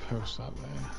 Post up there.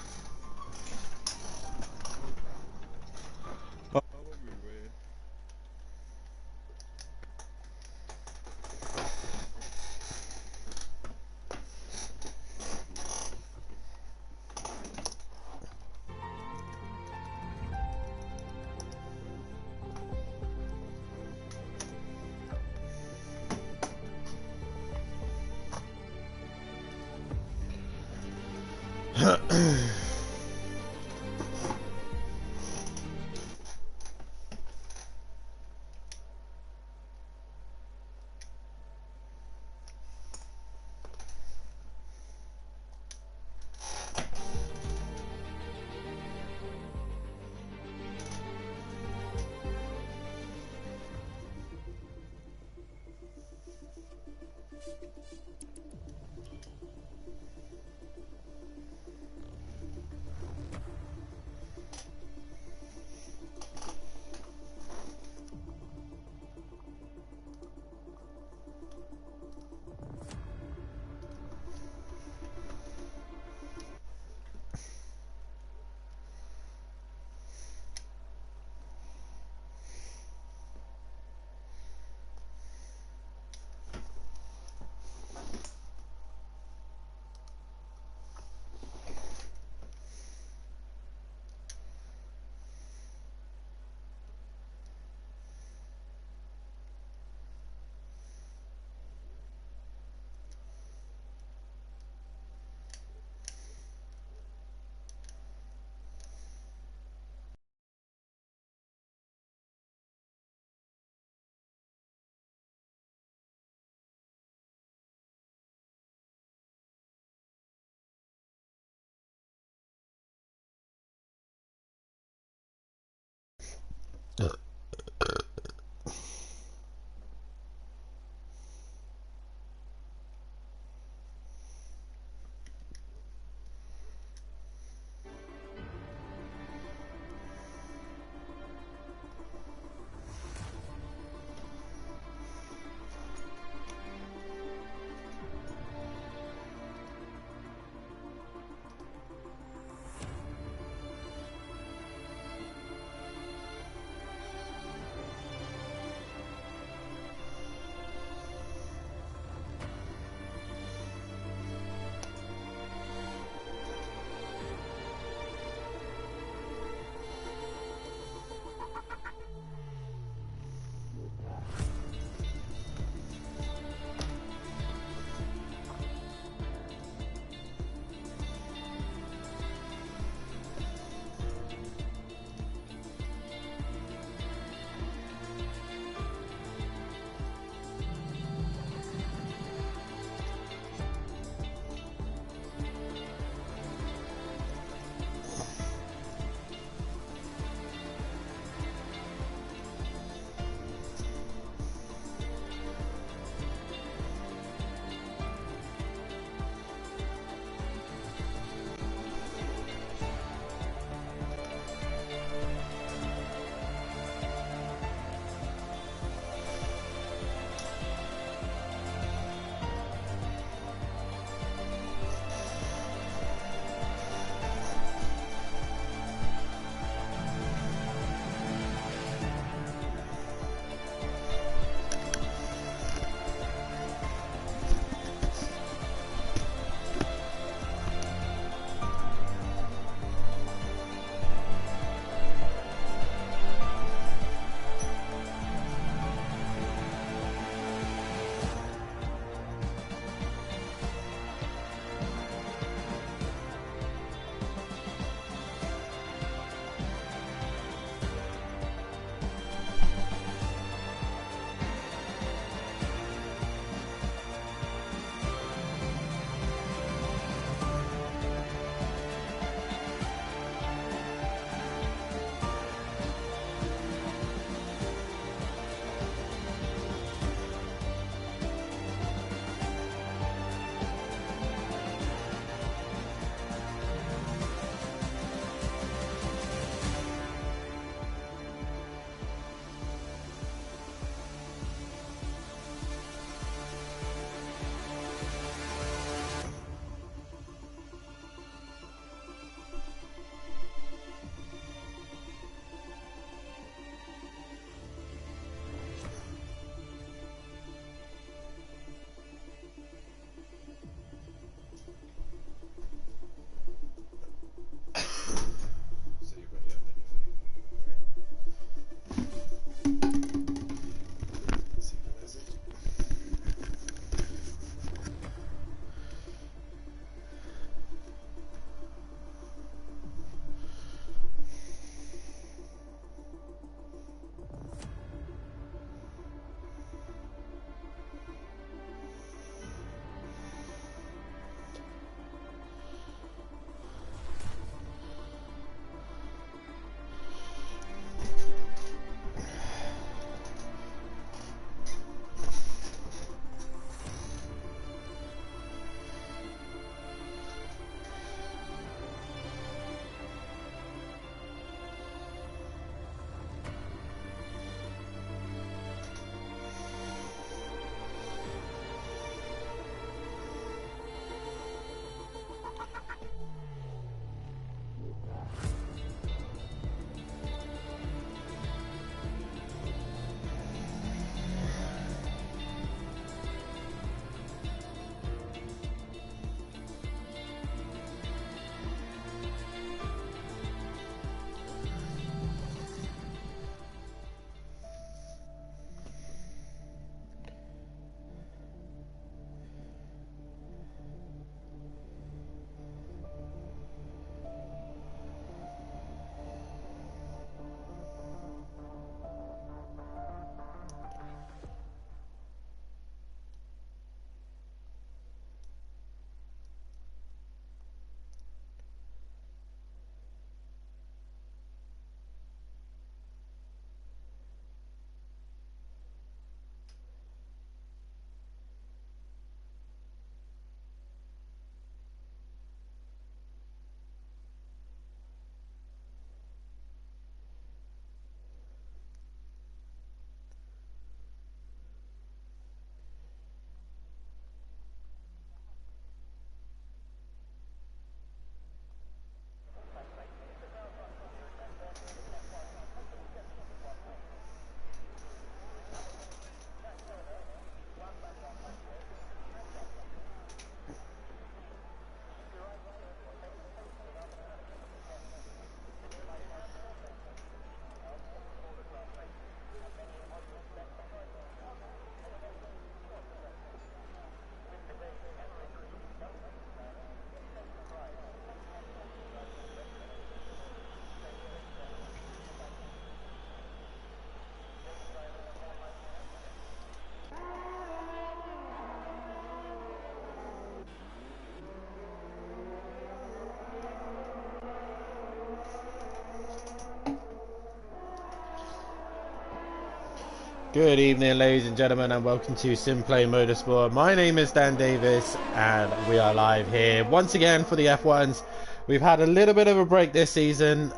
Good evening, ladies and gentlemen, and welcome to Simplay Motorsport. My name is Dan Davis, and we are live here once again for the F1s. We've had a little bit of a break this season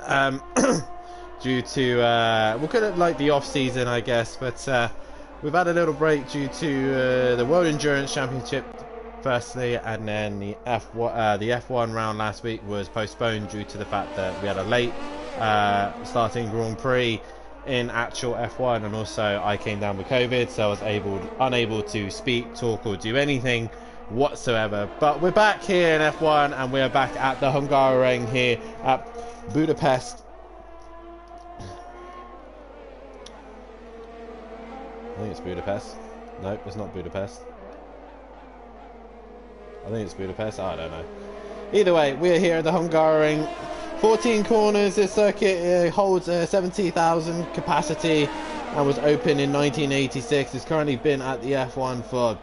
due to, we could have like the off season, I guess, but we've had a little break due to the World Endurance Championship, firstly, and then the F1 round last week was postponed due to the fact that we had a late starting Grand Prix in actual F1, and also I came down with COVID, so I was unable to speak, talk, or do anything whatsoever. But we're back here in F1, and we're back at the Hungaroring here at Budapest. I think it's Budapest. Nope, it's not Budapest. I think it's Budapest. I don't know. Either way, we're here at the Hungaroring. 14 corners. This circuit holds 70,000 capacity and was opened in 1986. It's currently been at the F1 for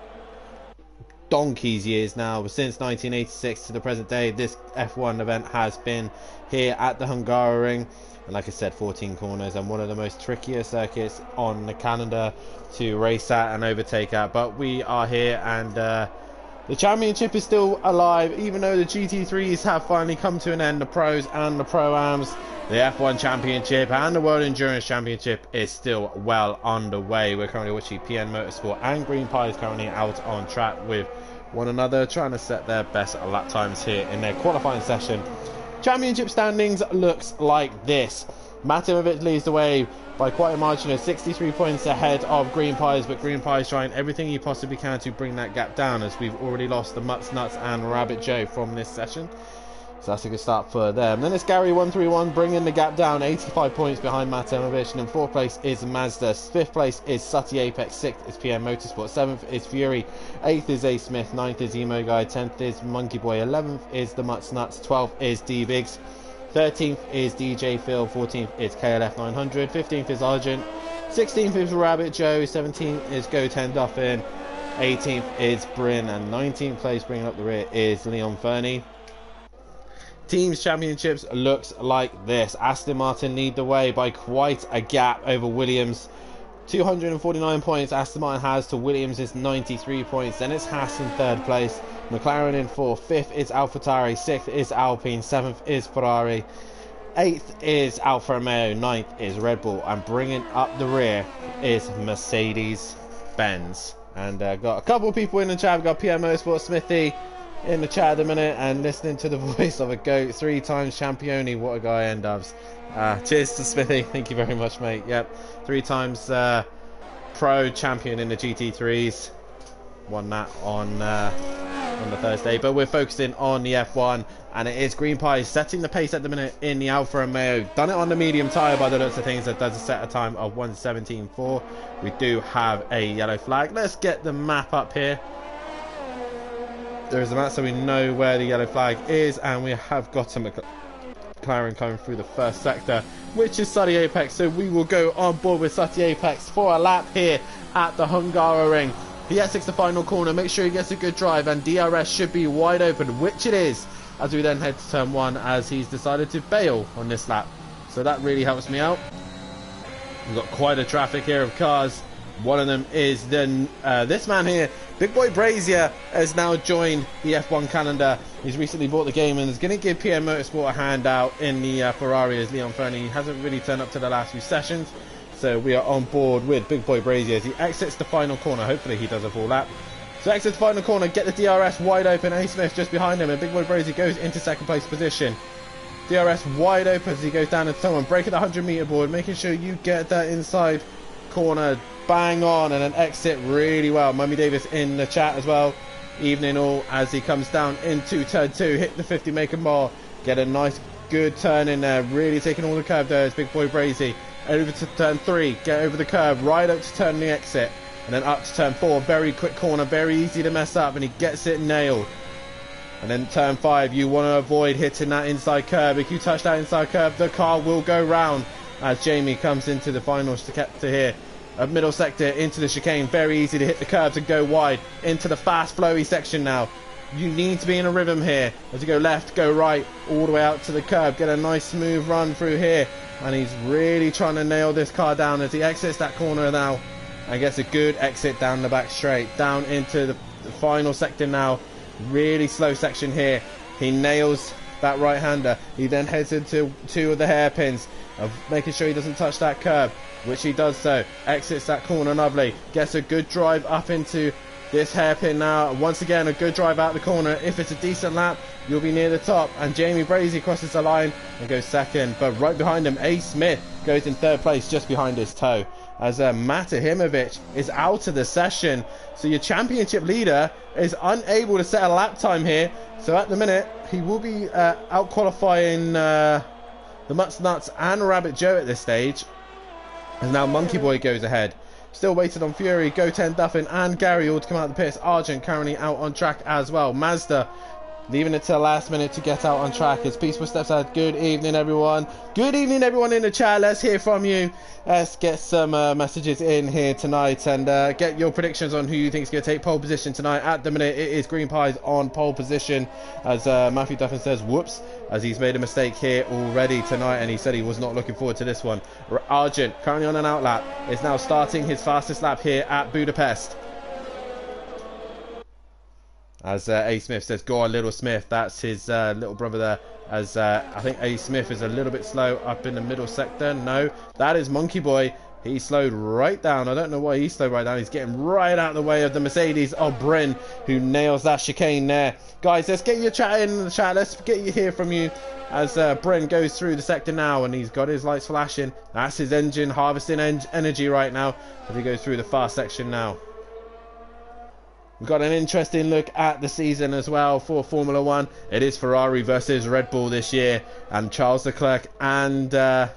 donkey's years now. Since 1986 to the present day, this F1 event has been here at the Hungaroring. And like I said, 14 corners and one of the most trickier circuits on the calendar to race at and overtake at. But we are here, and the championship is still alive, even though the GT3s have finally come to an end. The pros and the pro-ams, the F1 championship and the World Endurance Championship is still well underway. We're currently watching PN Motorsport and Green Pies currently out on track with one another, trying to set their best lap times here in their qualifying session. Championship standings looks like this. Matimovic leads the way by quite a margin of 63 points ahead of Green Pies, but Green Pies trying everything he possibly can to bring that gap down, as we've already lost the Mutts Nuts and Rabbit Joe from this session. So that's a good start for them. Then it's Gary131 bringing the gap down, 85 points behind Matimovic, and in 4th place is Mazda, 5th place is Sutty Apex, 6th is PM Motorsport, 7th is Fury, 8th is A Smith, 9th is Emo Guy, 10th is Monkey Boy, 11th is the Mutts Nuts, 12th is D Biggs, 13th is DJ Phil, 14th is KLF 900, 15th is Argent, 16th is Rabbit Joe, 17th is Go 10 Duffin, 18th is Bryn, and 19th place bringing up the rear is Leon Fernie. Teams Championships looks like this. Aston Martin lead the way by quite a gap over Williams. 249 points Aston Martin has to Williams is 93 points. Then it's Haas in 3rd place, McLaren in 4th, 5th is AlphaTauri, 6th is Alpine, 7th is Ferrari, 8th is Alfa Romeo, 9th is Red Bull, and bringing up the rear is Mercedes-Benz. And got a couple of people in the chat. We've got PM Motorsport Smithy in the chat at the minute, and listening to the voice of a GOAT, 3 times champione. What a guy, N-Dubs. Cheers to Smithy, thank you very much, mate. Yep, 3 times pro champion in the GT3s. Won that on the Thursday, but we're focusing on the F1, and it is Green Pies setting the pace at the minute in the Alfa Romeo. Done it on the medium tyre by the looks of things. That does set a time of 1:17.4. We do have a yellow flag. Let's get the map up here. There is a map so we know where the yellow flag is, and we have got a McLaren coming through the first sector, which is Sutty Apex. So we will go on board with Sutty Apex for a lap here at the Hungaroring. He exits the final corner, make sure he gets a good drive, and DRS should be wide open, which it is, as we then head to turn 1, as he's decided to bail on this lap. So that really helps me out. We've got quite a traffic here of cars. One of them is then this man here, Big Boy Brazier, has now joined the F1 calendar. He's recently bought the game and is going to give PM Motorsport a hand out in the Ferrari, as Leon Fernie hasn't really turned up to the last few sessions. So we are on board with Big Boy Brazier as he exits the final corner. Hopefully he does a full lap. So exits the final corner, get the DRS wide open. A Smith just behind him, and Big Boy Brazier goes into 2nd place position. DRS wide open as he goes down into someone, breaking the 100-meter board, making sure you get that inside corner bang on, and then exit really well. Mummy Davis in the chat as well. Evening all, as he comes down into turn 2, hit the 50 make a mile, get a nice good turn in there, really taking all the curve there is Big Boy Brazy. Over to turn 3, get over the curve, right up to turn the exit, and then up to turn 4, very quick corner, very easy to mess up, and he gets it nailed. And then turn 5, you want to avoid hitting that inside curve. If you touch that inside curve, the car will go round, as Jamie comes into the final sector here. A middle sector into the chicane, very easy to hit the curves and go wide into the fast flowy section now. You need to be in a rhythm here as you go left, go right, all the way out to the curb, get a nice smooth run through here, and he's really trying to nail this car down as he exits that corner now. and gets a good exit down the back straight. Down into the final sector now. Really slow section here. He nails that right-hander. He then heads into 2 of the hairpins, of making sure he doesn't touch that curb, which he does so. Exits that corner lovely. Gets a good drive up into this hairpin now. Once again, a good drive out the corner. If it's a decent lap, you'll be near the top. And Jamie Brazy crosses the line and goes second. But right behind him, A. Smith goes in 3rd place, just behind his toe, as Mata Himovic is out of the session. So your championship leader is unable to set a lap time here. So at the minute, he will be out qualifying the Mutts Nuts and Rabbit Joe at this stage. And now Monkey Boy goes ahead. Still waited on Fury, Goten, Duffin and Gary all to come out of the pits. Argent currently out on track as well. Mazda leaving it to the last minute to get out on track as Peaceful steps out. Good evening, everyone. Good evening, everyone in the chat. Let's hear from you. Let's get some messages in here tonight and get your predictions on who you think is going to take pole position tonight. At the minute, it is Green Pies on pole position, as Matthew Duffin says, whoops, as he's made a mistake here already tonight, and he said he was not looking forward to this one. Argent, currently on an outlap, is now starting his fastest lap here at Budapest. As A. Smith says, go on, Little Smith. That's his little brother there. As I think A. Smith is a little bit slow up in the middle sector. No, that is Monkey Boy. He slowed right down. I don't know why he slowed right down. He's getting right out of the way of the Mercedes of Bryn, who nails that chicane there. Guys, let's get your chat in the chat. Let's get you hear from you as Bryn goes through the sector now, and he's got his lights flashing. That's his engine harvesting energy right now as he goes through the fast section now. We've got an interesting look at the season as well for Formula 1. It is Ferrari versus Red Bull this year, and Charles Leclerc and Max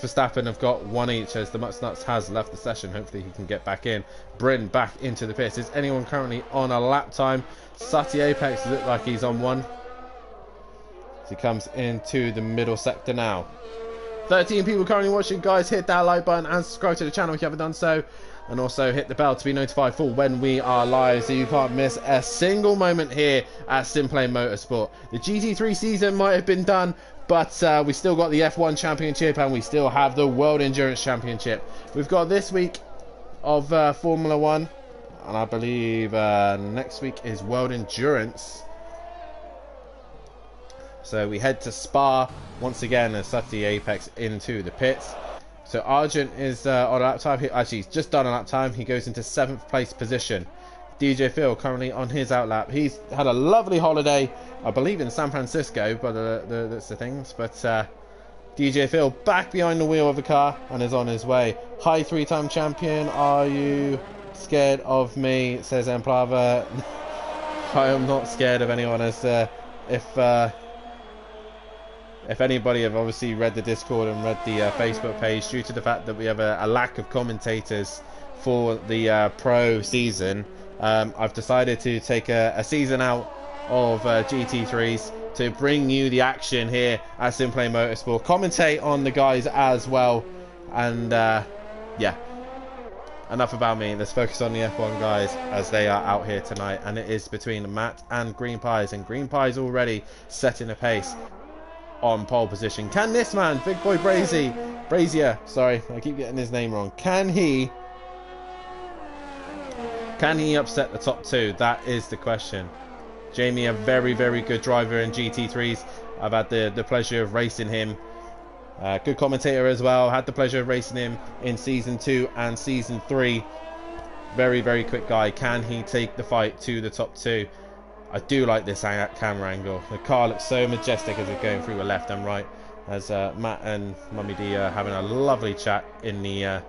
Verstappen have got 1 each, as the Mutts Nuts has left the session. Hopefully he can get back in. Bryn back into the pits. Is anyone currently on a lap time? Sati Apex looks like he's on one. So he comes into the middle sector now. 13 people currently watching. Guys, hit that like button and subscribe to the channel if you haven't done so. And also hit the bell to be notified for when we are live, so you can't miss a single moment here at Simplane Motorsport. The GT3 season might have been done, but we still got the F1 Championship and we still have the World Endurance Championship. We've got this week of Formula 1, and I believe next week is World Endurance. So we head to Spa once again as Sati Apex into the pits. So Argent is on a lap time. Actually, he's just done a lap time. He goes into 7th place position. DJ Phil currently on his outlap. He's had a lovely holiday, I believe, in San Francisco, but that's the things. But DJ Phil back behind the wheel of the car and is on his way. Hi, 3-time champion. Are you scared of me? Says Emplava. I am not scared of anyone. As if anybody have obviously read the Discord and read the Facebook page, due to the fact that we have a lack of commentators for the pro season, I've decided to take a season out of GT3s to bring you the action here at Simplane Motorsport, commentate on the guys as well, and yeah, enough about me. Let's focus on the F1 guys as they are out here tonight, and it is between Matt and Green Pies, and Green Pies already setting a pace on pole position. Can this man, Big Boy Brazier, sorry, I keep getting his name wrong, can he upset the top 2? That is the question. Jamie, a very, very good driver in GT3s. I've had the pleasure of racing him. Good commentator as well. Had the pleasure of racing him in Season 2 and Season 3. Very, very quick guy. Can he take the fight to the top 2? I do like this camera angle. The car looks so majestic as we're going through the left and right. As Matt and Mummy D are having a lovely chat in the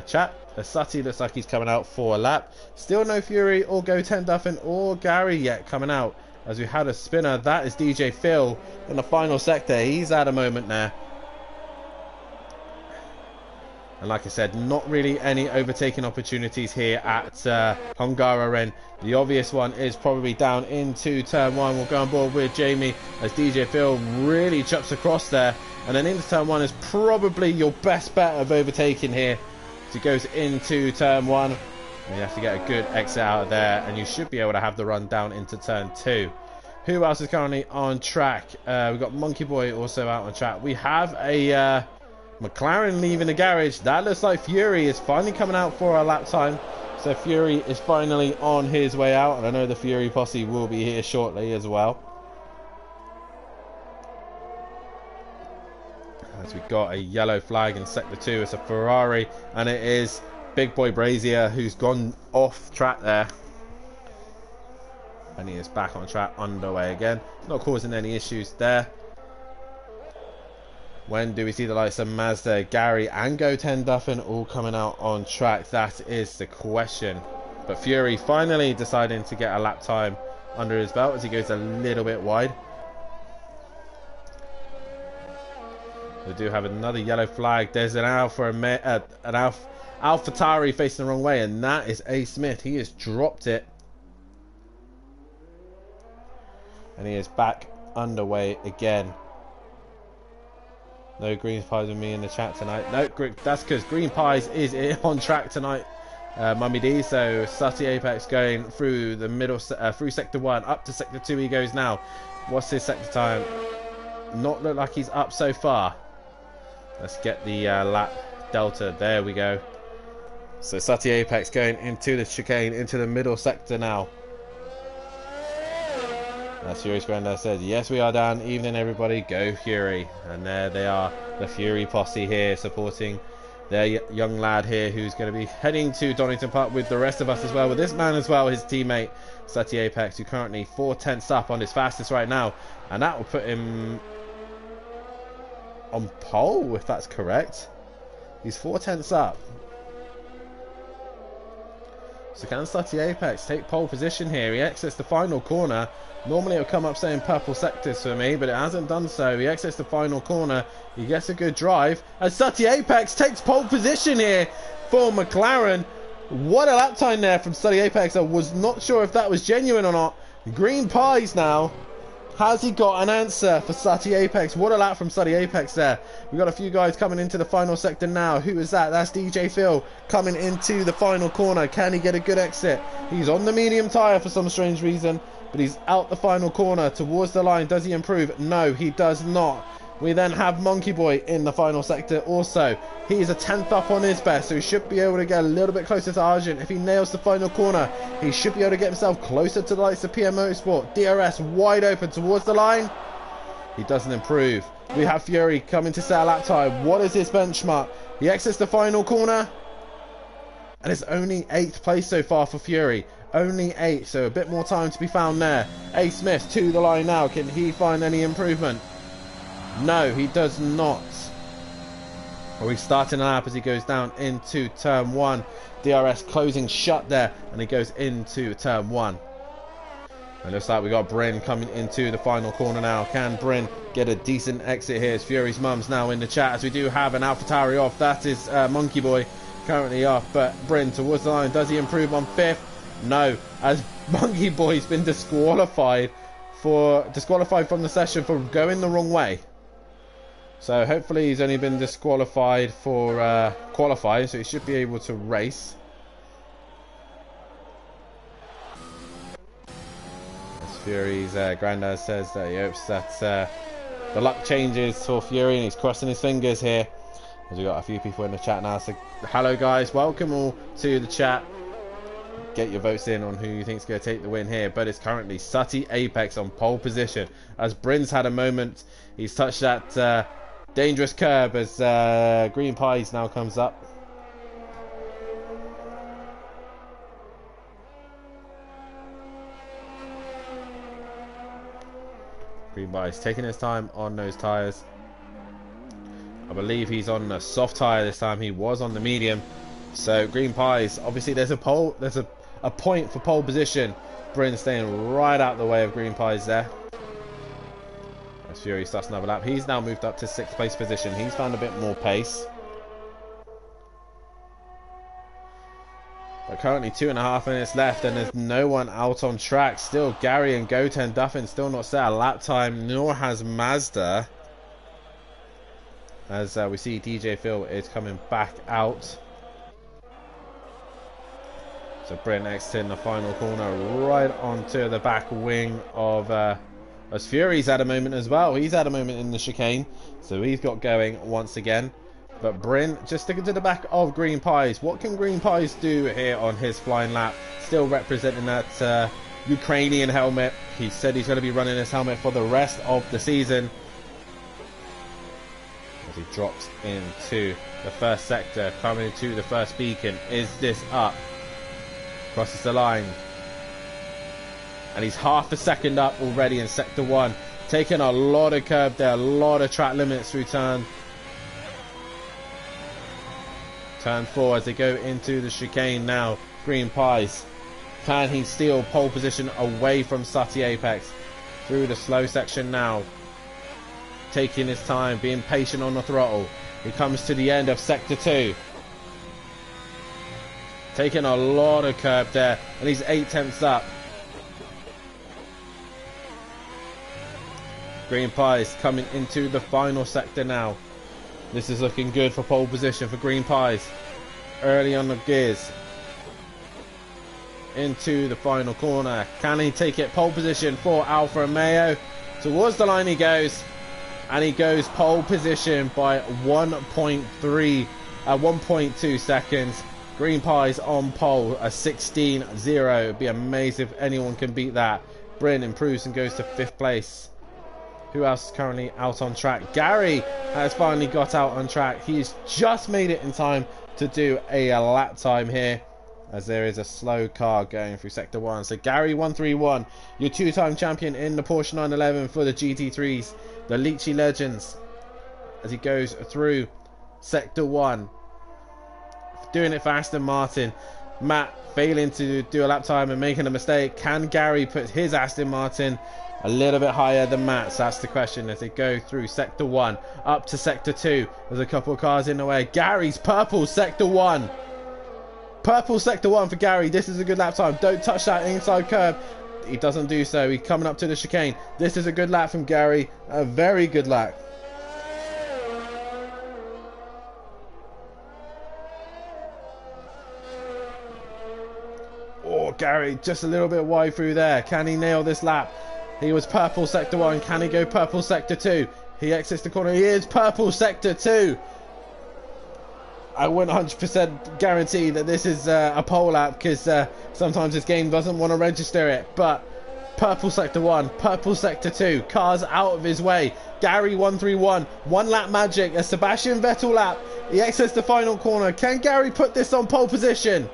chat. Sati looks like he's coming out for a lap. Still no Fury or Goten Duffin or Gary yet coming out, as we had a spinner. That is DJ Phil in the final sector. He's had a moment there. And like I said, not really any overtaking opportunities here at Hungaroring. The obvious one is probably down into turn 1. We'll go on board with Jamie as DJ Phil really chops across there. And then into turn 1 is probably your best bet of overtaking here. So he goes into turn 1. And you have to get a good exit out of there, and you should be able to have the run down into turn 2. Who else is currently on track? We've got Monkey Boy also out on track. We have a McLaren leaving the garage. That looks like Fury is finally coming out for a lap time. So Fury is finally on his way out. And I know the Fury posse will be here shortly as well. As we got a yellow flag in sector 2. It's a Ferrari. And it is Big Boy Brazier who's gone off track there. And he is back on track, underway again. Not causing any issues there. When do we see the likes of Mazda, Gary and Goten Duffin all coming out on track? That is the question. But Fury finally deciding to get a lap time under his belt as he goes a little bit wide. We do have another yellow flag. There's an AlphaTauri facing the wrong way, and that is A. Smith. He has dropped it. And he is back underway again. No Green Pies with me in the chat tonight. No, that's because Green Pies is on track tonight, Mummy D. So Sutty Apex going through the middle, through sector 1 up to sector 2 he goes now. What's his sector time? Not look like he's up so far. Let's get the lap delta. There we go. So Sutty Apex going into the chicane, into the middle sector now. As Fury's granddad said, yes we are down, evening everybody, go Fury. And there they are, the Fury posse here supporting their young lad here who's going to be heading to Donington Park with the rest of us as well, with this man as well, his teammate Sutty Apex, who currently 4/10 up on his fastest right now, and that will put him on pole if that's correct. He's 4/10 up. So can Sutty Apex take pole position here? He exits the final corner. Normally it would come up saying purple sectors for me, but it hasn't done so. He exits the final corner. He gets a good drive. And Sutty Apex takes pole position here for McLaren. What a lap time there from Sutty Apex. I was not sure if that was genuine or not. Green Pies now. Has he got an answer for Sutty Apex? What a lap from Sutty Apex there. We've got a few guys coming into the final sector now. Who is that? That's DJ Phil coming into the final corner. Can he get a good exit? He's on the medium tyre for some strange reason, but he's out the final corner towards the line. Does he improve? No, he does not. We then have Monkey Boy in the final sector also. He's a 10th up on his best, so he should be able to get a little bit closer to Argent. If he nails the final corner, he should be able to get himself closer to the likes of PM Motorsport. DRS wide open towards the line. He doesn't improve. We have Fury coming to set a lap time. What is his benchmark? He exits the final corner. And it's only 8th place so far for Fury. Only 8, so a bit more time to be found there. A. Smith to the line now. Can he find any improvement? No, he does not. Well, he's starting a lap as he goes down into turn 1. DRS closing shut there, and he goes into turn 1. It looks like we got Bryn coming into the final corner now. Can Bryn get a decent exit here? As Fury's mum's now in the chat, as we do have an AlphaTauri off. That is Monkey Boy currently off, but Bryn towards the line. Does he improve on 5th? No, as Monkey Boy's been disqualified from the session for going the wrong way. So hopefully he's only been disqualified for qualifying, so he should be able to race. As Fury's granddad says that he hopes that the luck changes for Fury, and he's crossing his fingers here. As we've got a few people in the chat now, so hello guys, welcome all to the chat. Get your votes in on who you think is going to take the win here, but it's currently Sutty Apex on pole position. As Bryn's had a moment, he's touched that dangerous curb as Green Pies now comes up. Green Pies taking his time on those tyres. I believe he's on a soft tyre this time. He was on the medium. So Green Pies, obviously there's a point for pole position. Bryn staying right out the way of Green Pies there. As Fury starts another lap, he's now moved up to 6th place position. He's found a bit more pace. But currently 2.5 minutes left, and there's no one out on track. Still Gary and Goten Duffin still not set a lap time, nor has Mazda. As we see DJ Phil is coming back out. So Bryn exiting the final corner right onto the back wing of as Fury's had a moment as well. He's had a moment in the chicane, so he's got going once again. But Bryn just sticking to the back of Green Pies. What can Green Pies do here on his flying lap? Still representing that Ukrainian helmet. He said he's going to be running this helmet for the rest of the season. As he drops into the first sector, coming into the first beacon. Is this up? Crosses the line. And he's half a second up already in sector 1. Taking a lot of curb there, a lot of track limits through turn 4 as they go into the chicane now. Green Pies. Can he steal pole position away from Sutty Apex? Through the slow section now. Taking his time, being patient on the throttle. He comes to the end of sector 2. Taking a lot of curb there, and he's 8/10 up. Green Pies coming into the final sector now. This is looking good for pole position for Green Pies. Early on the gears. Into the final corner. Can he take it? Pole position for Alfa Romeo. Towards the line he goes. And he goes pole position by 1.2 seconds. Green Pies on pole, a 16-0. It'd be amazing if anyone can beat that. Bryn improves and goes to 5th place. Who else is currently out on track? Gary has finally got out on track. He's just made it in time to do a lap time here, as there is a slow car going through sector 1. So Gary 131, your 2-time champion in the Porsche 911 for the GT3s, the Lichi Legends, as he goes through sector 1. Doing it for Aston Martin. Matt failing to do a lap time and making a mistake. Can Gary put his Aston Martin a little bit higher than Matt's? That's the question as they go through sector 1 up to sector 2. There's a couple of cars in the way. Gary's purple sector 1. Purple sector 1 for Gary. This is a good lap time. Don't touch that inside curb. He doesn't do so. He's coming up to the chicane. This is a good lap from Gary. A very good lap. Oh, Gary just a little bit wide through there. Can he nail this lap? He was purple sector 1. Can he go purple sector 2? He exits the corner. He is purple sector 2. I wouldn't 100% guarantee that this is a pole lap, because sometimes this game doesn't want to register it. But purple sector 1, purple sector 2. Cars out of his way. Gary 131. One lap magic. A Sebastian Vettel lap. He exits the final corner. Can Gary put this on pole position?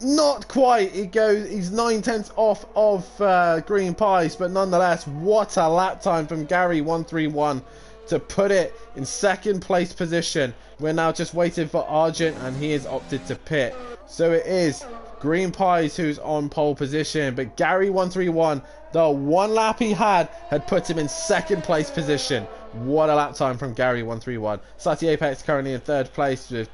Not quite. He's 9/10 off of Green Pies, but nonetheless, what a lap time from Gary 131 to put it in 2nd place position. We're now just waiting for Argent, and he has opted to pit. So it is Green Pies who's on pole position, but Gary 131, the one lap he had put him in 2nd place position. What a lap time from Gary 131. Sutty Apex currently in 3rd place with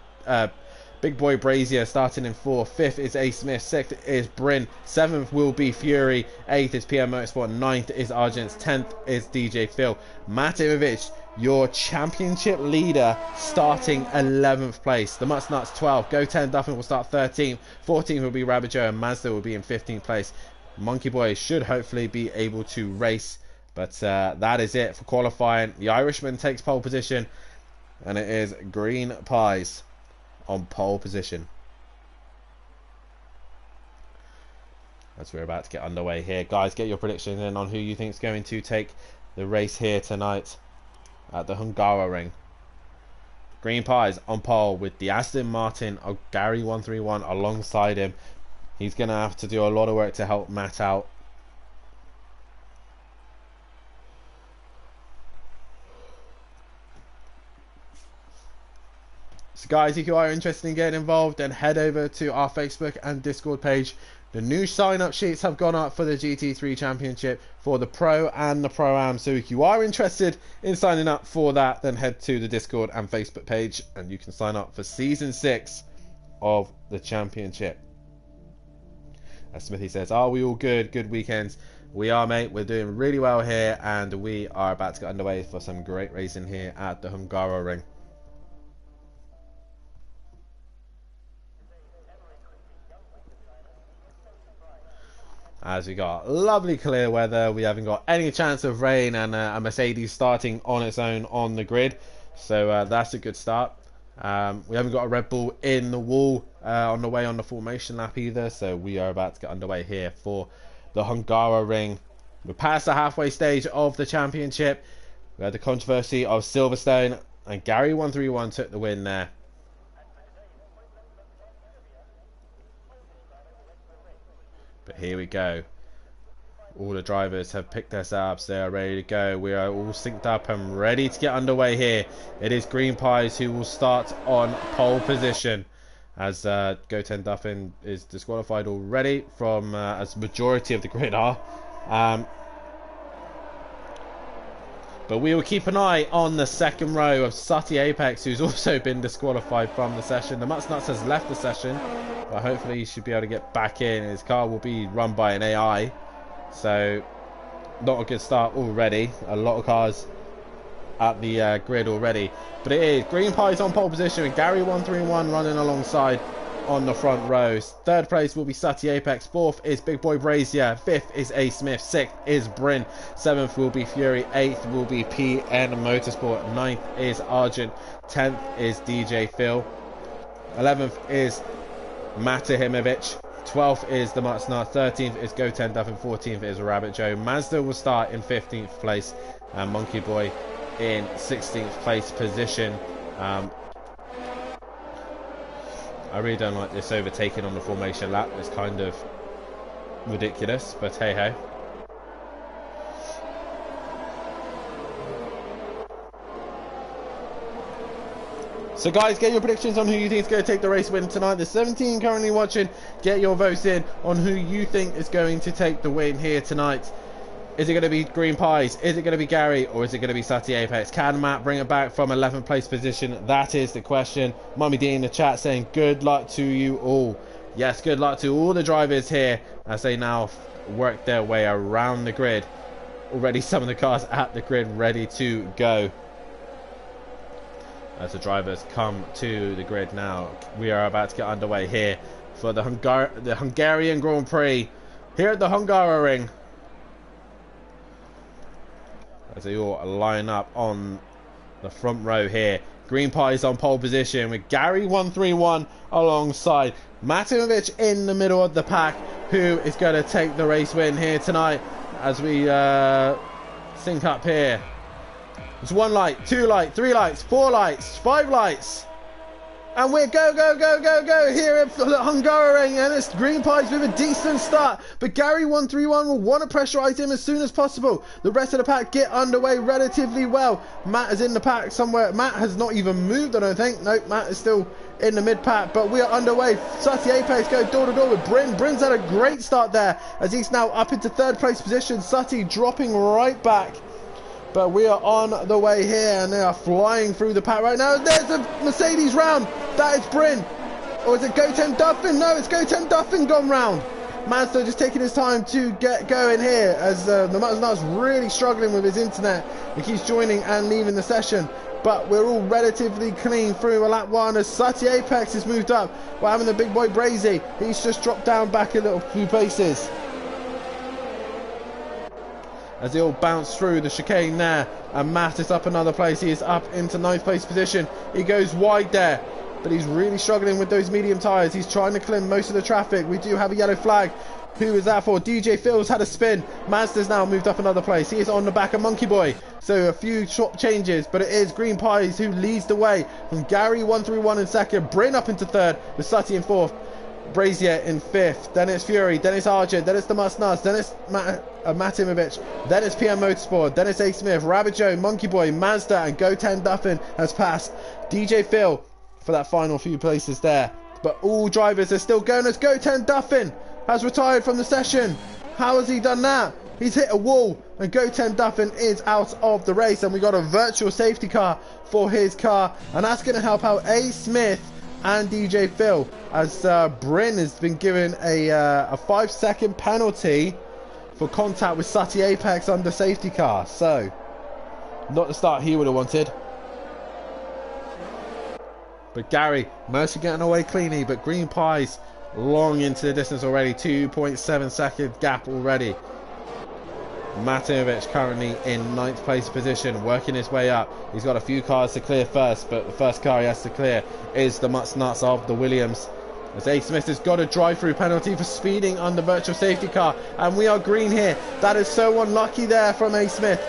Big Boy Brazier starting in 4th. 5th is A Smith. 6th is Bryn. 7th will be Fury. 8th is PM Motorsport. 9th is Argents. 10th is DJ Phil. Matt Ivovich, your championship leader, starting 11th place. The Mutts Nuts 12th. Go 10 Duffin will start 13th. 14th will be Rabbit Joe, and Mazda will be in 15th place. Monkey Boy should hopefully be able to race, but that is it for qualifying. The Irishman takes pole position, and it is Green Pies on pole position. As we're about to get underway here, guys, get your predictions in on who you think is going to take the race here tonight at the Hungaroring. Green Pies on pole with the Aston Martin of Gary 131 alongside him. He's going to have to do a lot of work to help Matt out. So guys, if you are interested in getting involved, then head over to our Facebook and Discord page. The new sign-up sheets have gone up for the GT3 Championship for the Pro and the Pro-Am. So if you are interested in signing up for that, then head to the Discord and Facebook page, and you can sign up for Season 6 of the Championship. As Smithy says, are we all good? Good weekends. We are, mate. We're doing really well here, and we are about to get underway for some great racing here at the Hungaroring. As we got lovely clear weather, we haven't got any chance of rain, and a Mercedes starting on its own on the grid. So that's a good start. We haven't got a Red Bull in the wall on the way on the formation lap either, so we are about to get underway here for the Hungaroring. We're past the halfway stage of the championship. We had the controversy of Silverstone, and Gary 131 took the win there. But here we go. All the drivers have picked their setups. They are ready to go. We are all synced up and ready to get underway here. It is Green Pies who will start on pole position, as Goten Duffin is disqualified already from as majority of the grid are. But we will keep an eye on the second row of Sutty Apex, who's also been disqualified from the session. The Mutts Nuts has left the session, but hopefully he should be able to get back in. His car will be run by an AI, so not a good start already. A lot of cars at the grid already, but it is Green Pies on pole position with Gary 131 running alongside on the front rows. Third place will be Sutty Apex. Fourth is Big Boy Brazier. Fifth is A Smith. Sixth is Bryn. Seventh will be Fury. Eighth will be PN Motorsport. Ninth is Argent. 10th is DJ Phil. 11th is Matahimovic. 12th is the Mutts Nuts. 13th is Goten Duffin. 14th is Rabbit Joe. Mazda will start in 15th place, and Monkey Boy in 16th place position. I really don't like this overtaking on the formation lap. It's kind of ridiculous, but hey ho. So guys, get your predictions on who you think is going to take the race win tonight. There's 17 currently watching. Get your votes in on who you think is going to take the win here tonight. Is it going to be Green Pies? Is it going to be Gary? Or is it going to be Sutty Apex? Can Matt bring it back from 11th place position? That is the question. Mummy D in the chat saying good luck to you all. Yes, good luck to all the drivers here as they now work their way around the grid. Already some of the cars at the grid ready to go. As the drivers come to the grid now, we are about to get underway here for the Hungarian Grand Prix here at the Hungaroring. As they all line up on the front row here. Green Pies on pole position with Gary 131 alongside Matimovic in the middle of the pack, who is going to take the race win here tonight as we sync up here. It's 1 light, 2 light, 3 lights, 4 lights, 5 lights. And we're go here at Hungaroring, and it's Green Pies with a decent start, but Gary 131 will want to pressurize him as soon as possible. The rest of the pack get underway relatively well. Matt is in the pack somewhere. Matt has not even moved, I don't think. Nope, Matt is still in the mid pack, but we are underway. Sutty Apex go door to door with Bryn. Bryn's had a great start there as he's now up into 3rd place position. Sutty dropping right back. But we are on the way here, and they are flying through the pack right now. There's a Mercedes round. That is Bryn. Or is it Goten Duffin? No, it's Goten Duffin gone round. Mazda just taking his time to get going here as the Mutts Nuts really struggling with his internet. He keeps joining and leaving the session. But we're all relatively clean through a lap 1 as Sutty Apex has moved up. We're having the Big Boy Brazy. He's just dropped down back a little few places. As they all bounce through the chicane there, and Matt is up another place. He is up into 9th place position. He goes wide there, but he's really struggling with those medium tyres. He's trying to clear most of the traffic. We do have a yellow flag. Who is that for? DJ Phil's had a spin. Mazda's now moved up another place. He is on the back of Monkey Boy. So a few short changes, but it is Green Pies who leads the way from Gary 131 in 2nd, Bryn up into 3rd, with Sutty in 4th. Brazier in 5th, then it's Fury, then it's Argent, then it's the Mutts Nuts, then it's Matimovic, then it's PM Motorsport, then it's A Smith, Rabbit Joe, Monkey Boy, Mazda, and Goten Duffin has passed DJ Phil for that final few places there. But all drivers are still going as Goten Duffin has retired from the session. How has he done that? He's hit a wall, and Goten Duffin is out of the race, and we got a virtual safety car for his car, and that's going to help out A Smith and DJ Phil, as Bryn has been given a 5-second penalty for contact with Sutty Apex under safety car. So, not the start he would have wanted. But Gary, Mercy getting away cleanly, but Green Pies long into the distance already. 2.7 second gap already. Matimovic currently in 9th place position, working his way up. He's got a few cars to clear first, but the first car he has to clear is the Mutts Nuts of the Williams. As A. Smith has got a drive-through penalty for speeding under virtual safety car, and we are green here. That is so unlucky there from A. Smith.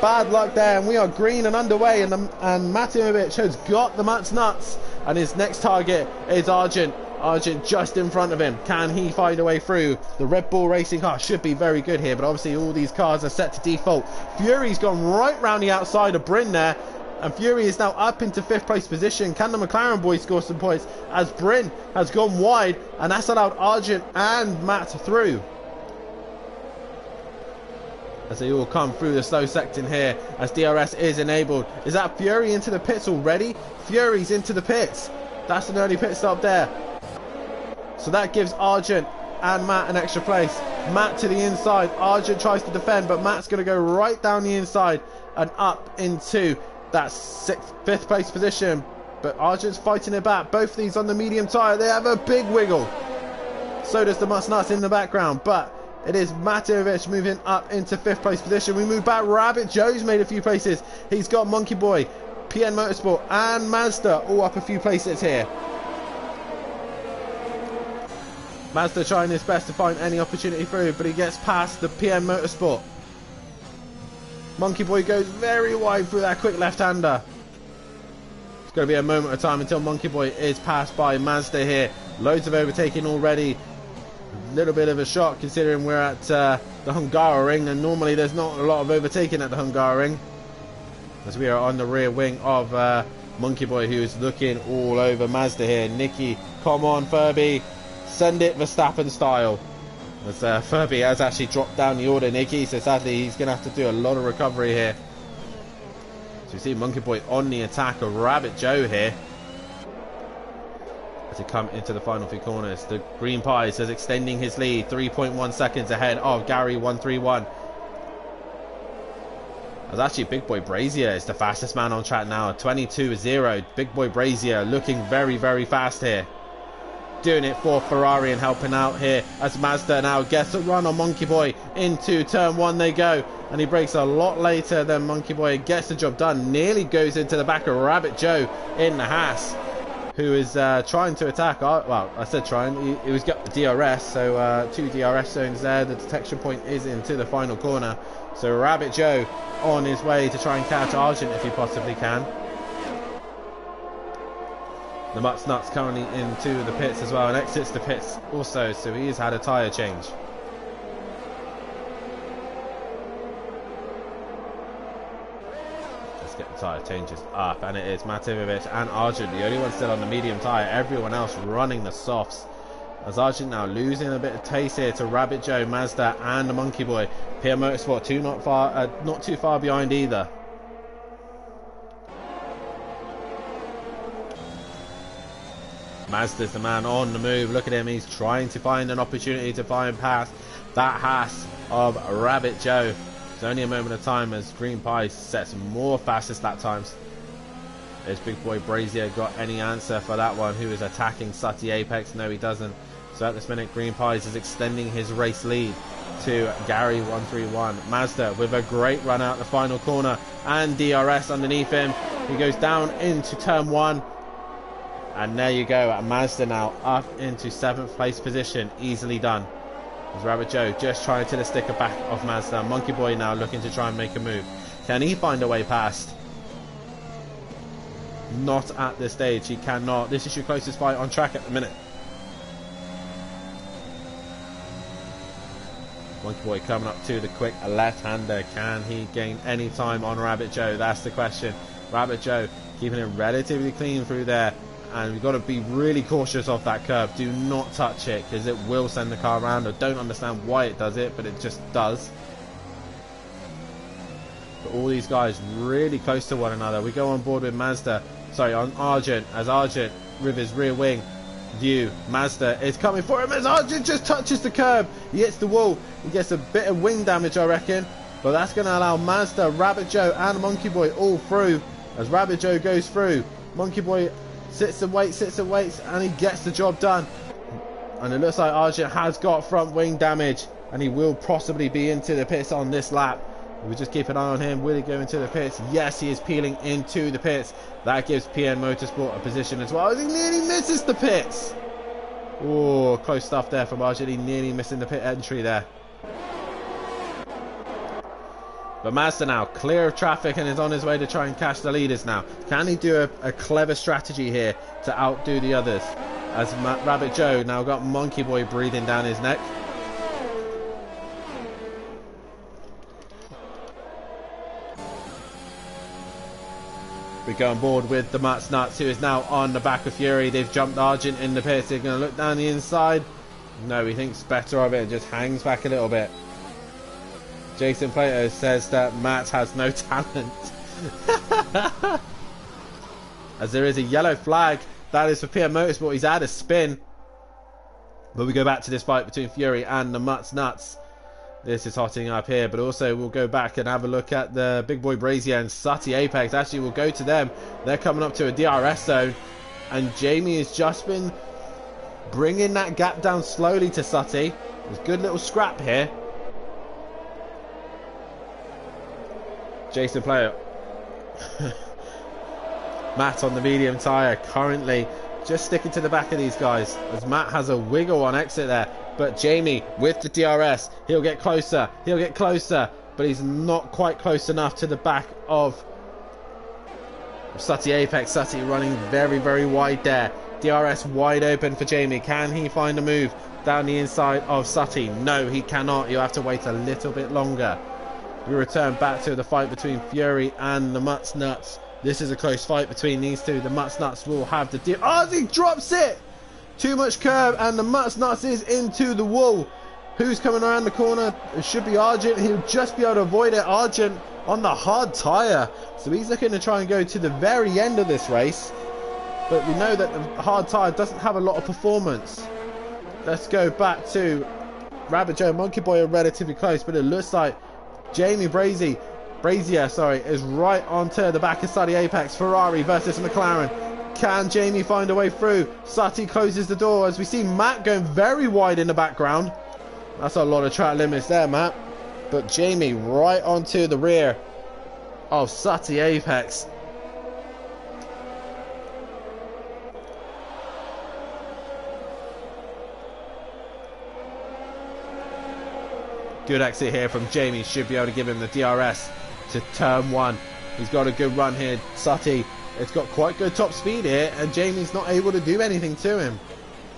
Bad luck there, and we are green and underway, and Matimovic has got the Mutts Nuts, and his next target is Argent. Argent just in front of him. Can he find a way through? The Red Bull Racing car should be very good here, but obviously all these cars are set to default. Fury's gone right round the outside of Bryn there, and Fury is now up into 5th place position. Can the McLaren boys score some points as Bryn has gone wide, and that's allowed Argent and Matt through as they all come through the slow section here as DRS is enabled. Is that Fury into the pits already? Fury's into the pits. That's an early pit stop there. So that gives Argent and Matt an extra place. Matt to the inside. Argent tries to defend, but Matt's going to go right down the inside and up into that 5th place position. But Argent's fighting it back. Both of these on the medium tyre. They have a big wiggle. So does the Mutts Nuts in the background. But it is Matimovic moving up into 5th place position. We move back. Rabbit Joe's made a few places. He's got Monkey Boy, PN Motorsport and Mazda all up a few places here. Mazda trying his best to find any opportunity through, but he gets past the PN Motorsport. Monkey Boy goes very wide through that quick left-hander. It's going to be a moment of time until Monkey Boy is passed by Mazda here. Loads of overtaking already. A little bit of a shock considering we're at the Hungaroring, and normally there's not a lot of overtaking at the Hungaroring. As we are on the rear wing of Monkey Boy, who is looking all over Mazda here. Nicky, come on Furby. Send it Verstappen style. As Furby has actually dropped down the order, Nicky, so sadly he's going to have to do a lot of recovery here. So you see Monkey Boy on the attack of Rabbit Joe here as he come into the final few corners. The Green Pies is extending his lead, 3.1 seconds ahead of Gary 131. As actually Big Boy Brazier is the fastest man on track now, 22.0. Big Boy Brazier looking very, very fast here. Doing it for Ferrari and helping out here as Mazda now gets a run on Monkey Boy. Into turn 1 they go, and he brakes a lot later than Monkey Boy. Gets the job done, nearly goes into the back of Rabbit Joe in the Haas, who is trying to attack. Well, I said trying, he was got DRS, so 2 DRS zones there. The detection point is into the final corner, so Rabbit Joe on his way to try and catch Argent if he possibly can. The Mutts Nuts currently into the pits as well, and exits the pits also, so he has had a tyre change. Let's get the tyre changes up, and it is Matimovic and Argent, the only one still on the medium tyre, everyone else running the softs. As Argent now losing a bit of taste here to Rabbit Joe, Mazda and the Monkey Boy. PN Motorsport not too far behind either. Mazda's the man on the move. Look at him, he's trying to find an opportunity to find past that Haas of Rabbit Joe. It's only a moment of time as Green Pie sets more fastest lap times. Is Big Boy Brazier got any answer for that one? Who is attacking Sutty Apex? No, he doesn't. So at this minute, Green Pies is extending his race lead to Gary 131. Mazda with a great run out the final corner, and DRS underneath him. He goes down into turn 1. And there you go, Mazda now up into 7th place position, easily done. As Rabbit Joe just trying to the sticker back of Mazda. Monkey Boy now looking to try and make a move. Can he find a way past? Not at this stage, he cannot. This is your closest fight on track at the minute. Monkey Boy coming up to the quick left-hander. Can he gain any time on Rabbit Joe? That's the question. Rabbit Joe keeping it relatively clean through there. And we've got to be really cautious of that curb. Do not touch it, because it will send the car around. I don't understand why it does it, but it just does. But all these guys really close to one another. We go on board with Mazda. Sorry, on Argent. As Argent with his rear wing view. Mazda is coming for him as Argent just touches the curb. He hits the wall. He gets a bit of wing damage, I reckon. But that's going to allow Mazda, Rabbit Joe and Monkey Boy all through. As Rabbit Joe goes through, Monkey Boy sits and waits, and he gets the job done. And it looks like Argent has got front wing damage and he will possibly be into the pits on this lap. We just keep an eye on him. Will he go into the pits? Yes, he is peeling into the pits. That gives PN Motorsport a position as well as he nearly misses the pits. Oh, close stuff there from Arjun. He nearly missing the pit entry there. But Mazda now clear of traffic and is on his way to try and catch the leaders now. Can he do a clever strategy here to outdo the others? As Rabbit Joe now got Monkey Boy breathing down his neck. We go on board with the Mutts Nuts, who is now on the back of Fury. They've jumped Argent in the pits. They're going to look down the inside. No, he thinks better of it and just hangs back a little bit. Jason Plato says that Matt has no talent. As there is a yellow flag. That is for PM Motorsport. He's had a spin. But we go back to this fight between Fury and the Mutts Nuts. This is hotting up here, but also we'll go back and have a look at the Big Boy Brazier and Sutty Apex. Actually, we'll go to them. They're coming up to a DRS zone, and Jamie has just been bringing that gap down slowly to Sutty. There's a good little scrap here. Jason Player. Matt on the medium tyre, currently just sticking to the back of these guys, as Matt has a wiggle on exit there. But Jamie with the DRS, he'll get closer, but he's not quite close enough to the back of Sutty Apex. Sutty running very, very wide there. DRS wide open for Jamie. Can he find a move down the inside of Sutty? No, he cannot. You'll have to wait a little bit longer. We return back to the fight between Fury and the Mutts Nuts. This is a close fight between these two. The Mutts Nuts will have the oh, he drops it! Too much curb, and the Mutts Nuts is into the wall. Who's coming around the corner? It should be Argent. He'll just be able to avoid it. Argent on the hard tyre. So he's looking to try and go to the very end of this race. But we know that the hard tyre doesn't have a lot of performance. Let's go back to Rabbit Joe. Monkey Boy are relatively close, but it looks like Jamie Brazier is right onto the back of Sutty Apex. Ferrari versus McLaren. Can Jamie find a way through? Sutty closes the door as we see Matt going very wide in the background. That's a lot of track limits there, Matt. But Jamie right onto the rear of Sutty Apex. Good exit here from Jamie. Should be able to give him the DRS to turn one. He's got a good run here. Sutty, it's got quite good top speed here, and Jamie's not able to do anything to him.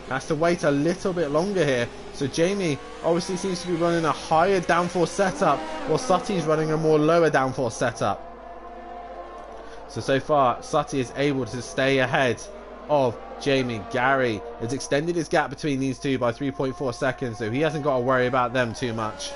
Has to wait a little bit longer here. So Jamie obviously seems to be running a higher downforce setup, while Sutty's running a more lower downforce setup. So far, Sutty is able to stay ahead of Jamie. Gary has extended his gap between these two by 3.4 seconds, so he hasn't got to worry about them too much.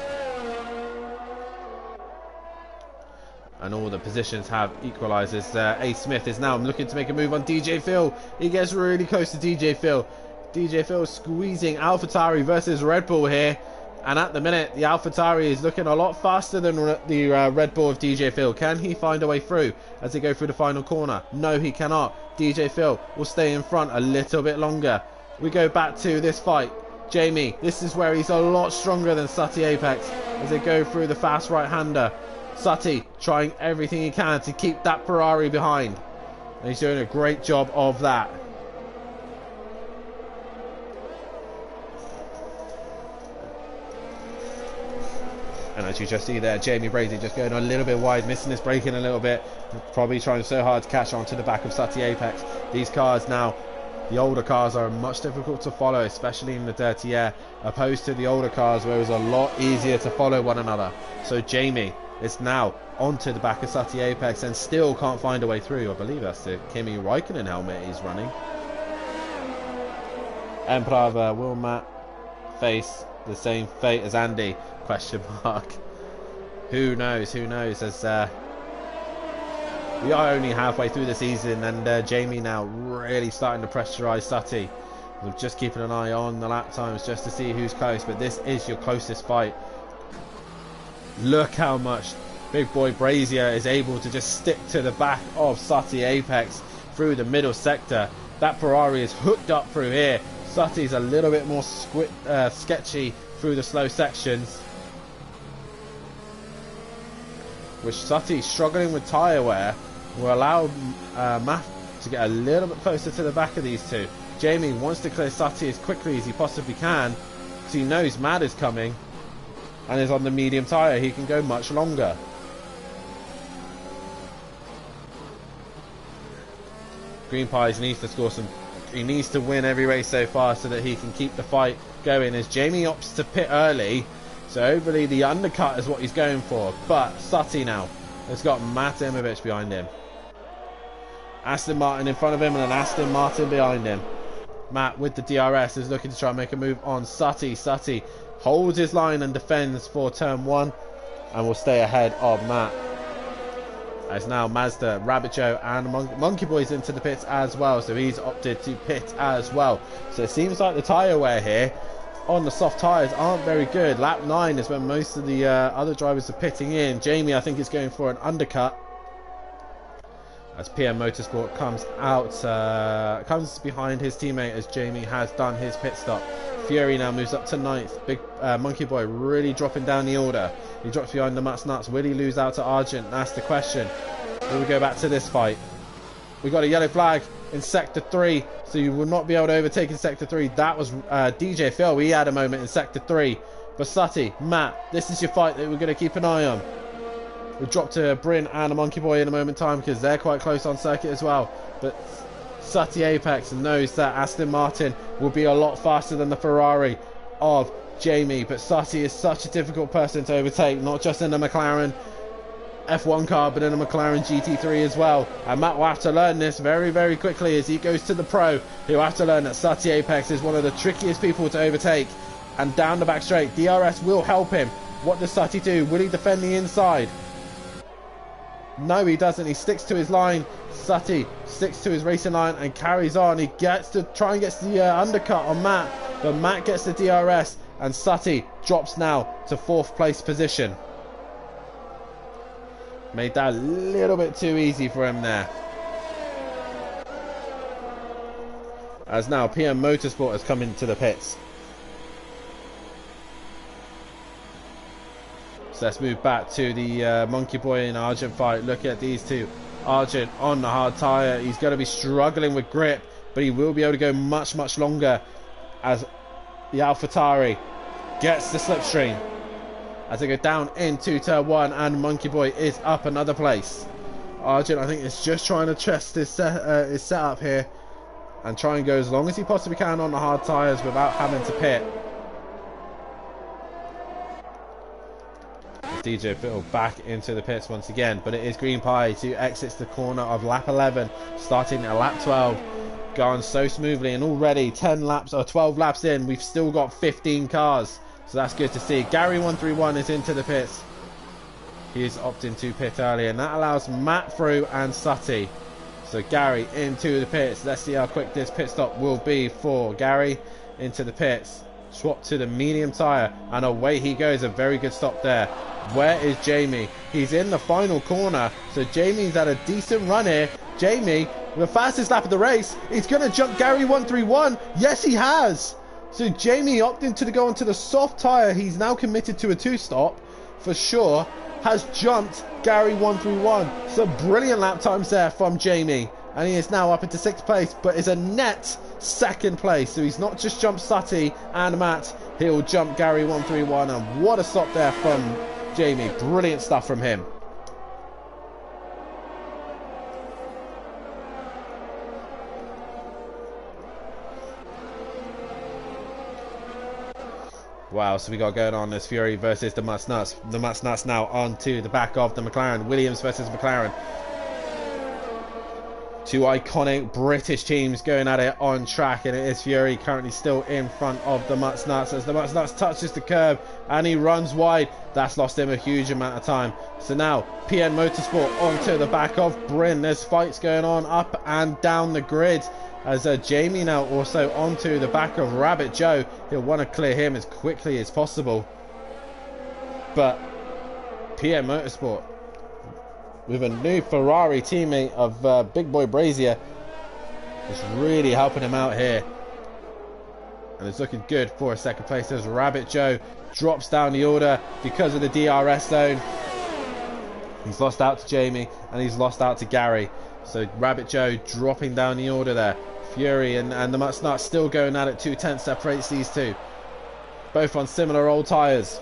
And all the positions have equalizers. A. Smith is now looking to make a move on DJ Phil. He gets really close to DJ Phil. DJ Phil squeezing AlphaTauri versus Red Bull here. And at the minute, the AlphaTauri is looking a lot faster than the Red Bull of DJ Phil. Can he find a way through as they go through the final corner? No, he cannot. DJ Phil will stay in front a little bit longer. We go back to this fight. Jamie, this is where he's a lot stronger than Sutty Apex as they go through the fast right-hander. Sutty trying everything he can to keep that Ferrari behind. And he's doing a great job of that. And as you just see there, Jamie Brazier just going a little bit wide, missing his braking a little bit. Probably trying so hard to catch on to the back of Sutty Apex. These cars now, the older cars are much difficult to follow, especially in the dirty air, opposed to the older cars where it was a lot easier to follow one another. So Jamie is now onto the back of Sutty Apex and still can't find a way through. I believe that's the Kimi Raikkonen helmet he's running. Emperor, will Matt face the same fate as Andy? Question mark. Who knows? Who knows? As we are only halfway through the season, and Jamie now really starting to pressurize Sutty. We're just keeping an eye on the lap times just to see who's close, but this is your closest fight. Look how much Big Boy Brazier is able to just stick to the back of Sutty Apex through the middle sector. That Ferrari is hooked up through here. Sutty's a little bit more sketchy through the slow sections, which Sutty, struggling with tyre wear, will allow Matt to get a little bit closer to the back of these two. Jamie wants to clear Sutty as quickly as he possibly can, because he knows Matt is coming and is on the medium tyre. He can go much longer. Green Pies needs to score some. He needs to win every race so far so that he can keep the fight going, as Jamie opts to pit early. So hopefully the undercut is what he's going for. But Sutty now has got Matt Imovic behind him. Aston Martin in front of him and an Aston Martin behind him. Matt with the DRS is looking to try and make a move on Sutty. Sutty holds his line and defends for turn 1 and will stay ahead of Matt. As now Mazda, Rabbit Joe and Monkey Boy's into the pits as well, so he's opted to pit as well. So it seems like the tyre wear here on the soft tyres aren't very good. Lap 9 is when most of the other drivers are pitting in. Jamie, I think, is going for an undercut as PM Motorsport comes out, comes behind his teammate as Jamie has done his pit stop. Fury now moves up to 9th. Big Monkey Boy really dropping down the order. He drops behind the Mutts Nuts. Will he lose out to Argent? That's the question. Will we go back to this fight? We got a yellow flag in Sector 3, so you will not be able to overtake in Sector 3. That was DJ Phil. He had a moment in Sector 3. But Sutty, Matt, this is your fight that we're going to keep an eye on. We'll drop to Bryn and a Monkey Boy in a moment in time because they're quite close on circuit as well. But Sutty Apex knows that Aston Martin will be a lot faster than the Ferrari of Jamie. But Sutty is such a difficult person to overtake, not just in a McLaren F1 car, but in a McLaren GT3 as well. And Matt will have to learn this very, very quickly as he goes to the Pro. He'll have to learn that Sutty Apex is one of the trickiest people to overtake. And down the back straight, DRS will help him. What does Sutty do? Will he defend the inside? No, he doesn't. He sticks to his line. Sutty sticks to his racing line and carries on. He gets to try and gets the undercut on Matt, but Matt gets the DRS and Sutty drops now to 4th place position. Made that a little bit too easy for him there. As now PM Motorsport has come into the pits. So let's move back to the Monkey Boy and Argent fight. Look at these two. Argent on the hard tyre. He's going to be struggling with grip, but he will be able to go much, much longer as the AlphaTauri gets the slipstream. As they go down into turn 1 and Monkey Boy is up another place. Argent, I think, is just trying to test his setup here and try and go as long as he possibly can on the hard tyres without having to pit. DJ Phil back into the pits once again, but it is Green Pie who exits the corner of lap 11, starting at lap 12, going so smoothly, and already 10 laps or 12 laps in, we've still got 15 cars, so that's good to see. Gary131 is into the pits. He is opting to pit early, and that allows Matt through and Sutty. So Gary into the pits. Let's see how quick this pit stop will be for Gary. Into the pits, swap to the medium tyre, and away he goes. A very good stop there. Where is Jamie? He's in the final corner, so Jamie's had a decent run here. Jamie, the fastest lap of the race, he's going to jump Gary131. Yes, he has. So Jamie opting to go onto the soft tyre. He's now committed to a 2-stop for sure. Has jumped Gary131. So brilliant lap times there from Jamie. And he is now up into 6th place, but is a net 2nd place. So he's not just jumped Sutty and Matt, he'll jump Gary131. And what a stop there from Jamie. Brilliant stuff from him. Wow, so we got going on this Fury versus the Mutts Nuts. The Mutts Nuts now onto the back of the McLaren. Williams versus McLaren. Two iconic British teams going at it on track, and it is Fury currently still in front of the Mutts Nuts as the Mutts Nuts touches the curb and he runs wide. That's lost him a huge amount of time. So now PM Motorsport onto the back of Bryn. There's fights going on up and down the grid as Jamie now also onto the back of Rabbit Joe. He'll want to clear him as quickly as possible, but PM Motorsport with a new Ferrari teammate of Big Boy Brazier is really helping him out here. And it's looking good for a second place as Rabbit Joe drops down the order because of the DRS zone. He's lost out to Jamie and he's lost out to Gary. So Rabbit Joe dropping down the order there. Fury and the Mutt still going at it. 2/10 separates these two. Both on similar old tyres.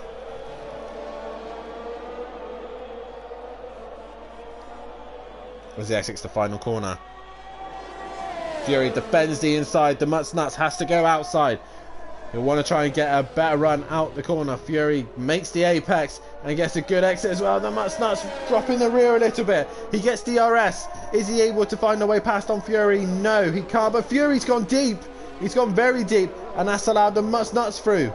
As he exits the final corner. Fury defends the inside. The Mutt has to go outside. He'll want to try and get a better run out the corner. Fury makes the apex and gets a good exit as well. The Mutt dropping the rear a little bit. He gets DRS. Is he able to find a way past on Fury? No, he can't. But Fury's gone deep. He's gone very deep. And that's allowed the Mutt through.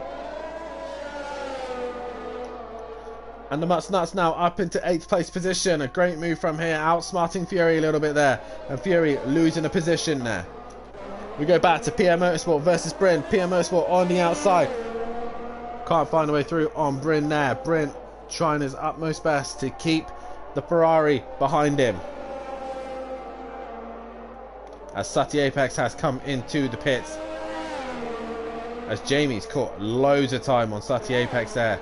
And the Mutt now up into 8th place position. A great move from here. Outsmarting Fury a little bit there. And Fury losing a position there. We go back to PM Motorsport versus Bryn. PM Motorsport on the outside. Can't find a way through on Bryn there. Bryn trying his utmost best to keep the Ferrari behind him. As Sutty Apex has come into the pits. As Jamie's caught loads of time on Sutty Apex there.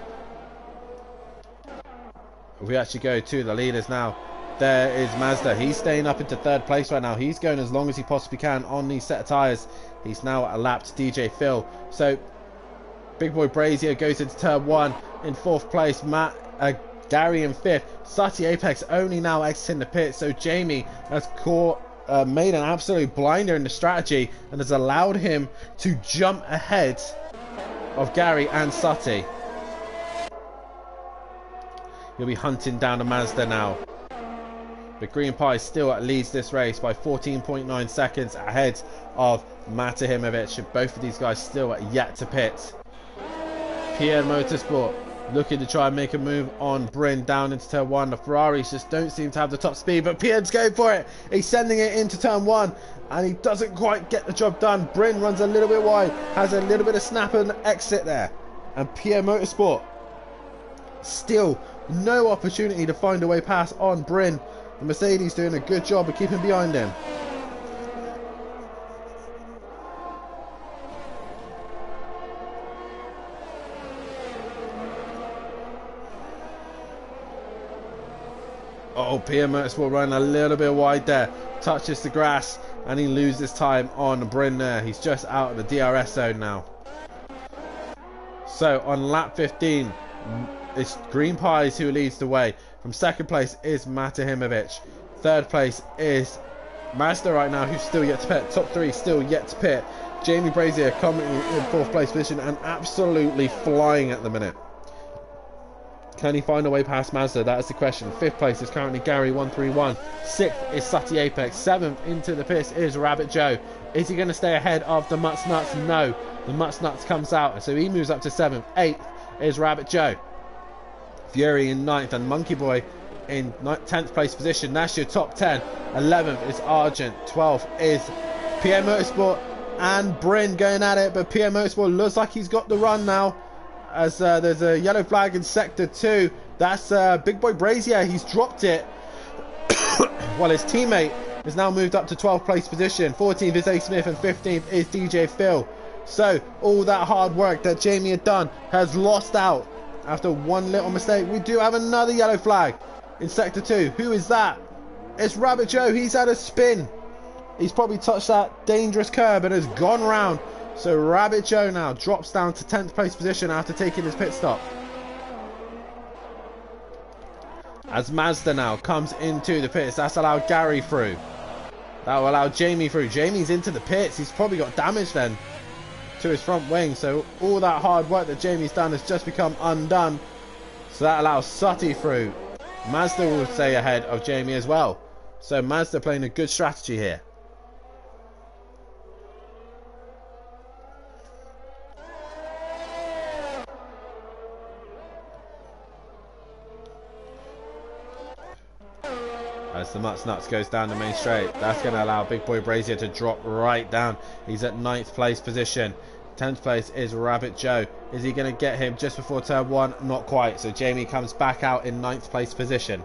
If we actually go to the leaders now. There is Mazda. He's staying up into 3rd place right now. He's going as long as he possibly can on these set of tyres. He's now lapped DJ Phil. So Big Boy Brazier goes into turn 1 in 4th place. Gary in 5th. Sutty Apex only now exiting the pit. So Jamie has made an absolute blinder in the strategy and has allowed him to jump ahead of Gary and Sutty. He'll be hunting down a Mazda now. But Green Pie still leads this race by 14.9 seconds ahead of Matahimovic. Both of these guys still yet to pit. PM Motorsport looking to try and make a move on Bryn down into turn 1. The Ferraris just don't seem to have the top speed, but PM's going for it. He's sending it into turn 1 and he doesn't quite get the job done. Bryn runs a little bit wide, has a little bit of snap and exit there. And PM Motorsport still no opportunity to find a way past on Bryn. The Mercedes doing a good job of keeping behind him. Oh, PM Motorsport running a little bit wide there. Touches the grass and he loses time on Bryn there. He's just out of the DRS zone now. So on lap 15, it's Green Pies who leads the way. From 2nd place is Matahimovic. 3rd place is Mazda right now, who's still yet to pit. Top 3 still yet to pit. Jamie Brazier coming in 4th place position and absolutely flying at the minute. Can he find a way past Mazda? That is the question. 5th place is currently Gary 131. 6th is Sutty Apex. 7th into the pits is Rabbit Joe. Is he going to stay ahead of the Mutt Nuts? No. The Mutt Nuts comes out, so he moves up to 7th. 8th is Rabbit Joe. Fury in 9th and Monkey Boy in 10th place position. That's your top 10. 11th is Argent. 12th is PM Motorsport and Bryn going at it, but PM Motorsport looks like he's got the run now, as there's a yellow flag in sector 2. That's Big Boy Brazier. He's dropped it while his teammate is now moved up to 12th place position. 14th is A Smith and 15th is DJ Phil. So all that hard work that Jamie had done has lost out after one little mistake. We do have another yellow flag in sector 2. Who is that? It's Rabbit Joe. He's had a spin. He's probably touched that dangerous curb and has gone round. So Rabbit Joe now drops down to 10th place position after taking his pit stop. As Mazda now comes into the pits, that's allowed Gary through. That will allow Jamie through. Jamie's into the pits. He's probably got damage then to his front wing. So all that hard work that Jamie's done has just become undone. So that allows Sutty through. Mazda will stay ahead of Jamie as well. So Mazda playing a good strategy here. As the Mutt Nuts goes down the main straight, that's going to allow Big Boy Brazier to drop right down. He's at 9th place position. 10th place is Rabbit Joe. Is he going to get him just before turn 1? Not quite. So Jamie comes back out in 9th place position.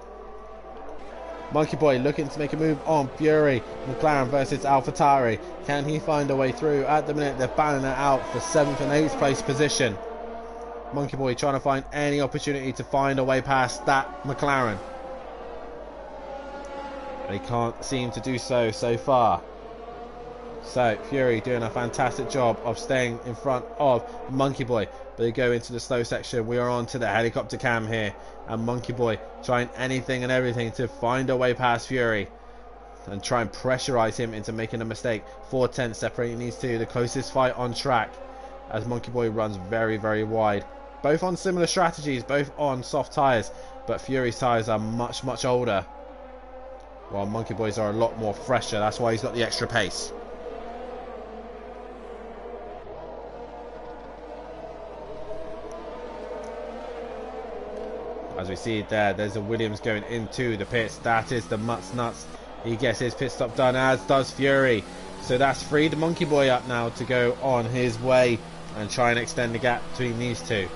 Monkey Boy looking to make a move on Fury. McLaren versus AlphaTauri. Can he find a way through? At the minute, they're banning it out for 7th and 8th place position. Monkey Boy trying to find any opportunity to find a way past that McLaren. He can't seem to do so far. So Fury doing a fantastic job of staying in front of Monkey Boy. But they go into the slow section. We are on to the helicopter cam here. And Monkey Boy trying anything and everything to find a way past Fury. And try and pressurize him into making a mistake. 4:10 separating these two. The closest fight on track. As Monkey Boy runs very, very wide. Both on similar strategies. Both on soft tyres. But Fury's tyres are much, much older. While Monkey Boy's are a lot more fresher. That's why he's got the extra pace. As we see there, there's a Williams going into the pits. That is the Mutts Nuts. He gets his pit stop done, as does Fury. So that's freed Monkey Boy up now to go on his way and try and extend the gap between these two.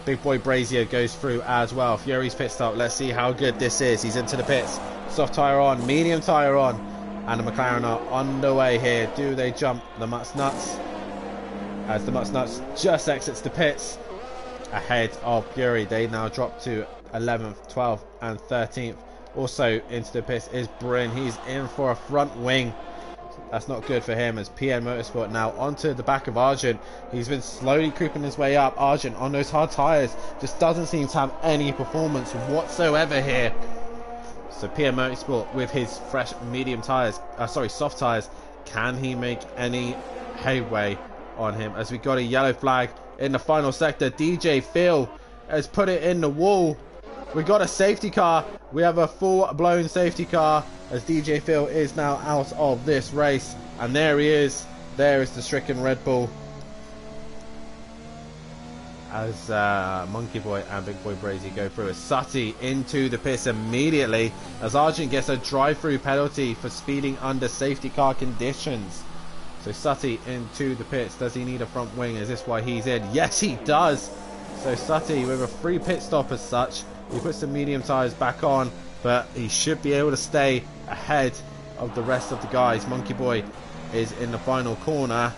Big Boy Brazier goes through as well. Fury's pit stop. Let's see how good this is. He's into the pits. Soft tyre on, medium tyre on. And the McLaren are underway here. Do they jump the Mutts Nuts? As the Mutts Nuts just exits the pits ahead of Fury. They now drop to 11th, 12th and 13th. Also into the pits is Bryn. He's in for a front wing. That's not good for him, as PN Motorsport now onto the back of Argent. He's been slowly creeping his way up. Argent on those hard tyres just doesn't seem to have any performance whatsoever here. So PN Motorsport with his fresh medium tyres, soft tyres, can he make any headway on him? As we got a yellow flag in the final sector. DJ Phil has put it in the wall. We got a safety car. We have a full-blown safety car as DJ Phil is now out of this race. And there he is. There is the stricken Red Bull. As Monkey Boy and Big Boy Brazy go through. As Sutty into the pits immediately. As Argent gets a drive-through penalty for speeding under safety car conditions. So Sutty into the pits. Does he need a front wing? Is this why he's in? Yes, he does. So Sutty with a free pit stop as such. He puts the medium tyres back on, but he should be able to stay ahead of the rest of the guys. Monkey Boy is in the final corner.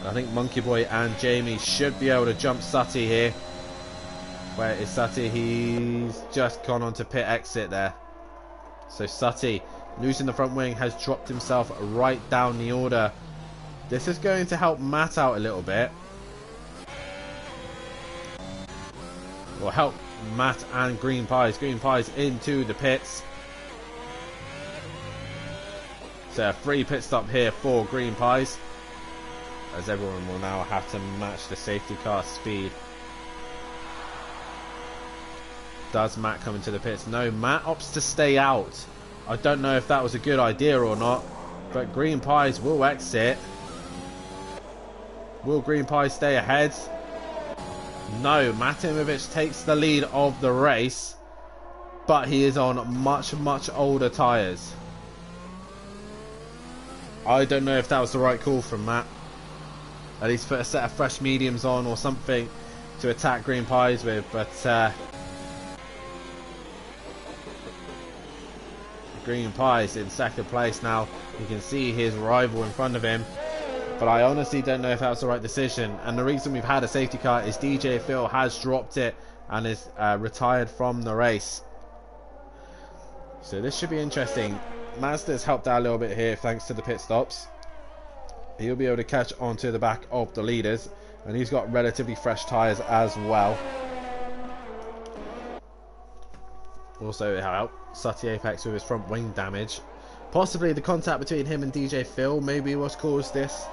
I think Monkey Boy and Jamie should be able to jump Sutty here. Where is Sutty? He's just gone on to pit exit there. So Sutty, losing the front wing, has dropped himself right down the order. This is going to help Matt out a little bit. Will help Matt and Green Pies. Green Pies into the pits. So a free pit stop here for Green Pies, as everyone will now have to match the safety car speed. Does Matt come into the pits? No, Matt opts to stay out. I don't know if that was a good idea or not, but Green Pies will exit. Will Green Pies stay ahead? No, Matimovic takes the lead of the race, but he is on much, much older tyres. I don't know if that was the right call from Matt. At least put a set of fresh mediums on or something to attack Green Pies with, but Green Pies in second place now. You can see his rival in front of him. But I honestly don't know if that was the right decision. And the reason we've had a safety car is DJ Phil has dropped it and is retired from the race. So this should be interesting. Mazda's helped out a little bit here thanks to the pit stops. He'll be able to catch onto the back of the leaders. And he's got relatively fresh tyres as well. Also help Sutty Apex with his front wing damage. Possibly the contact between him and DJ Phil maybe what's caused this.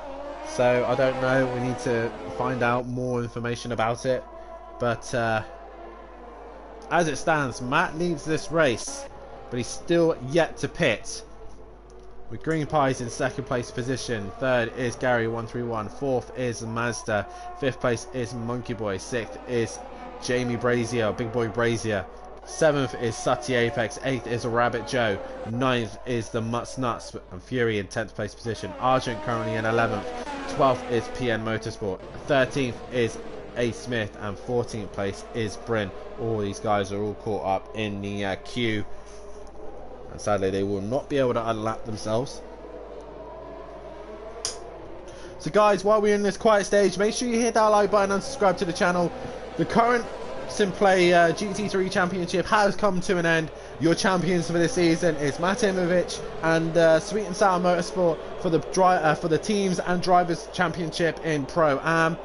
So I don't know, we need to find out more information about it. But as it stands, Matt leads this race, but he's still yet to pit. With Green Pies in second place position. Third is Gary 131. Fourth is Mazda. Fifth place is Monkey Boy. Sixth is Jamie Brazier, Big Boy Brazier. 7th is Sutty Apex. 8th is Rabbit Joe. 9th is the Mutts Nuts and Fury in 10th place position. Argent currently in 11th. 12th is PN Motorsport. 13th is A. Smith, and 14th place is Bryn. All these guys are all caught up in the queue, and sadly they will not be able to unlap themselves. So guys, while we're in this quiet stage, make sure you hit that like button and subscribe to the channel. The current Simplay GT3 Championship has come to an end. Your champions for this season is Matt Imovic and Sweet and Sour Motorsport for the teams and drivers championship in Pro-Am,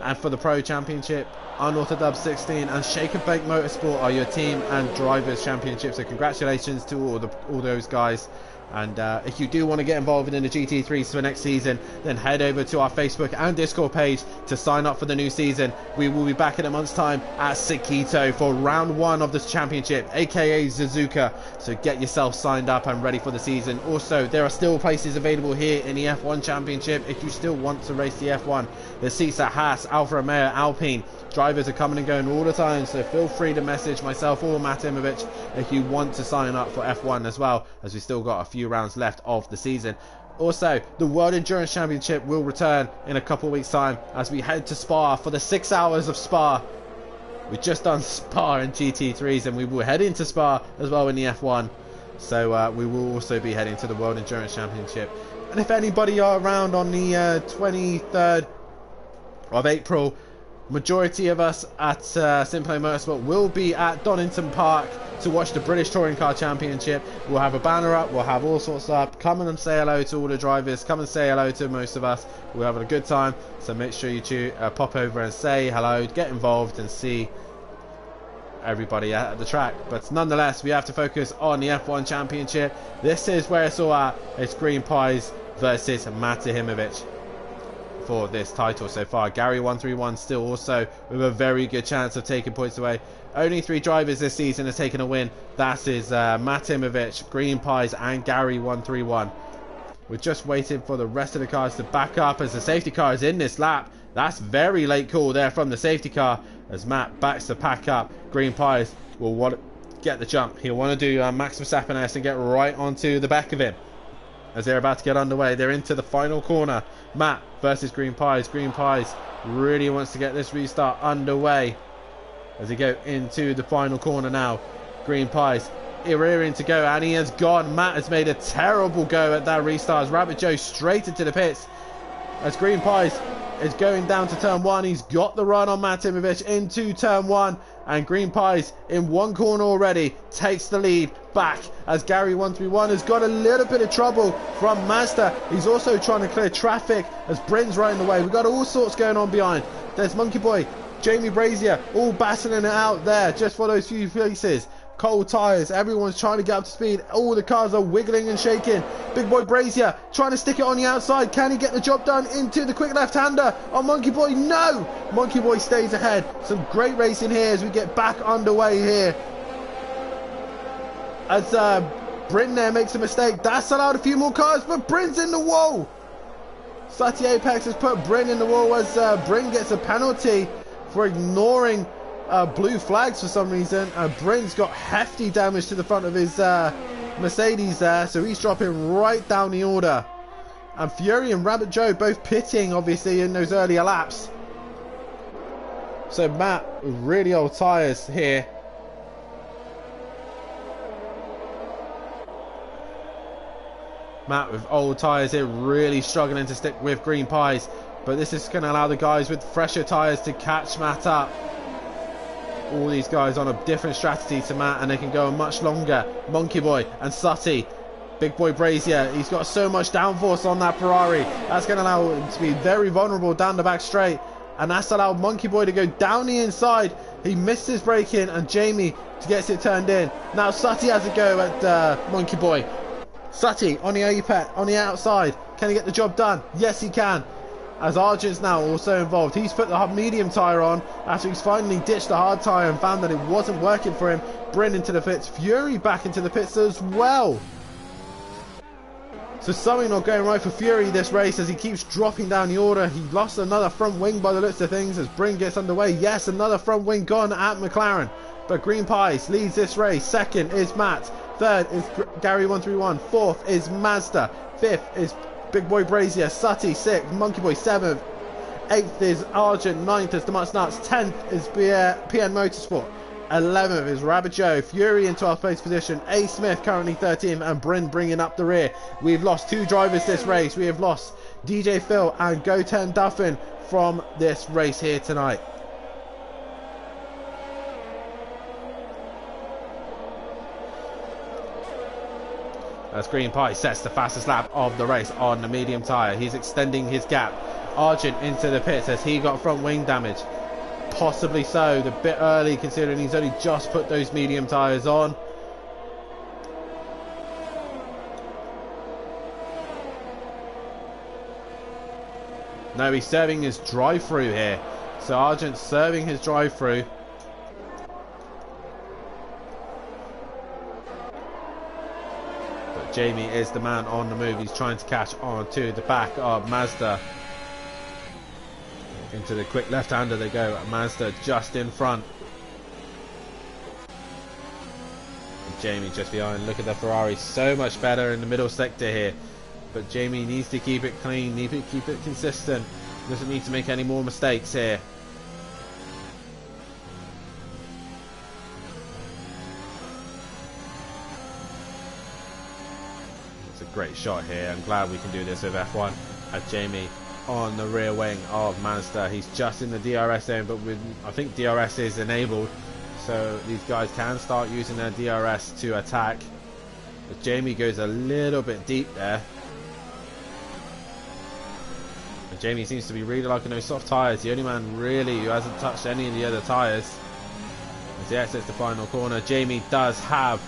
and for the Pro Championship, Unorthodox 16 and Shake and Bake Motorsport are your team and drivers championships. So congratulations to all those guys. And if you do want to get involved in the GT3s for next season, then head over to our Facebook and Discord page to sign up for the new season. We will be back in a month's time at Sakito for round 1 of this championship, aka Suzuka. So get yourself signed up and ready for the season. Also, there are still places available here in the F1 Championship if you still want to race the F1. The seats at Haas, Alfa Romeo, Alpine. Drivers are coming and going all the time, so feel free to message myself or Matt Imovic if you want to sign up for F1 as well, as we still got a few rounds left of the season. Also, the World Endurance Championship will return in a couple of weeks' time as we head to Spa for the 6 hours of Spa. We've just done Spa and GT3s, and we will head into Spa as well in the F1. So we will also be heading to the World Endurance Championship. And if anybody are around on the 23rd of April, majority of us at Simplay Motorsport will be at Donington Park to watch the British Touring Car Championship. We'll have a banner up, we'll have all sorts up. Come and say hello to all the drivers, come and say hello to most of us. We're having a good time, so make sure you pop over and say hello, get involved and see everybody at the track. But nonetheless, we have to focus on the F1 Championship. This is where it's all at. It's Green Pies versus Mate Imovic for this title so far. Gary 131 still also with a very good chance of taking points away. Only 3 drivers this season have taken a win. That is Matt Imovic, Green Pies and Gary 131. We're just waiting for the rest of the cars to back up as the safety car is in this lap. That's very late call there from the safety car as Matt backs the pack up. Green Pies will want to get the jump. He'll want to do Max Verstappen and get right onto the back of him. As they're about to get underway, they're into the final corner. Matt versus Green Pies. Green Pies really wants to get this restart underway as they go into the final corner now. Green Pies rearing to go, and he has gone. Matt has made a terrible go at that restart as Rabbit Joe straight into the pits as Green Pies is going down to turn 1. He's got the run on Matt Imovic into turn 1, and Green Pies in one corner already takes the lead back as Gary 131 has got a little bit of trouble from Mazda. He's also trying to clear traffic as Bryn's right in the way. We've got all sorts going on behind. There's Monkey Boy, Jamie Brazier, all battling it out there just for those few places. Cold tyres, everyone's trying to get up to speed. All the cars are wiggling and shaking. Big Boy Brazier trying to stick it on the outside. Can he get the job done into the quick left-hander on Monkey Boy? No! Monkey Boy stays ahead. Some great racing here as we get back underway here. As Bryn there makes a mistake. That's allowed a few more cars, but Bryn's in the wall. Sati Apex has put Bryn in the wall as Bryn gets a penalty for ignoring blue flags for some reason. Bryn's got hefty damage to the front of his Mercedes there, so he's dropping right down the order. And Fury and Rabbit Joe both pitting obviously in those earlier laps. So Matt with really old tyres here. Matt with old tyres here, really struggling to stick with Green Pies, but this is going to allow the guys with fresher tyres to catch Matt up. All these guys on a different strategy to Matt, and they can go much longer. Monkey Boy and Sutty, Big Boy Brazier, he's got so much downforce on that Ferrari. That's going to allow him to be very vulnerable down the back straight, and that's allowed Monkey Boy to go down the inside. He missed his braking, and Jamie gets it turned in. Now Sutty has a go at Monkey Boy. Sutty on the apex, on the outside. Can he get the job done? Yes, he can. As Argent's now also involved. He's put the medium tyre on after he's finally ditched the hard tyre and found that it wasn't working for him. Bryn into the pits. Fury back into the pits as well. So something not going right for Fury this race as he keeps dropping down the order. He lost another front wing by the looks of things as Bryn gets underway. Yes, another front wing gone at McLaren. But Green Pies leads this race. Second is Matt. Third is Gary 131. Fourth is Mazda. Fifth is Big Boy Brazier. Sutty 6th. Monkey Boy 7th. 8th is Argent. 9th is Demarcus Nuts. 10th is PN Motorsport. 11th is Rabbit Joe. Fury in 12th place position. A Smith currently 13th, and Bryn bringing up the rear. We've lost 2 drivers this race. We have lost DJ Phil and Goten Duffin from this race here tonight. As Green Pie sets the fastest lap of the race on the medium tyre. He's extending his gap. Argent into the pits as he got front wing damage. Possibly so, a bit early considering he's only just put those medium tyres on. No, he's serving his drive-through here. So Argent's serving his drive-through. But Jamie is the man on the move. He's trying to catch on to the back of Mazda. Into the quick left-hander they go. Mazda just in front. And Jamie just behind. Look at the Ferrari. So much better in the middle sector here. But Jamie needs to keep it clean. Needs to keep it consistent. Doesn't need to make any more mistakes here. It's a great shot here. I'm glad we can do this with F1. As Jamie on the rear wing of Mazda. He's just in the DRS zone, but I think DRS is enabled, so these guys can start using their DRS to attack. But Jamie goes a little bit deep there. And Jamie seems to be really liking those soft tyres. The only man really who hasn't touched any of the other tyres. As he exits the final corner, Jamie does have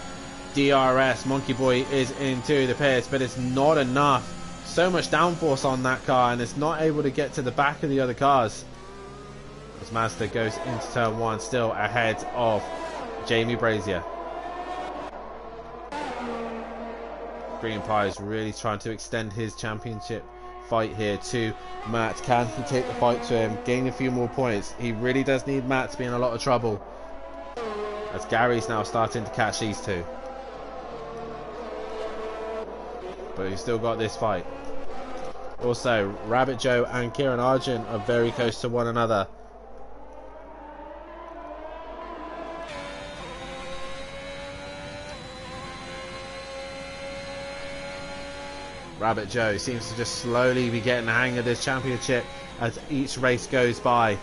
DRS. Monkey Boy is into the pits, but it's not enough. So much downforce on that car, and it's not able to get to the back of the other cars. As Mazda goes into turn 1, still ahead of Jamie Brazier. Green Pie is really trying to extend his championship fight here to Matt. Can he take the fight to him, gain a few more points? He really does need Matt to be in a lot of trouble, as Gary's now starting to catch these two. But he's still got this fight. Also, Rabbit Joe and Kieran Argent are very close to one another. Rabbit Joe seems to just slowly be getting the hang of this championship as each race goes by.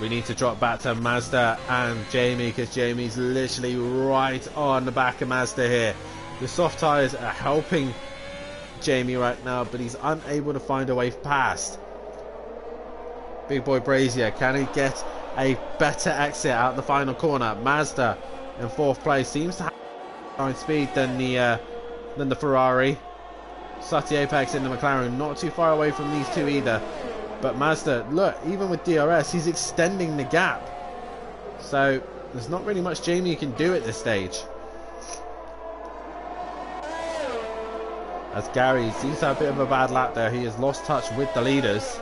We need to drop back to Mazda and Jamie, because Jamie's literally right on the back of Mazda here. The soft tyres are helping Jamie right now, but he's unable to find a way past. Big Boy Brazier, can he get a better exit out the final corner? Mazda in 4th place seems to have more speed than the Ferrari. Sutty Apex in the McLaren, not too far away from these two either. But Mazda, look, even with DRS, he's extending the gap. So there's not really much Jamie can do at this stage. As Gary seems to have a bit of a bad lap there. He has lost touch with the leaders.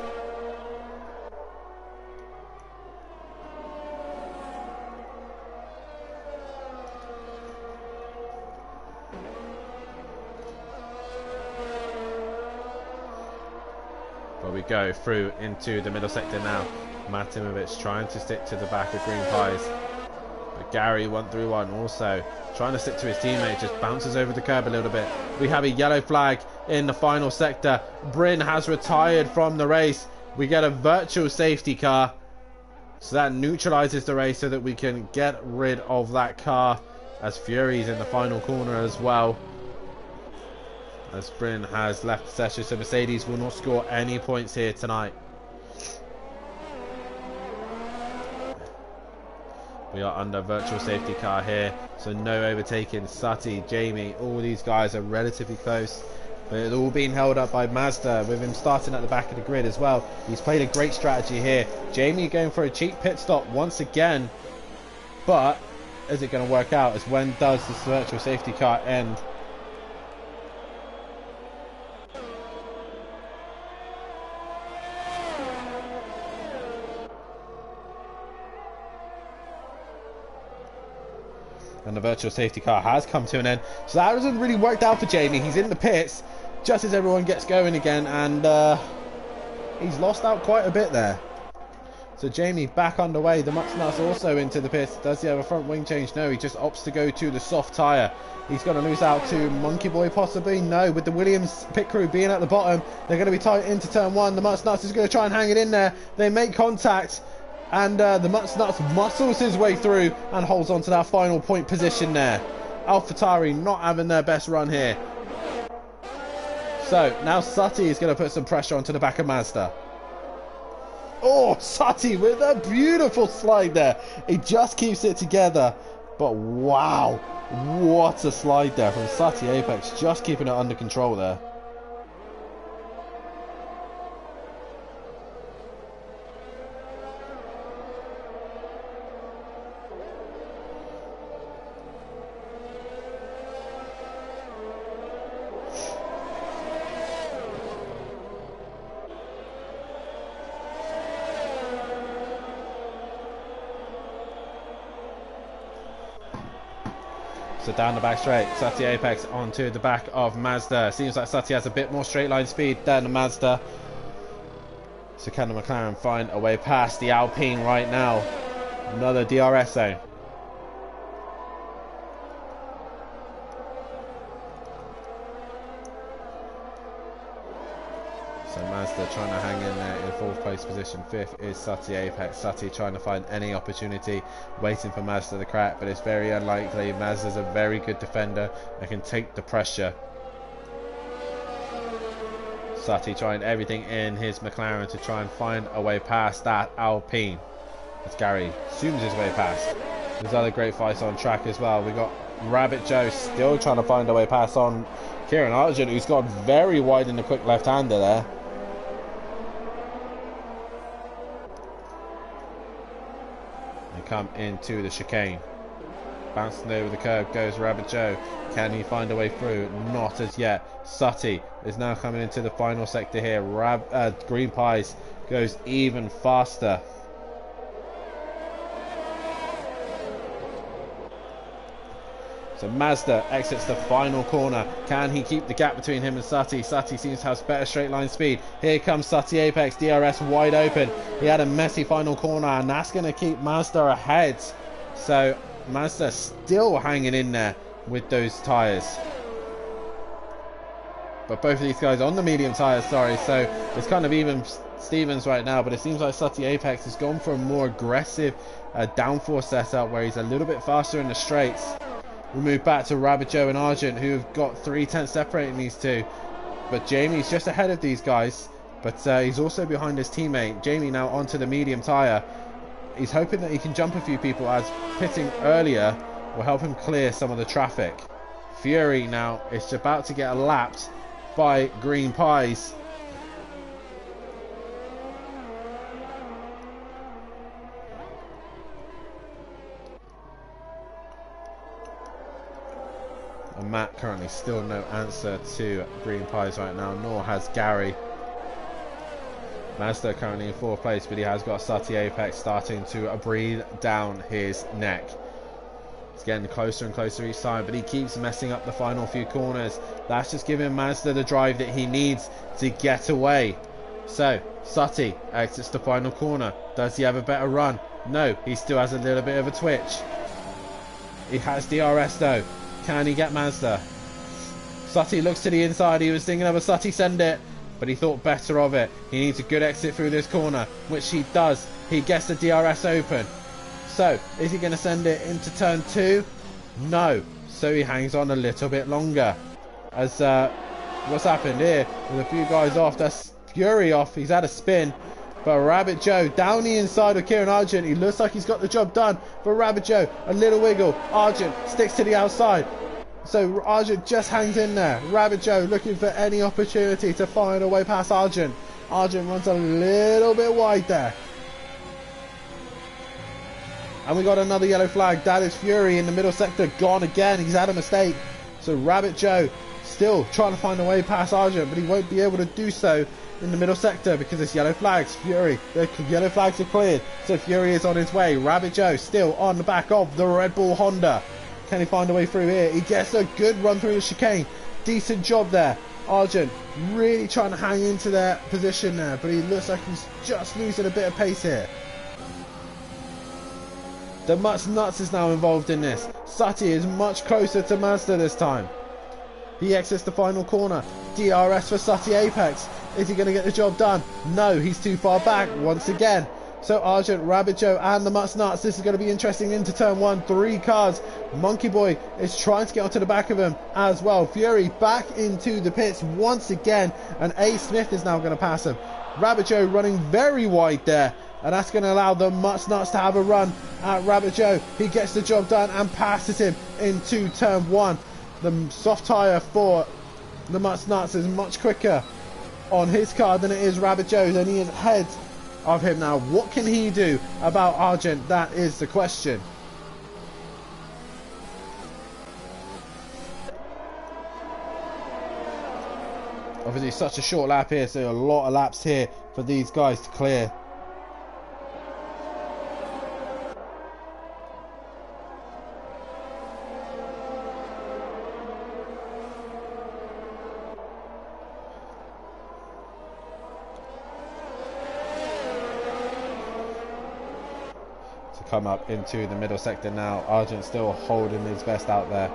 But we go through into the middle sector now. Matimovic trying to stick to the back of Green Pies. But Gary 1-3-1 also trying to stick to his teammate, just bounces over the curb a little bit. We have a yellow flag in the final sector. Bryn has retired from the race. We get a virtual safety car, so that neutralizes the race so that we can get rid of that car, as Fury's in the final corner as well. As Bryn has left the session, so Mercedes will not score any points here tonight. We are under virtual safety car here, so no overtaking. Sutty, Jamie, all these guys are relatively close, but it's all being held up by Mazda, with him starting at the back of the grid as well. He's played a great strategy here. Jamie going for a cheap pit stop once again, but is it going to work out? As when does this virtual safety car end? And the virtual safety car has come to an end. So that hasn't really worked out for Jamie. He's in the pits, just as everyone gets going again, and he's lost out quite a bit there. So Jamie back underway. The Mutt-Nuts also into the pits. Does he have a front wing change? No, he just opts to go to the soft tyre. He's going to lose out to Monkey Boy possibly. No, with the Williams pit crew being at the bottom, they're going to be tight into turn one. The Mutt-Nuts is going to try and hang it in there. They make contact, and the Mutt-Nuts muscles his way through and holds on to that final point position there. AlphaTauri not having their best run here. So now Sutty is going to put some pressure onto the back of Mazda. Oh, Sutty with a beautiful slide there. He just keeps it together. But wow, what a slide there from Sutty Apex. Just keeping it under control there. So down the back straight, Sutty Apex onto the back of Mazda. Seems like Sutty has a bit more straight line speed than the Mazda. So can the McLaren find a way past the Alpine right now? Another DRS zone. So Mazda trying to hang in there in fourth place position. Fifth is Sutty Apex. Sutty trying to find any opportunity, waiting for Mazda to crack, but it's very unlikely. Mazda's a very good defender and can take the pressure. Sutty trying everything in his McLaren to try and find a way past that Alpine. As Gary zooms his way past. There's other great fights on track as well. We got Rabbit Joe still trying to find a way past on Kieran Argent, who's gone very wide in the quick left-hander there. Come into the chicane, bouncing over the curb goes Rabbit Joe. Can he find a way through? Not as yet. Sutty is now coming into the final sector here. Green Pies goes even faster. So Mazda exits the final corner. Can he keep the gap between him and Sutty? Sutty seems to have better straight line speed. Here comes Sutty Apex, DRS wide open. He had a messy final corner, and that's going to keep Mazda ahead. So Mazda still hanging in there with those tyres. But both of these guys on the medium tyres, sorry. So it's kind of even Stevens right now, but it seems like Sutty Apex has gone for a more aggressive downforce setup where he's a little bit faster in the straights. We move back to Rabbit Joe and Argent, who have got 3 tenths separating these two. But Jamie's just ahead of these guys. But he's also behind his teammate. Jamie now onto the medium tyre. He's hoping that he can jump a few people, as pitting earlier will help him clear some of the traffic. Fury now is about to get lapped by Green Pies. And Matt currently still no answer to Green Pies right now, nor has Gary. Mazda currently in 4th place, but he has got Sutty Apex starting to breathe down his neck. It's getting closer and closer each time, but he keeps messing up the final few corners. That's just giving Mazda the drive that he needs to get away. So Sutty exits the final corner. Does he have a better run? No, he still has a little bit of a twitch. He has DRS though. Can he get Mazda? Sutty looks to the inside. He was thinking of a Sutty send it, but he thought better of it. He needs a good exit through this corner, which he does. He gets the DRS open. So, is he going to send it into turn 2? No. So he hangs on a little bit longer. As what's happened here? There's a few guys off. That's Fury off. He's had a spin. But Rabbit Joe down the inside of Kieran Argent. He looks like he's got the job done. But Rabbit Joe, a little wiggle. Argent sticks to the outside. So Argent just hangs in there. Rabbit Joe looking for any opportunity to find a way past Argent. Argent runs a little bit wide there. And we got another yellow flag. That is Fury in the middle sector. Gone again. He's had a mistake. So Rabbit Joe still trying to find a way past Argent, but he won't be able to do so in the middle sector because it's yellow flags. Fury, the yellow flags are cleared, so Fury is on his way. Rabbit Joe still on the back of the Red Bull Honda. Can he find a way through here? He gets a good run through the chicane. Decent job there Argent really trying to hang into their position there, but he looks like he's just losing a bit of pace here. The Mutts Nuts is now involved in this. Sati is much closer to Mazda this time. He exits the final corner. DRS for Sati Apex. Is he going to get the job done? No, he's too far back once again. So Argent, Rabbit Joe and the Mutts Nuts. This is going to be interesting into turn one. 3 cars. Monkey Boy is trying to get onto the back of him as well. Fury back into the pits once again. And A. Smith is now going to pass him. Rabbit Joe running very wide there. And that's going to allow the Mutts Nuts to have a run at Rabbit Joe. He gets the job done and passes him into turn one. The soft tyre for the Mutts Nuts is much quicker on his car than it is Rabbit Joe's, and he is ahead of him now. What can he do about Argent? That is the question. Obviously such a short lap here, so a lot of laps here for these guys to clear. Come up into the middle sector now. Argent still holding his best out there.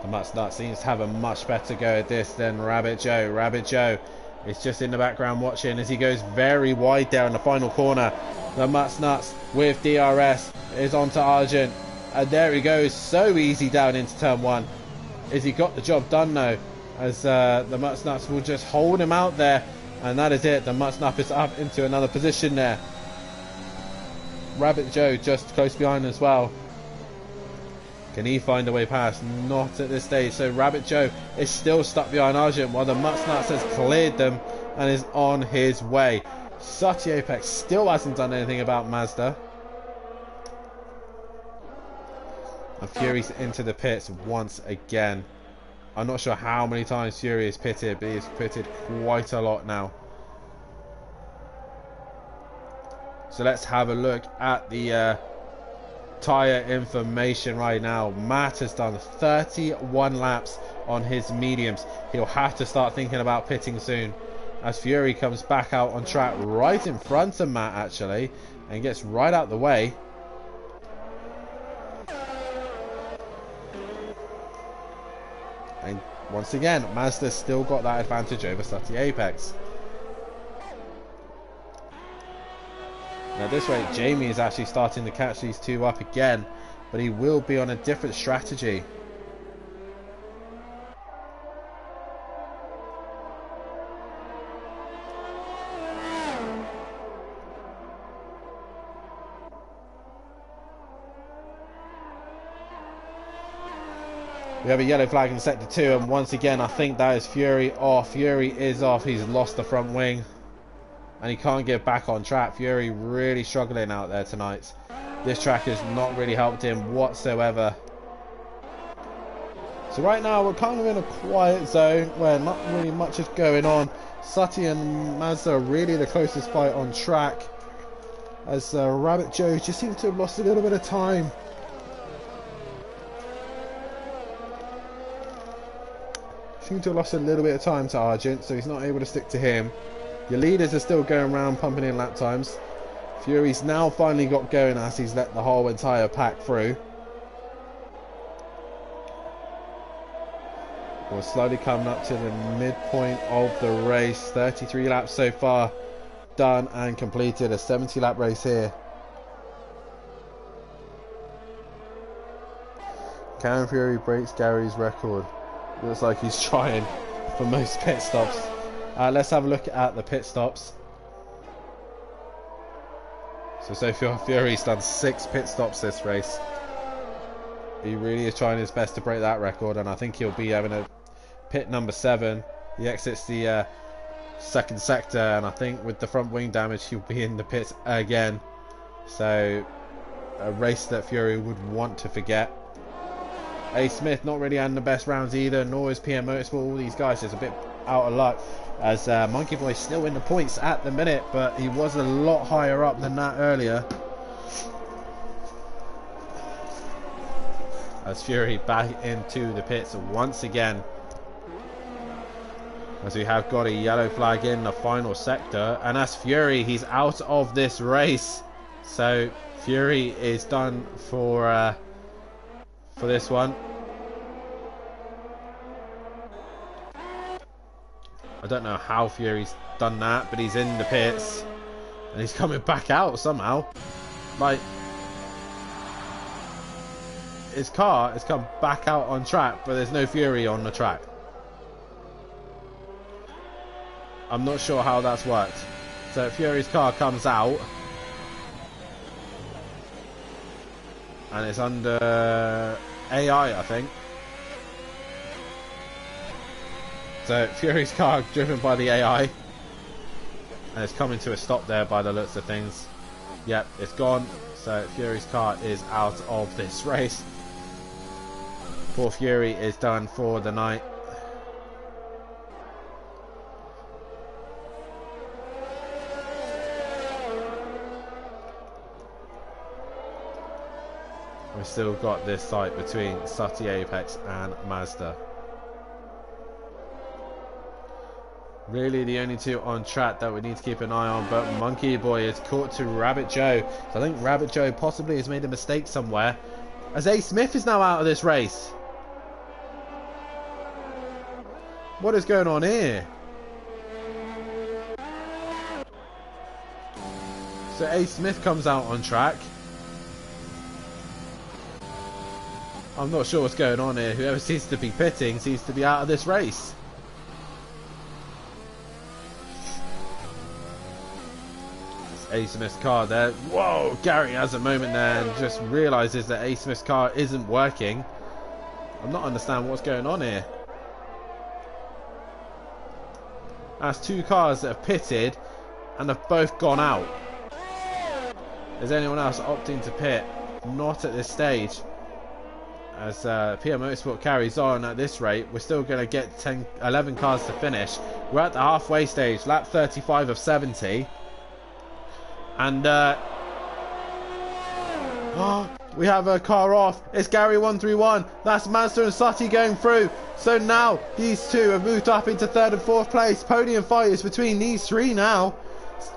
The Mutts Nuts seems to have a much better go at this than Rabbit Joe. Rabbit Joe is just in the background watching as he goes very wide there in the final corner. The Mutts Nuts with DRS is onto Argent. And there he goes, so easy down into turn one. Is he got the job done though? As the Mutts Nuts will just hold him out there. And that is it. The Mutts Nuts is up into another position there. Rabbit Joe just close behind as well. Can he find a way past? Not at this stage. So Rabbit Joe is still stuck behind Argent while the Mutts Nuts has cleared them and is on his way. Sati Apex still hasn't done anything about Mazda. And Fury's into the pits once again. I'm not sure how many times Fury is pitted, but he's pitted quite a lot now. So let's have a look at the tyre information right now. Matt has done 31 laps on his mediums. He'll have to start thinking about pitting soon as Fury comes back out on track right in front of Matt actually and gets right out the way. And once again Mazda's still got that advantage over Sati Apex. Now this way, Jamie is actually starting to catch these two up again, but he will be on a different strategy. We have a yellow flag in sector 2, and once again I think that is Fury off. Fury is off. He's lost the front wing. And he can't get back on track. Fury really struggling out there tonight. This track has not really helped him whatsoever. So right now we're kind of in a quiet zone where not really much is going on. Sati and Mazda are really the closest fight on track. As Rabbit Joe just seems to have lost a little bit of time. Seems to have lost a little bit of time to Argent, so he's not able to stick to him. Your leaders are still going around pumping in lap times. Fury's now finally got going as he's let the whole entire pack through. We're slowly coming up to the midpoint of the race. 33 laps so far done and completed. A 70 lap race here. Can Fury breaks Gary's record? Looks like he's trying for most pit stops. Let's have a look at the pit stops. So Fury's done 6 pit stops this race. He really is trying his best to break that record, and I think he'll be having a pit number 7. He exits the second sector, and I think with the front wing damage he'll be in the pits again. So a race that Fury would want to forget. A. Smith not really having the best rounds either, nor is PM Motorsport. All these guys just a bit out of luck, as Monkey Boy still in the points at the minute, but he was a lot higher up than that earlier. As Fury back into the pits once again, as we have got a yellow flag in the final sector, and as Fury, he's out of this race. So Fury is done for this one. I don't know how Fury's done that, but he's in the pits and he's coming back out somehow. Like, his car has come back out on track, but there's no Fury on the track. I'm not sure how that's worked. So Fury's car comes out and it's under AI, I think. So Fury's car driven by the AI, and it's coming to a stop there by the looks of things. Yep, it's gone. So Fury's car is out of this race. Poor Fury is done for the night. We've still got this fight between Sutty Apex and Mazda. Really the only two on track that we need to keep an eye on, but Monkey Boy is caught to Rabbit Joe. So I think Rabbit Joe possibly has made a mistake somewhere, as A. Smith is now out of this race. What is going on here? So A. Smith comes out on track. I'm not sure what's going on here. Whoever seems to be pitting seems to be out of this race. A. Smith's car there. Whoa, Gary has a moment there and just realizes that A. Smith's car isn't working. I'm not understanding what's going on here. That's two cars that have pitted and have both gone out. Is anyone else opting to pit? Not at this stage. As PM Motorsport carries on at this rate, we're still going to get 11 cars to finish. We're at the halfway stage, lap 35 of 70. And we have a car off. It's Gary 131. That's Mazda and Sutty going through. So now these two have moved up into third and fourth place. Podium fight is between these three now.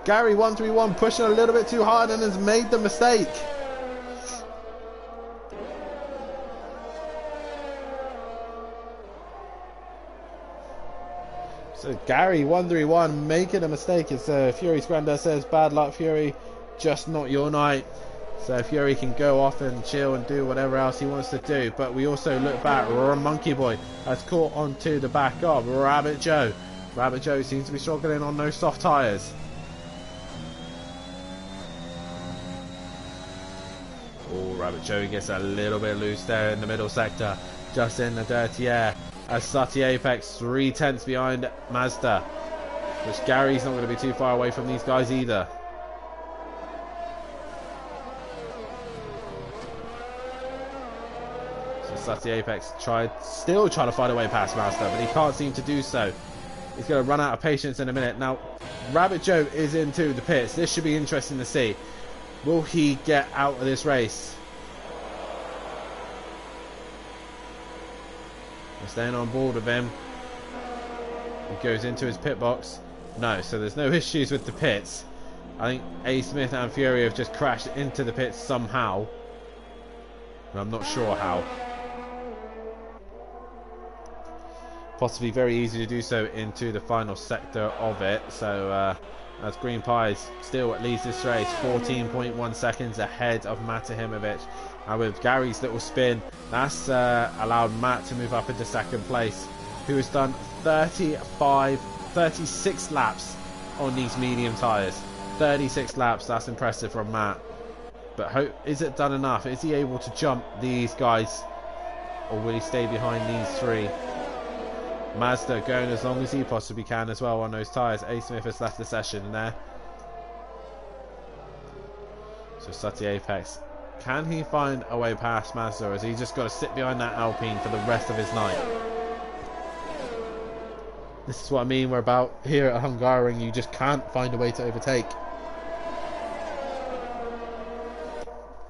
Gary 131 pushing a little bit too hard and has made the mistake. So Gary 131 making a mistake, as Fury's granddad says, bad luck Fury, just not your night. So Fury can go off and chill and do whatever else he wants to do. But we also look back, Monkey Boy has caught onto the back of Rabbit Joe. Rabbit Joe seems to be struggling on those soft tyres. Oh, Rabbit Joe gets a little bit loose there in the middle sector, just in the dirty air. As Sutty Apex 3/10 behind Mazda, which Gary's not going to be too far away from these guys either. So Sutty Apex still trying to find a way past Mazda, but he can't seem to do so. He's going to run out of patience in a minute. Now, Rabbit Joe is into the pits. This should be interesting to see. Will he get out of this race? We're staying on board with him. He goes into his pit box. No, so there's no issues with the pits. I think A. Smith and Fury have just crashed into the pits somehow. But I'm not sure how. Possibly very easy to do so into the final sector of it. So as Green Pies still leads this race 14.1 seconds ahead of Matahimovic. And with Gary's little spin, that's allowed Matt to move up into second place, who has done 36 laps on these medium tyres. 36 laps, that's impressive from Matt. But is it done enough? Is he able to jump these guys, or will he stay behind these three? Mazda going as long as he possibly can as well on those tyres. A. Smith has left the session there. So Sutty Apex Can he find a way past Mazda, or has he just got to sit behind that Alpine for the rest of his night? This is what I mean, we're about here at Hungaroring, you just can't find a way to overtake.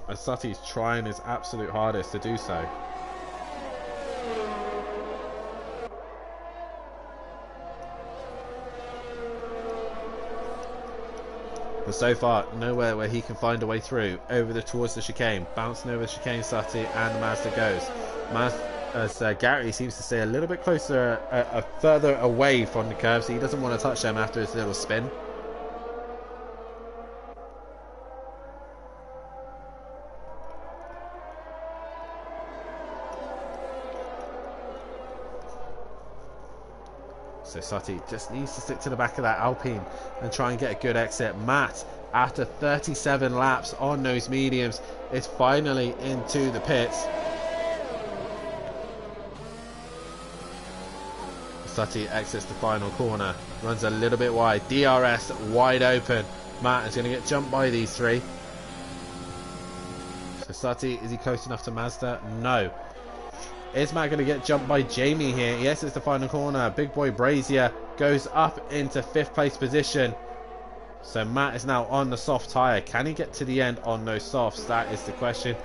And Sutti's trying his absolute hardest to do so. But so far, nowhere where he can find a way through. Over towards the chicane, bouncing over the chicane, Sutti, and Mazda goes. Gary seems to stay a little bit closer, further away from the curve, so he doesn't want to touch them after his little spin. So Sutti just needs to stick to the back of that Alpine and try and get a good exit. Matt, after 37 laps on those mediums, is finally into the pits. Sutti exits the final corner, runs a little bit wide. DRS wide open. Matt is going to get jumped by these three. So Sutti, is he close enough to Mazda? No. Is Matt going to get jumped by Jamie here? Yes, it's the final corner. Big boy Brazier goes up into 5th place position. So Matt is now on the soft tyre. Can he get to the end on those softs? That is the question.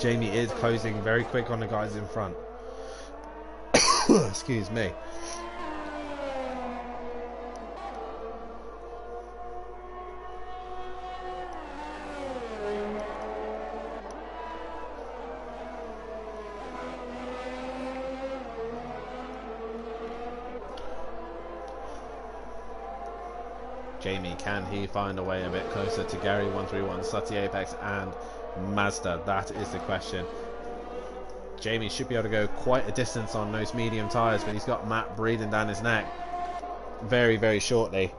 Jamie is closing very quick on the guys in front. Excuse me. Jamie, can he find a way a bit closer to Gary 131, Sutti Apex and Mazda? That is the question. Jamie should be able to go quite a distance on those medium tyres, but he's got Matt breathing down his neck very, very shortly.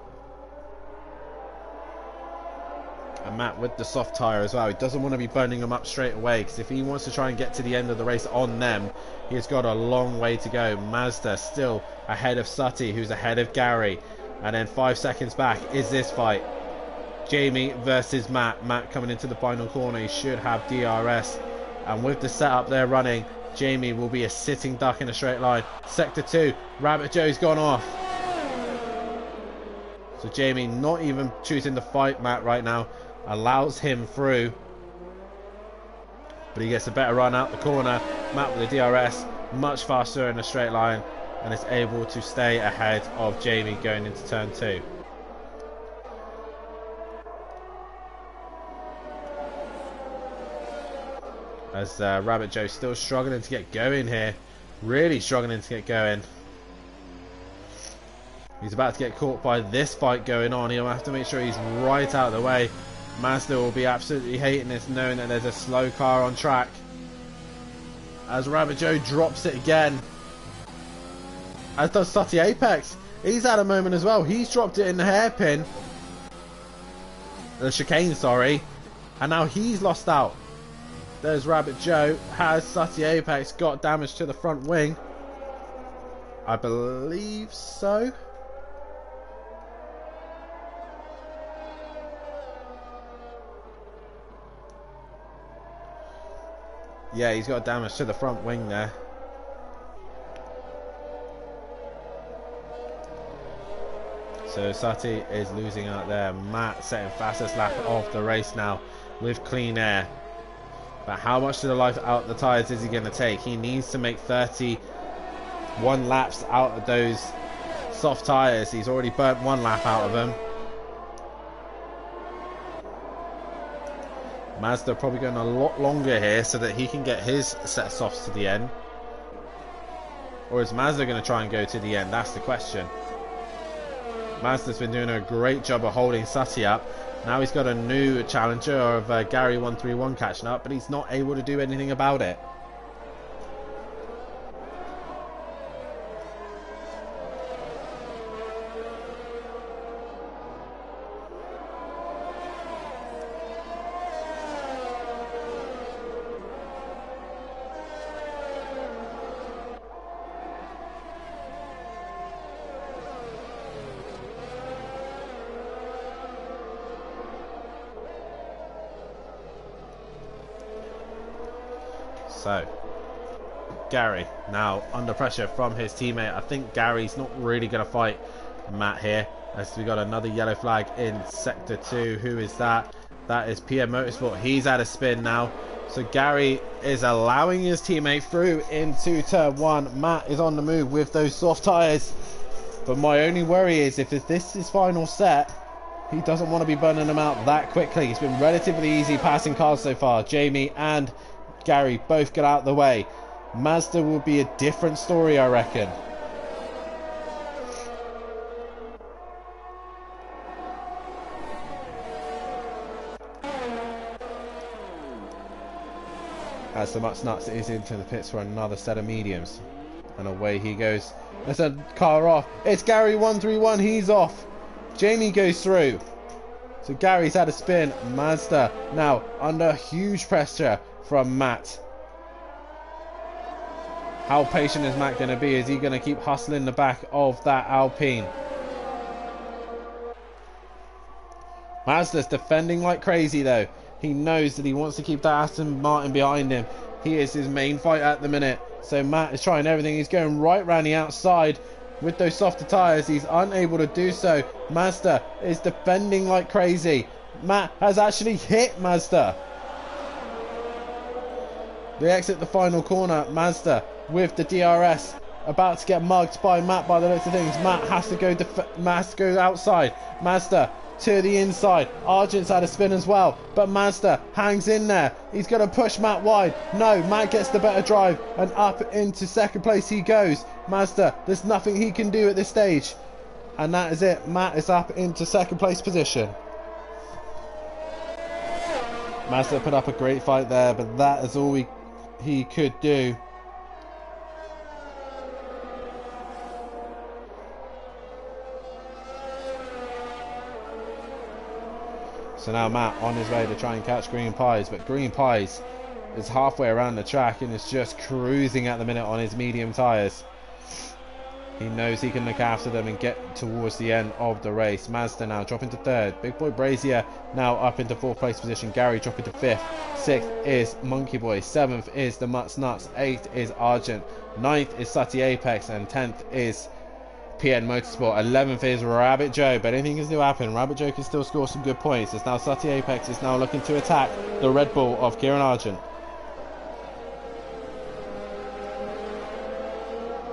And Matt with the soft tyre as well. He doesn't want to be burning them up straight away, because if he wants to try and get to the end of the race on them, he's got a long way to go. Mazda still ahead of Sutti, who's ahead of Gary. And then 5 seconds back is this fight. Jamie versus Matt. Matt coming into the final corner. He should have DRS. And with the setup they're running, Jamie will be a sitting duck in a straight line. Sector 2. Rabbit Joe's gone off. So Jamie not even choosing to fight Matt right now. Allows him through. But he gets a better run out the corner. Matt with the DRS. Much faster in a straight line. And is able to stay ahead of Jamie going into turn 2. As Rabbit Joe still struggling to get going here. Really struggling to get going. He's about to get caught by this fight going on. He'll have to make sure he's right out of the way. Mazda will be absolutely hating this, knowing that there's a slow car on track. As Rabbit Joe drops it again. As does Sutti Apex. He's had a moment as well. He's dropped it in the hairpin. The chicane, sorry. And now he's lost out. There's Rabbit Joe. Has Sutti Apex got damage to the front wing? I believe so. Yeah, he's got damage to the front wing there. So Sutti is losing out there. Matt setting fastest lap of the race now with clean air. But how much of the life out the tyres is he going to take? He needs to make 31 laps out of those soft tyres. He's already burnt 1 lap out of them. Mazda probably going a lot longer here so that he can get his set of softs to the end. Or is Mazda going to try and go to the end? That's the question. Mazda's been doing a great job of holding Sutti up. Now he's got a new challenger of Gary 131 catching up, but he's not able to do anything about it. So Gary now under pressure from his teammate. I think Gary's not really going to fight Matt here, as we got another yellow flag in sector 2. Who is that? That is PM Motorsport. He's at a spin now, so Gary is allowing his teammate through into turn 1. Matt is on the move with those soft tyres, but my only worry is if this is final set, he doesn't want to be burning them out that quickly. It's been relatively easy passing cars so far. Jamie and Gary both get out of the way. Mazda will be a different story, I reckon. As the Mutts Nuts is into the pits for another set of mediums. And away he goes. There's a car off. It's Gary 131. He's off. Jamie goes through. So Gary's had a spin. Mazda now under huge pressure from Matt. How patient is Matt going to be? Is he going to keep hustling the back of that Alpine? Mazda's defending like crazy though. He knows that he wants to keep that Aston Martin behind him. He is his main fight at the minute. So Matt is trying everything. He's going right round the outside with those softer tyres. He's unable to do so. Mazda is defending like crazy. Matt has actually hit Mazda. They exit the final corner. Mazda with the DRS about to get mugged by Matt by the looks of things. Matt has to go outside. Mazda to the inside. Argent's had a spin as well, but Mazda hangs in there. He's going to push Matt wide. No, Matt gets the better drive and up into second place he goes. Mazda, there's nothing he can do at this stage, and that is it. Matt is up into second place position. Mazda put up a great fight there, but that is all he could do. So now Matt on his way to try and catch Green Pies, but Green Pies is halfway around the track and is just cruising at the minute on his medium tyres. He knows he can look after them and get towards the end of the race. Mazda now dropping to 3rd. Big Boy Brazier now up into 4th place position. Gary dropping to 5th. 6th is Monkey Boy. 7th is the Mutts Nuts. 8th is Argent. 9th is Sutty Apex. And 10th is PN Motorsport. 11th is Rabbit Joe, but anything can still happen. Rabbit Joe can still score some good points. It's now Sutty Apex is now looking to attack the Red Bull of Kieran Argent.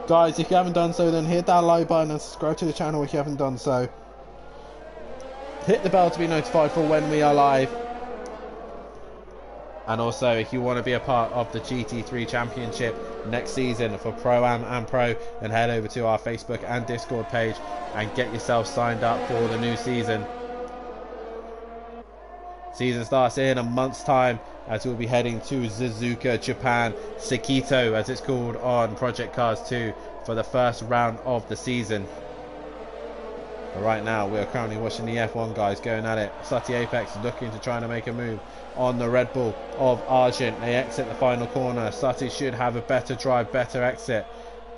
Guys, if you haven't done so, then hit that like button and subscribe to the channel if you haven't done so. Hit the bell to be notified for when we are live. And also, if you want to be a part of the GT3 Championship next season for Pro-Am and Pro, then head over to our Facebook and Discord page and get yourself signed up for the new season. Season starts in a month's time, as we'll be heading to Suzuka, Japan, Sekito as it's called on Project Cars 2 for the first round of the season. But right now we are currently watching the F1 guys going at it. Sutty Apex looking to try to make a move on the Red Bull of Argent. They exit the final corner. Sutty should have a better drive, better exit.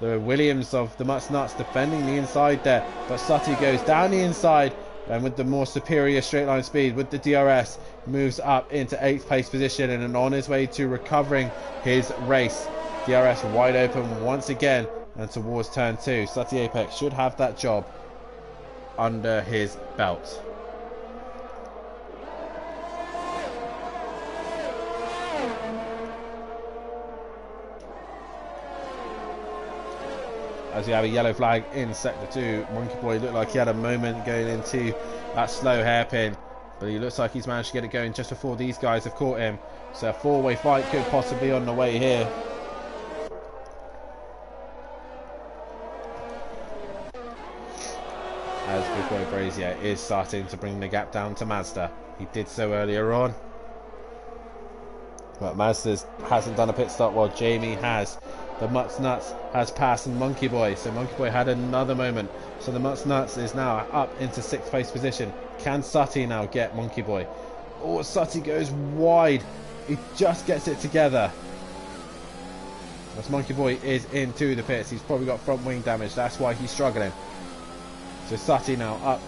The Williams of the Mutts Nuts defending the inside there, but Sutty goes down the inside and with the more superior straight line speed with the DRS moves up into 8th place position and on his way to recovering his race. DRS wide open once again and towards turn 2. Sutty Apex should have that job under his belt. As we have a yellow flag in sector 2. Monkey Boy looked like he had a moment going into that slow hairpin, but he looks like he's managed to get it going just before these guys have caught him. So a four-way fight could possibly be on the way here. As Big Boy Brazier is starting to bring the gap down to Mazda. He did so earlier on, but Mazda hasn't done a pit stop while Jamie has. The Mutts Nuts has passed Monkey Boy, so Monkey Boy had another moment. So the Mutts Nuts is now up into 6th place position. Can Sutty now get Monkey Boy? Oh, Sutty goes wide. He just gets it together. As Monkey Boy is into the pits, he's probably got front wing damage. That's why he's struggling. So Sutty now up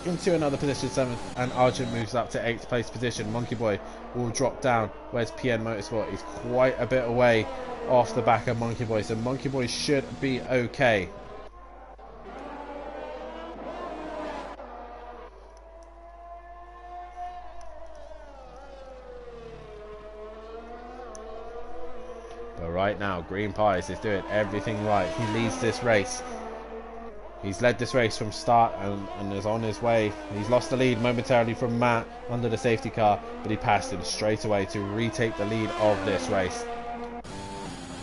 into another position, 7th, and Argent moves up to 8th place position. Monkey Boy will drop down. Where's PN Motorsport? He's quite a bit away off the back of Monkey Boy, so Monkey Boy should be okay. But right now, Green Pies is doing everything right. He leads this race. He's led this race from start and is on his way. He's lost the lead momentarily from Matt under the safety car, but he passed him straight away to retake the lead of this race.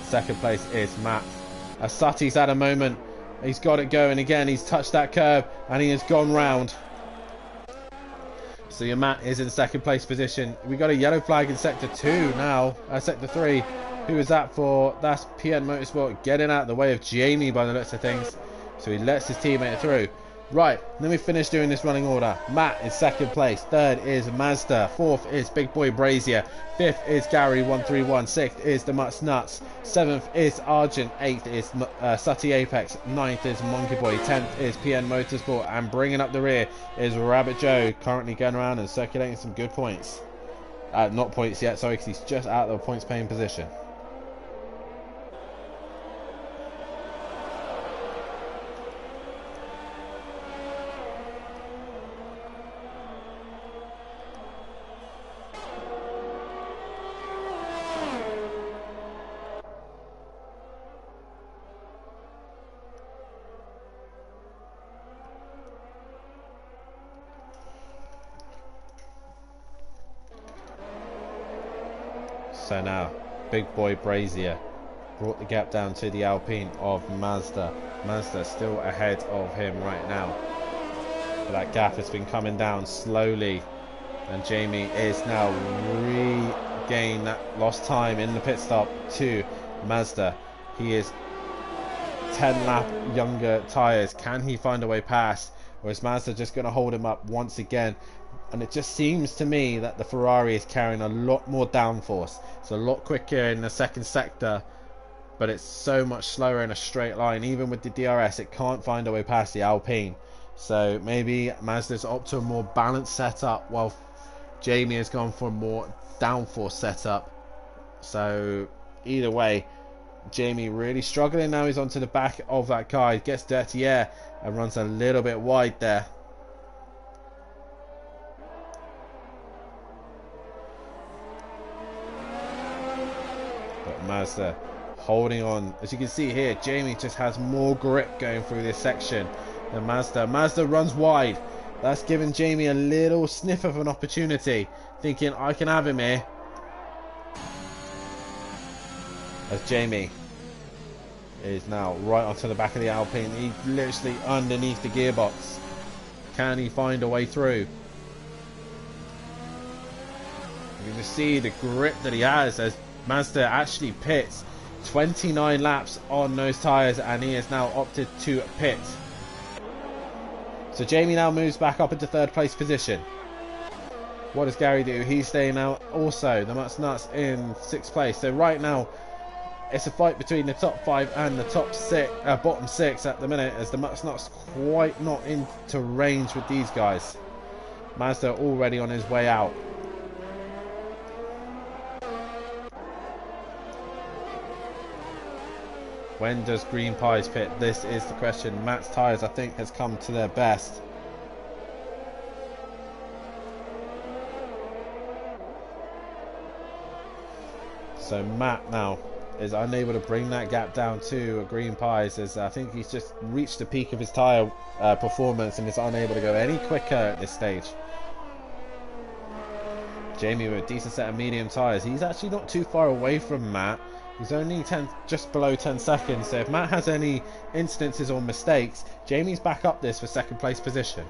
Second place is Matt. Asati's had a moment. He's got it going again. He's touched that curb and he has gone round. So your Matt is in second place position. We got a yellow flag in sector 2 now. Sector 3. Who is that for? That's PN Motorsport getting out of the way of Jamie by the looks of things. So he lets his teammate through. Right, then we finish doing this running order. Matt is second place. Third is Mazda. Fourth is Big Boy Brazier. Fifth is Gary 131. Sixth is the Mutts Nuts. Seventh is Argent. Eighth is Sutty Apex. Ninth is Monkey Boy. 10th is PN Motorsport. And bringing up the rear is Rabbit Joe, currently going around and circulating some good points. Not points yet, sorry, because he's just out of the points paying position. So now, Big Boy Brazier brought the gap down to the Alpine of Mazda. Mazda still ahead of him right now. But that gap has been coming down slowly. And Jamie is now regained that lost time in the pit stop to Mazda. He is 10 lap younger tyres. Can he find a way past? Or is Mazda just going to hold him up once again? And it just seems to me that the Ferrari is carrying a lot more downforce. It's a lot quicker in the second sector, but it's so much slower in a straight line. Even with the DRS, it can't find a way past the Alpine. So maybe Mazda's opted to a more balanced setup, while Jamie has gone for a more downforce setup. So either way, Jamie really struggling now. He's onto the back of that car. He gets dirty air and runs a little bit wide there. Mazda holding on. As you can see here, Jamie just has more grip going through this section than Mazda. Mazda runs wide. That's given Jamie a little sniff of an opportunity, thinking I can have him here. As Jamie is now right onto the back of the Alpine. He's literally underneath the gearbox. Can he find a way through? You can just see the grip that he has as Mazda actually pits 29 laps on those tyres, and he has now opted to pit. So Jamie now moves back up into third place position. What does Gary do? He's staying out also. The Mutts Nuts in sixth place. So right now it's a fight between the top 5 and the top 6, bottom 6 at the minute, as the Mutts Nuts quite not into range with these guys. Mazda already on his way out. When does Green Pies pit? This is the question. Matt's tyres, I think, has come to their best. So Matt now is unable to bring that gap down to Green Pies, as I think he's just reached the peak of his tyre performance and is unable to go any quicker at this stage. Jamie with a decent set of medium tyres. He's actually not too far away from Matt. He's only just below 10 seconds, so if Matt has any instances or mistakes, Jamie's back up this for second place position.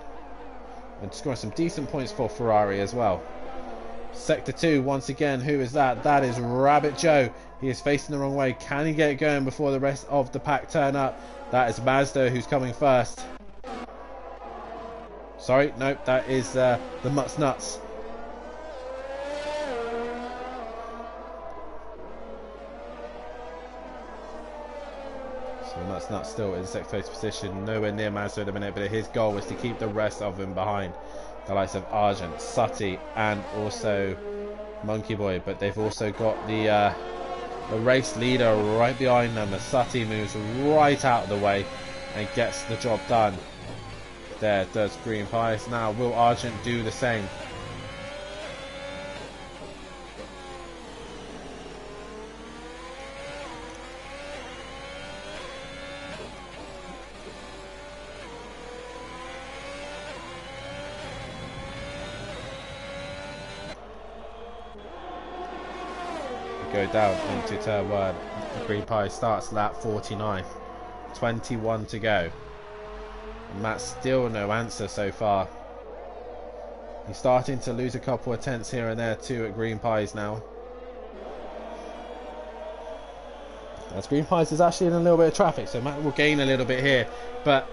And scoring some decent points for Ferrari as well. Sector 2, once again, who is that? That is Rabbit Joe. He is facing the wrong way. Can he get it going before the rest of the pack turn up? That is Mazda who's coming first. Sorry, nope, that is the Mutts Nuts. So Mutsnut still in sixth place position, nowhere near Mazda at the minute, but his goal was to keep the rest of them behind. The likes of Argent, Sutty, and also Monkey Boy, but they've also got the race leader right behind them. Sutty moves right out of the way and gets the job done. There does Green Pies. Now will Argent do the same? Go down into turn 1. Green Pie starts lap 49. 21 to go. Matt still no answer so far. He's starting to lose a couple of tenths here and there too at Green Pies now. As Green Pies is actually in a little bit of traffic, so Matt will gain a little bit here, but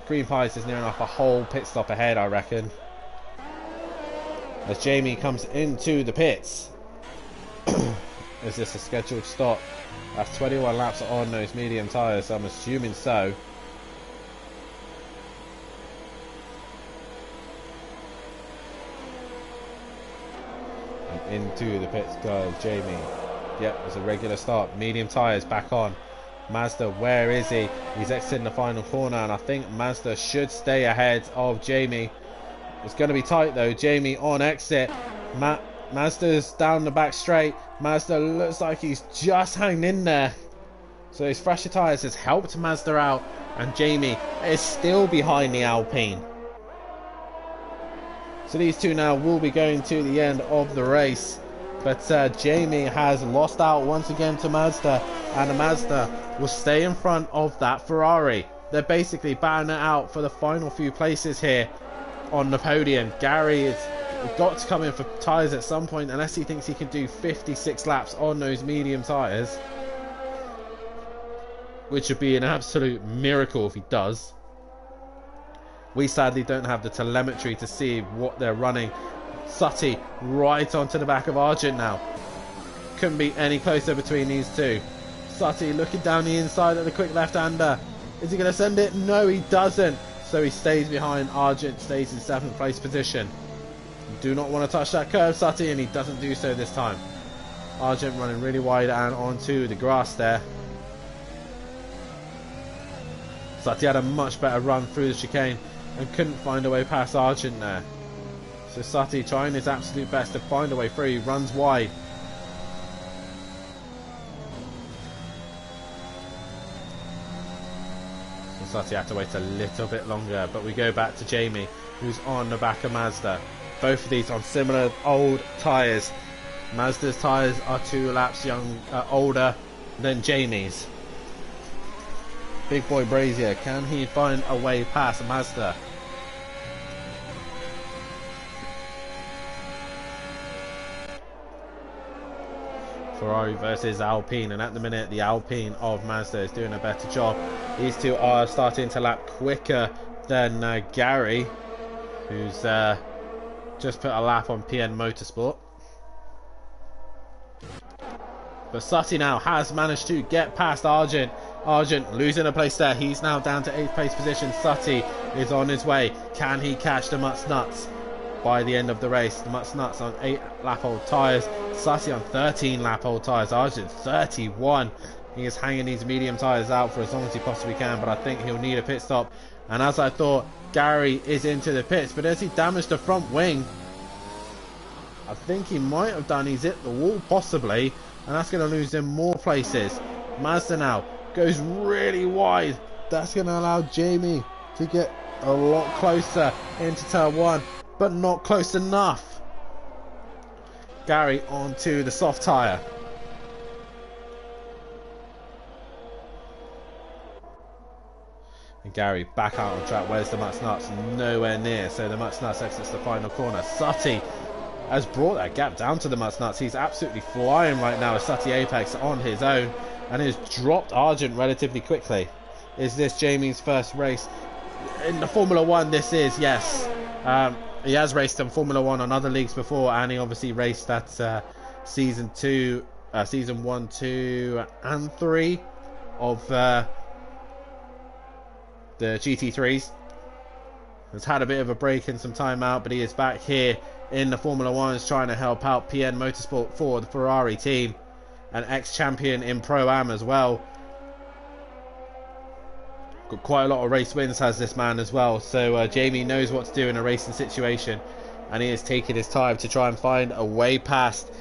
Green Pies is near enough a whole pit stop ahead, I reckon. As Jamie comes into the pits. Is this a scheduled stop? That's 21 laps on those medium tyres, so I'm assuming so. And into the pits goes Jamie. Yep, it's a regular start. Medium tyres back on. Mazda, where is he? He's exiting the final corner, and I think Mazda should stay ahead of Jamie. It's going to be tight though. Jamie on exit. Mazda's down the back straight. Mazda looks like he's just hanging in there. So his fresher tyres has helped Mazda out, and Jamie is still behind the Alpine. So these two now will be going to the end of the race. But Jamie has lost out once again to Mazda, and the Mazda will stay in front of that Ferrari. They're basically battling it out for the final few places here on the podium. Gary is got to come in for tyres at some point, unless he thinks he can do 56 laps on those medium tyres, which would be an absolute miracle if he does. We sadly don't have the telemetry to see what they're running. Sutty right onto the back of Argent now. Couldn't be any closer between these two. Sutty looking down the inside at the quick left-hander. Is he going to send it? No, he doesn't. So he stays behind. Argent stays in 7th place position. Do not want to touch that curve, Sutty, and he doesn't do so this time. Argent running really wide and onto the grass there. Sutty had a much better run through the chicane and couldn't find a way past Argent there. So Sutty trying his absolute best to find a way through. He runs wide. So Sutty had to wait a little bit longer, but we go back to Jamie, who's on the back of Mazda. Both of these on similar old tyres. Mazda's tyres are 2 laps older than Jamie's. Big boy Brazier, can he find a way past Mazda? Ferrari versus Alpine, and at the minute the Alpine of Mazda is doing a better job. These two are starting to lap quicker than Gary, who's just put a lap on PN Motorsport. But Sutty now has managed to get past Argent. Argent losing a place there. He's now down to 8th place position. Sutty is on his way. Can he catch the Mutsnuts by the end of the race? The Mutsnuts on 8 lap old tyres. Sutty on 13 lap old tyres. Argent 31. He is hanging these medium tyres out for as long as he possibly can, but I think he'll need a pit stop. And as I thought, Gary is into the pits, but as he damaged the front wing, I think he might have done. He's hit the wall possibly, and that's going to lose him more places. Mazda now goes really wide. That's going to allow Jamie to get a lot closer into turn 1, but not close enough. Gary onto the soft tyre. And Gary back out on track. Where's the Mutsnuts? Nowhere near. So the Mutsnuts exits the final corner. Sutty has brought that gap down to the Mutsnuts. He's absolutely flying right now as Sutty Apex on his own, and has dropped Argent relatively quickly. Is this Jamie's first race in the Formula 1? This is, yes. He has raced in Formula 1 on other leagues before, and he obviously raced at season 1, 2 and 3 of the GT3s. Has had a bit of a break and some time out, but he is back here in the Formula Ones trying to help out PN Motorsport for the Ferrari team. An ex-champion in Pro-Am as well. Got quite a lot of race wins has this man as well, so Jamie knows what to do in a racing situation, and he is taking his time to try and find a way past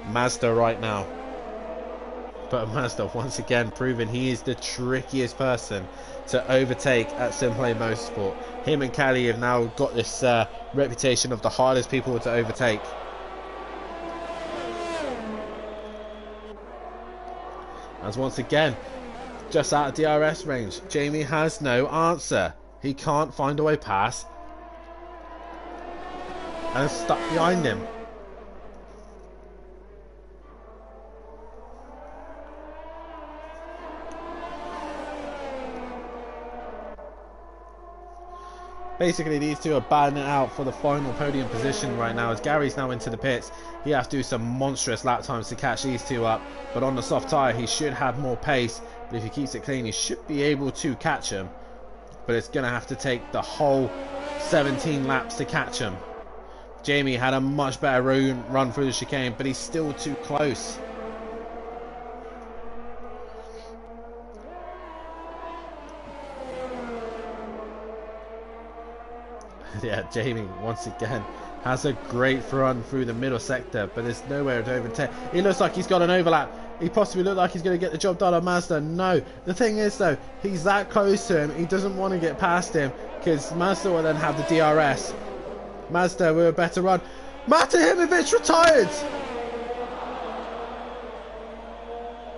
Mazda right now. But Mazda once again proving he is the trickiest person to overtake at Simply Motorsport. Him and Kelly have now got this reputation of the hardest people to overtake. As once again, just out of DRS range, Jamie has no answer. He can't find a way past and is stuck behind him. Basically, these two are battling it out for the final podium position right now. As Gary's now into the pits, he has to do some monstrous lap times to catch these two up. But on the soft tyre, he should have more pace. But if he keeps it clean, he should be able to catch him. But it's going to have to take the whole 17 laps to catch him. Jamie had a much better run through the chicane, but he's still too close. Yeah, Jamie once again has a great run through the middle sector, but there's nowhere to overtake. He looks like he's got an overlap. He possibly looks like he's going to get the job done on Mazda. No, the thing is though, he's that close to him. He doesn't want to get past him because Mazda will then have the DRS. Mazda with a better run. Matahimovic retired.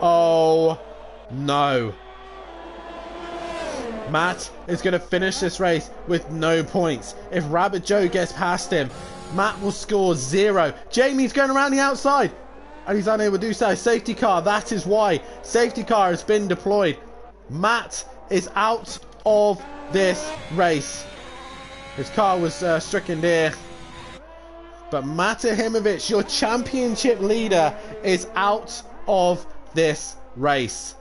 Oh no. Matt is going to finish this race with no points. If Rabbit Joe gets past him, Matt will score 0. Jamie's going around the outside and he's unable to do so. Safety car, that is why. Safety car has been deployed. Matt is out of this race. His car was stricken there. But Matahimovic, your championship leader, is out of this race.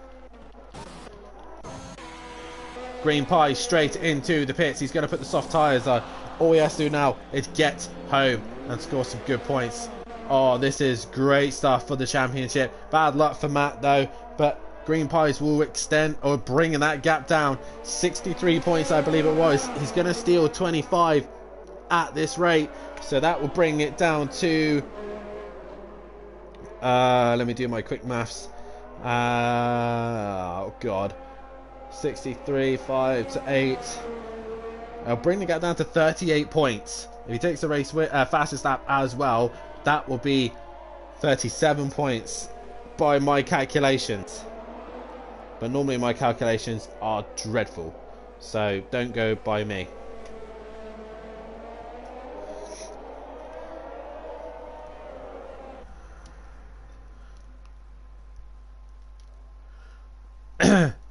Green Pie straight into the pits. He's going to put the soft tyres on. All he has to do now is get home and score some good points. Oh, this is great stuff for the championship. Bad luck for Matt though, but Green Pies will extend or bring that gap down. 63 points I believe it was. He's going to steal 25 at this rate, so that will bring it down to let me do my quick maths. Oh god, 63, 5 to 8. I'll bring the gap down to 38 points. If he takes the race fastest lap as well, that will be 37 points by my calculations. But normally my calculations are dreadful, so don't go by me.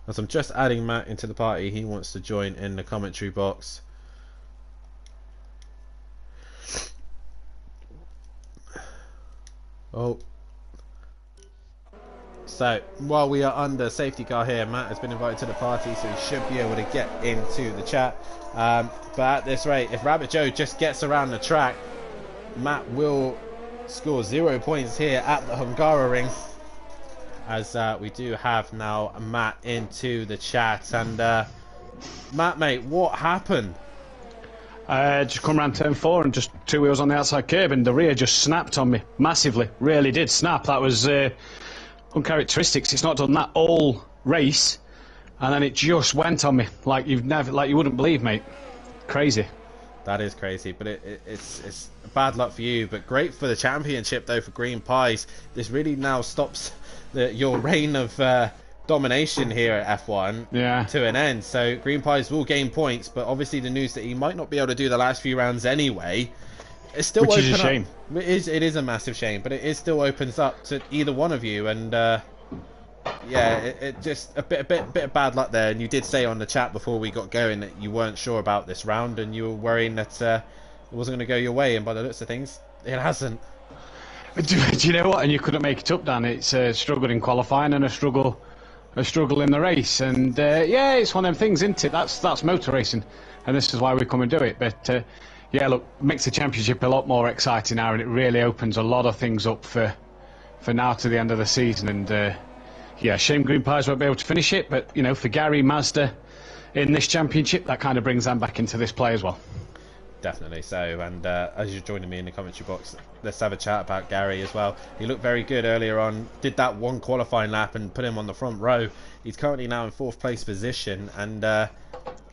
As I'm just adding Matt into the party, he wants to join in the commentary box. Oh. So, while we are under safety car here, Matt has been invited to the party, so he should be able to get into the chat. But at this rate, if Rabbit Joe just gets around the track, Matt will score 0 points here at the Hungaroring. As we do have now Matt into the chat. And Matt, mate, what happened? Just come around turn 4 and just 2 wheels on the outside curb, and the rear just snapped on me massively. Really did snap. That was uncharacteristics. It's not done that all race, and then it just went on me like you wouldn't believe, mate. Crazy. That is crazy, but it's bad luck for you, but great for the championship though for Green Pies. This really now stops your reign of domination here at F1 to an end. So Green Pies will gain points, but obviously the news that he might not be able to do the last few rounds anyway, it's still which is a shame. It is a massive shame, but it still opens up to either one of you. And yeah, it just a bit of bad luck there. And you did say on the chat before we got going that you weren't sure about this round and you were worrying that it wasn't going to go your way, and by the looks of things, it hasn't. Do you know what? And you couldn't make it up, Dan. It's a struggle in qualifying and a struggle a struggle in the race. And yeah, it's one of them things, isn't it? That's motor racing, and this is why we come and do it. But yeah, look, makes the championship a lot more exciting now, and it really opens a lot of things up for now to the end of the season. And yeah, shame Green Pies won't be able to finish it, but you know, for Gary, Mazda in this championship, that kind of brings them back into this play as well. Definitely so. And as you're joining me in the commentary box, let's have a chat about Gary as well. He looked very good earlier on, did that one qualifying lap and put him on the front row. He's currently now in 4th place position. And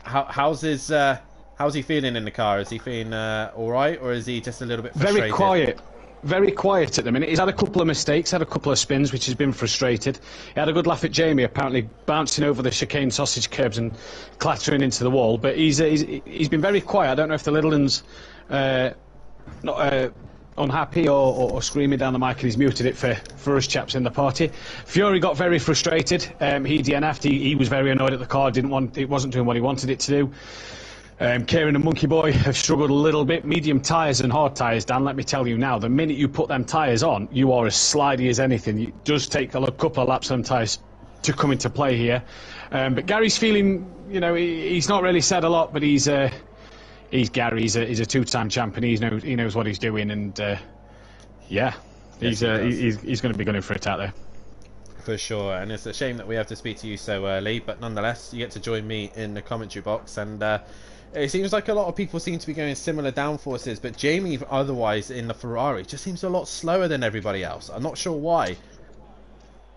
how's he feeling in the car? Is he feeling all right, or is he just a little bit frustrated? Very quiet at the minute. He's had a couple of mistakes, had a couple of spins, which has been frustrated. He had a good laugh at Jamie, apparently bouncing over the chicane sausage curbs and clattering into the wall. But he's been very quiet. I don't know if the little one's not unhappy or screaming down the mic, and he's muted it for us chaps in the party. Fury got very frustrated. He DNF'd. He was very annoyed at the car. It wasn't doing what he wanted it to do. Kieran and Monkey Boy have struggled a little bit. Medium tyres and hard tyres, Dan, let me tell you now, the minute you put them tyres on, you are as slidey as anything. It does take a couple of laps of them tyres to come into play here. But Gary's feeling, you know, he's not really said a lot, but he's Gary. He's a two-time champion. He knows what he's doing, and yeah, he's going to be gunning for it out there. For sure, and it's a shame that we have to speak to you so early, but nonetheless, you get to join me in the commentary box. And it seems like a lot of people seem to be going similar downforces, but Jamie, otherwise, in the Ferrari, just seems a lot slower than everybody else. I'm not sure why.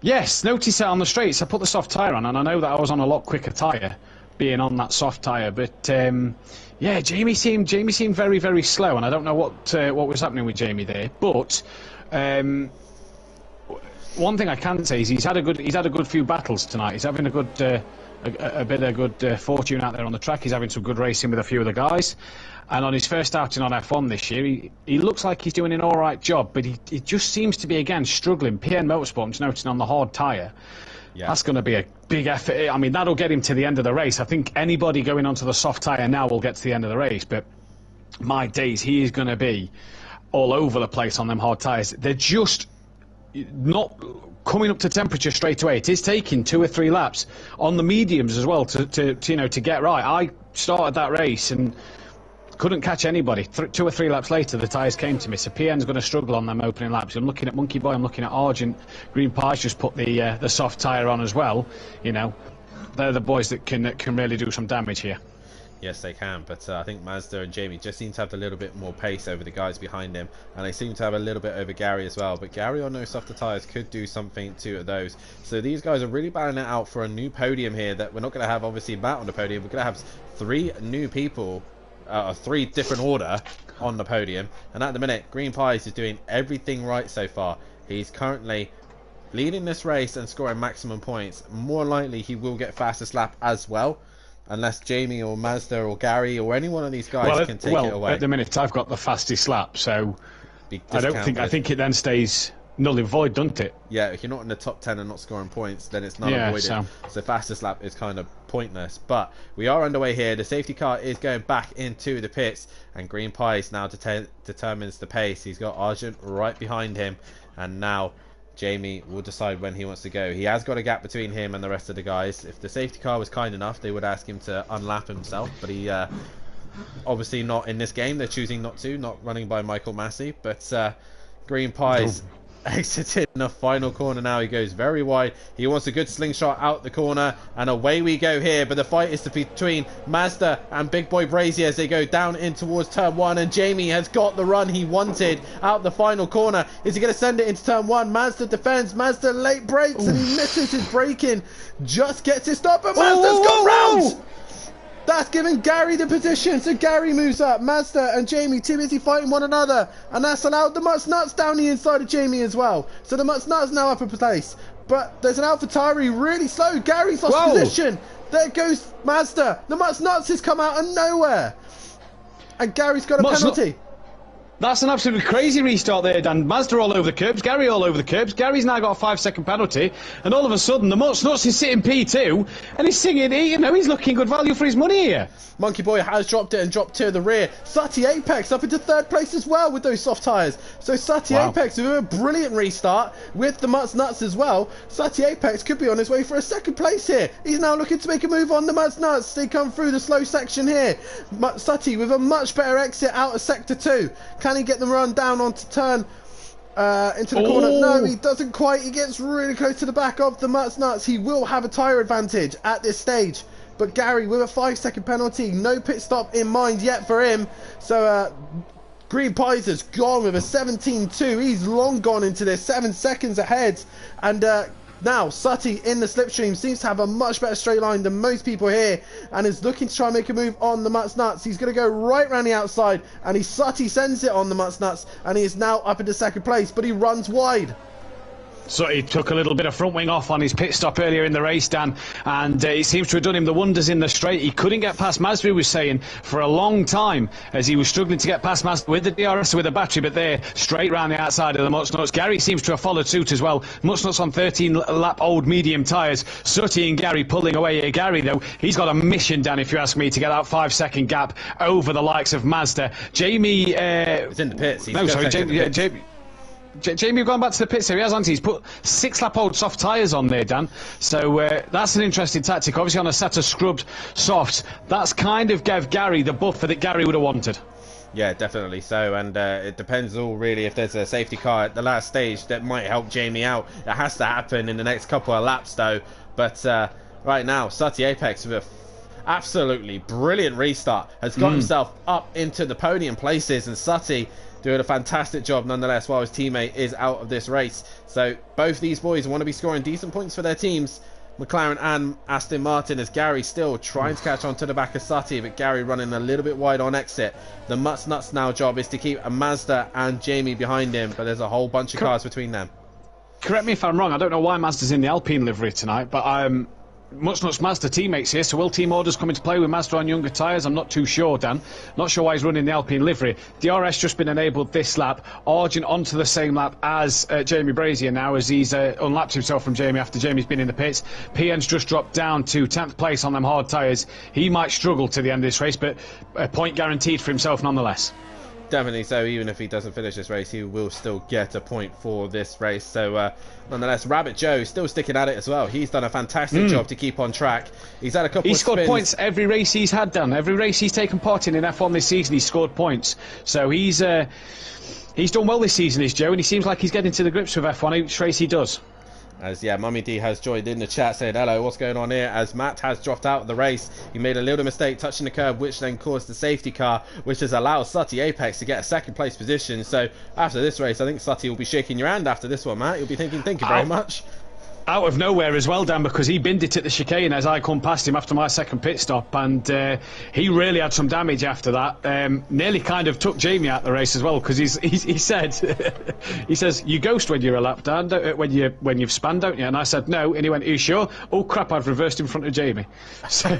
Yes, notice that on the straights. I put the soft tyre on, and I know that I was on a lot quicker tyre, being on that soft tyre. But yeah, Jamie seemed very, very slow, and I don't know what was happening with Jamie there. But one thing I can say is he's had a good few battles tonight. He's having a good a bit of good fortune out there on the track. He's having some good racing with a few of the guys, and on his first outing on F1 this year, he looks like he's doing an all right job. But he just seems to be again struggling. PN Motorsport, I'm just noticing on the hard tyre. Yeah. That's going to be a big effort. I mean, that'll get him to the end of the race. I think anybody going onto the soft tyre now will get to the end of the race. But my days, he is going to be all over the place on them hard tyres. They're just not coming up to temperature straight away. It is taking 2 or 3 laps on the mediums as well to get right. I started that race and couldn't catch anybody. 2 or 3 laps later, the tyres came to me. So PN's going to struggle on them opening laps. I'm looking at Monkey Boy. I'm looking at Argent. Green Pies just put the soft tyre on as well. You know, they're the boys that can really do some damage here. Yes, they can, but I think Mazda and Jamie just seem to have a little bit more pace over the guys behind him, and they seem to have a little bit over Gary as well. But Gary on no softer tyres could do something to those. So these guys are really battling it out for a new podium here that we're not going to have, obviously, Matt on the podium. We're going to have 3 new people, 3 different order on the podium. And at the minute, Green Pies is doing everything right so far. He's currently leading this race and scoring maximum points. More likely, he will get fastest lap as well, unless Jamie or Mazda or Gary or any one of these guys can take it away. At the minute, I've got the fastest lap, so I think it then stays null and void, doesn't it? Yeah, if you're not in the top 10 and not scoring points, then it's not avoided. So fastest lap is kind of pointless. But we are underway here. The safety car is going back into the pits, and Green Pies now determines the pace. He's got Argent right behind him, and now Jamie will decide when he wants to go. He has got a gap between him and the rest of the guys. If the safety car was kind enough, they would ask him to unlap himself, but he obviously not in this game. They're choosing not to, not running by Michael Massey. But Green Pies exited in the final corner now. He goes very wide. He wants a good slingshot out the corner, and away we go here. But the fight is between Mazda and Big Boy Brazier as they go down in towards turn 1, and Jamie has got the run he wanted out the final corner. Is he going to send it into turn 1? Mazda defends. Mazda late brakes and he misses his braking, just gets it stopped, but Mazda's got round. That's giving Gary the position, so Gary moves up. Mazda and Jamie too busy fighting one another, and that's allowed the Mutts Nuts down the inside of Jamie as well. So the Mutts Nuts now up in place, but there's an AlphaTauri really slow. Gary's lost position. There goes Mazda. The Mutts Nuts has come out of nowhere, and Gary's got a penalty. That's an absolutely crazy restart there, Dan. Mazda all over the curbs, Gary all over the curbs. Gary's now got a 5-second penalty, and all of a sudden the Mutts Nuts is sitting P2, and he's singing, he's looking good value for his money here. Monkey Boy has dropped it and dropped to the rear. Sutty Apex up into 3rd place as well with those soft tyres. So Sutty Apex with a brilliant restart with the Mutts Nuts as well. Sutty Apex could be on his way for a 2nd place here. He's now looking to make a move on the Mutts Nuts. They come through the slow section here. Sutty with a much better exit out of sector 2. Can he get them run down onto turn into the corner? No, he doesn't quite. He gets really close to the back of the Mutts Nuts. He will have a tyre advantage at this stage. But Gary with a 5-second penalty, no pit stop in mind yet for him. So Green Pies has gone with a 17.2. He's long gone into this, 7 seconds ahead. And now Sutty in the slipstream seems to have a much better straight line than most people here, and is looking to try and make a move on the Mutts Nuts. He's going to go right round the outside, and Sutty sends it on the Mutts Nuts, and he is now up into 2nd place, but he runs wide. So he took a little bit of front wing off on his pit stop earlier in the race, Dan, and it seems to have done him the wonders in the straight. He couldn't get past Mazda, he was saying, for a long time, as he was struggling to get past Mazda with the DRS, with the battery, but there, straight round the outside of the Mutts Nuts. Gary seems to have followed suit as well. Mutts Nuts on 13-lap old medium tyres. Sutty and Gary pulling away here. Gary, though, he's got a mission, Dan, if you ask me, to get that 5-second gap over the likes of Mazda. Jamie... He's in the pits. Jamie, we've gone back to the pits here. He has, hasn't he? He's put 6-lap-old soft tyres on there, Dan. So that's an interesting tactic. Obviously, on a set of scrubbed softs, that's kind of gave Gary the buffer that Gary would have wanted. Yeah, definitely so, and it depends all really if there's a safety car at the last stage that might help Jamie out. It has to happen in the next couple of laps, though. But right now, Sutty Apex with a absolutely brilliant restart has got himself up into the podium places, and Sutty doing a fantastic job nonetheless while his teammate is out of this race. So both these boys want to be scoring decent points for their teams, McLaren and Aston Martin, as Gary still trying to catch on to the back of Sutty, but Gary running a little bit wide on exit. The Mutts Nuts now job is to keep a Mazda and Jamie behind him, but there's a whole bunch of cars between them. Correct me if I'm wrong, I don't know why Mazda's in the Alpine livery tonight, but Mutts Nuts Mazda teammates here, so will team orders come into play with Mazda on younger tyres? I'm not too sure, Dan. Not sure why he's running the Alpine livery. DRS just been enabled this lap. Argent onto the same lap as Jamie Brazier now, as he's unlapped himself from Jamie after Jamie's been in the pits. PN's just dropped down to 10th place on them hard tyres. He might struggle to the end of this race, but a point guaranteed for himself nonetheless. Definitely so. Even if he doesn't finish this race, he will still get a point for this race. So nonetheless, Rabbit Joe still sticking at it as well. He's done a fantastic job to keep on track. He's had a couple of scored spins. Points every race he's had, Dan. Every race he's taken part in F1 this season, he's scored points. So he's done well this season, is Joe, and he seems like he's getting to the grips with F1 each race he does. As Mummy D has joined in the chat saying hello, what's going on here? As Matt has dropped out of the race, he made a little mistake touching the curb, which then caused the safety car, which has allowed Sutty Apex to get a 2nd place position. So after this race, I think Sutty will be shaking your hand after this one, Matt. You'll be thinking, thank you very much. Out of nowhere as well, Dan, because he binned it at the chicane as I come past him after my 2nd pit stop, and he really had some damage after that. Nearly kind of took Jamie out of the race as well, because he said he says, you ghost when you're a lap, Dan, when you've spun, don't you? And I said no, and he went, are you sure? Oh crap, I've reversed in front of Jamie. So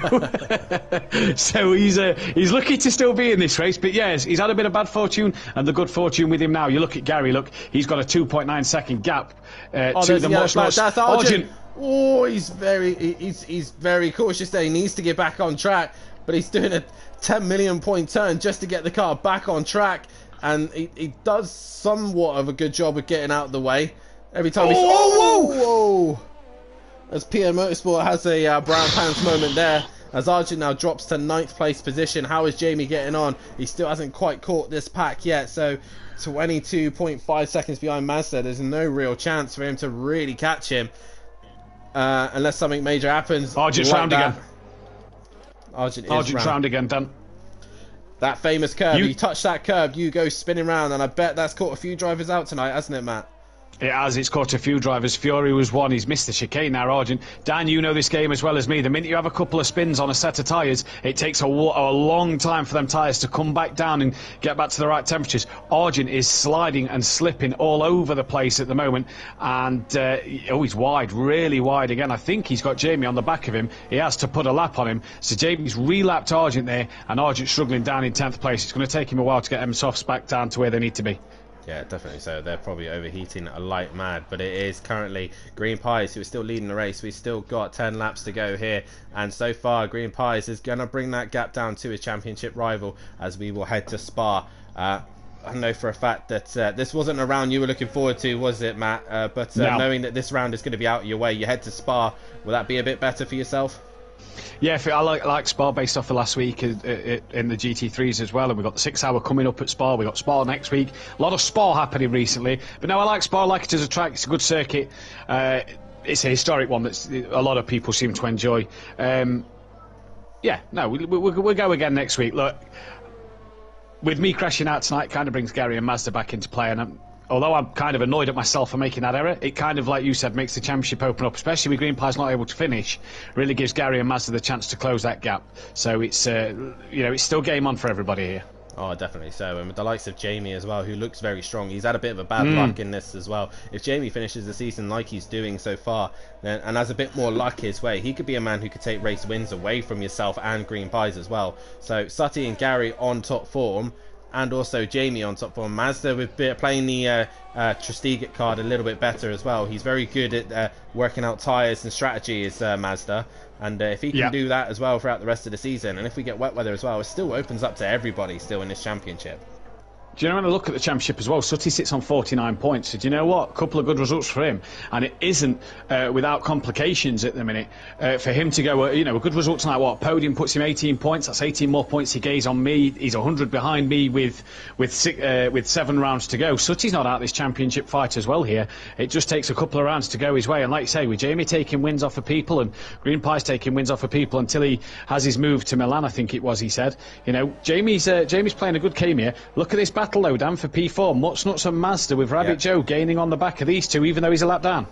so he's lucky to still be in this race, but yes, he's had a bit of bad fortune and the good fortune with him now. You look at Gary, look, he's got a 2.9 second gap to the Mutts Nuts. That's Argent. Oh, he's very cautious there. He needs to get back on track, but he's doing a 10 million point turn just to get the car back on track, and he does somewhat of a good job of getting out of the way every time. Whoa! As PM Motorsport has a brown pants moment there, as Argent now drops to 9th place position. How is Jamie getting on? He still hasn't quite caught this pack yet, so 22.5 seconds behind Mazda. There's no real chance for him to really catch him unless something major happens. Argent's round again. Argent's round again, Dan. That famous curb. You touch that curb, you go spinning round, and I bet that's caught a few drivers out tonight, hasn't it, Matt? It has. It's caught a few drivers. Fury was one. He's missed the chicane now, Argent. Dan, you know this game as well as me. The minute you have a couple of spins on a set of tyres, it takes a long time for them tyres to come back down and get back to the right temperatures. Argent is sliding and slipping all over the place at the moment. And, he's wide, really wide again. I think he's got Jamie on the back of him. He has to put a lap on him. So Jamie's relapped Argent there, and Argent struggling down in 10th place. It's going to take him a while to get them softs back down to where they need to be. Yeah, definitely. So they're probably overheating like mad, but it is currently Green Pies who is still leading the race. We've still got 10 laps to go here, and so far Green Pies is going to bring that gap down to his championship rival as we will head to Spa. I know for a fact that this wasn't a round you were looking forward to, was it, Matt? But no. Knowing that this round is going to be out of your way, you head to Spa, will that be a bit better for yourself? Yeah, I like Spa based off of last week in the GT3s as well, and we've got the 6 hour coming up at Spa. We've got Spa next week. A lot of Spa happening recently, but no, I like Spa. I like it as a track. It's a good circuit. It's a historic one that a lot of people seem to enjoy. Yeah, no, we'll go again next week. Look, with me crashing out tonight, kind of brings Gary and Mazda back into play, and although I'm kind of annoyed at myself for making that error, it kind of, like you said, makes the championship open up, especially with Green Pies not able to finish. Really gives Gary and Mazda the chance to close that gap. So it's it's still game on for everybody here. Oh, definitely so. And with the likes of Jamie as well, who looks very strong. He's had a bit of a bad luck in this as well. If Jamie finishes the season like he's doing so far, then, and has a bit more luck his way, he could be a man who could take race wins away from yourself and Green Pies as well. So Sutty and Gary on top form, and also Jamie on top form. Mazda with playing the Trestiget card a little bit better as well. He's very good at working out tyres and strategy, is Mazda. And if he can do that as well throughout the rest of the season, and if we get wet weather as well, it still opens up to everybody still in this championship. Do you know, when I look at the championship as well, Sutty sits on 49 points. So do you know what? A couple of good results for him. And it isn't without complications at the minute. For him to go, a good result tonight, podium puts him 18 points. That's 18 more points he gains on me. He's 100 behind me with 7 rounds to go. Sutty's not out this championship fight as well here. It just takes a couple of rounds to go his way. And like you say, with Jamie taking wins off of people and Green Pies taking wins off of people until he has his move to Milan, I think it was, he said. Jamie's playing a good game here. Look at this battle though, Dan, for P4. Nuts and Mazda, with Rabbit Joe gaining on the back of these two, even though he's a lap down.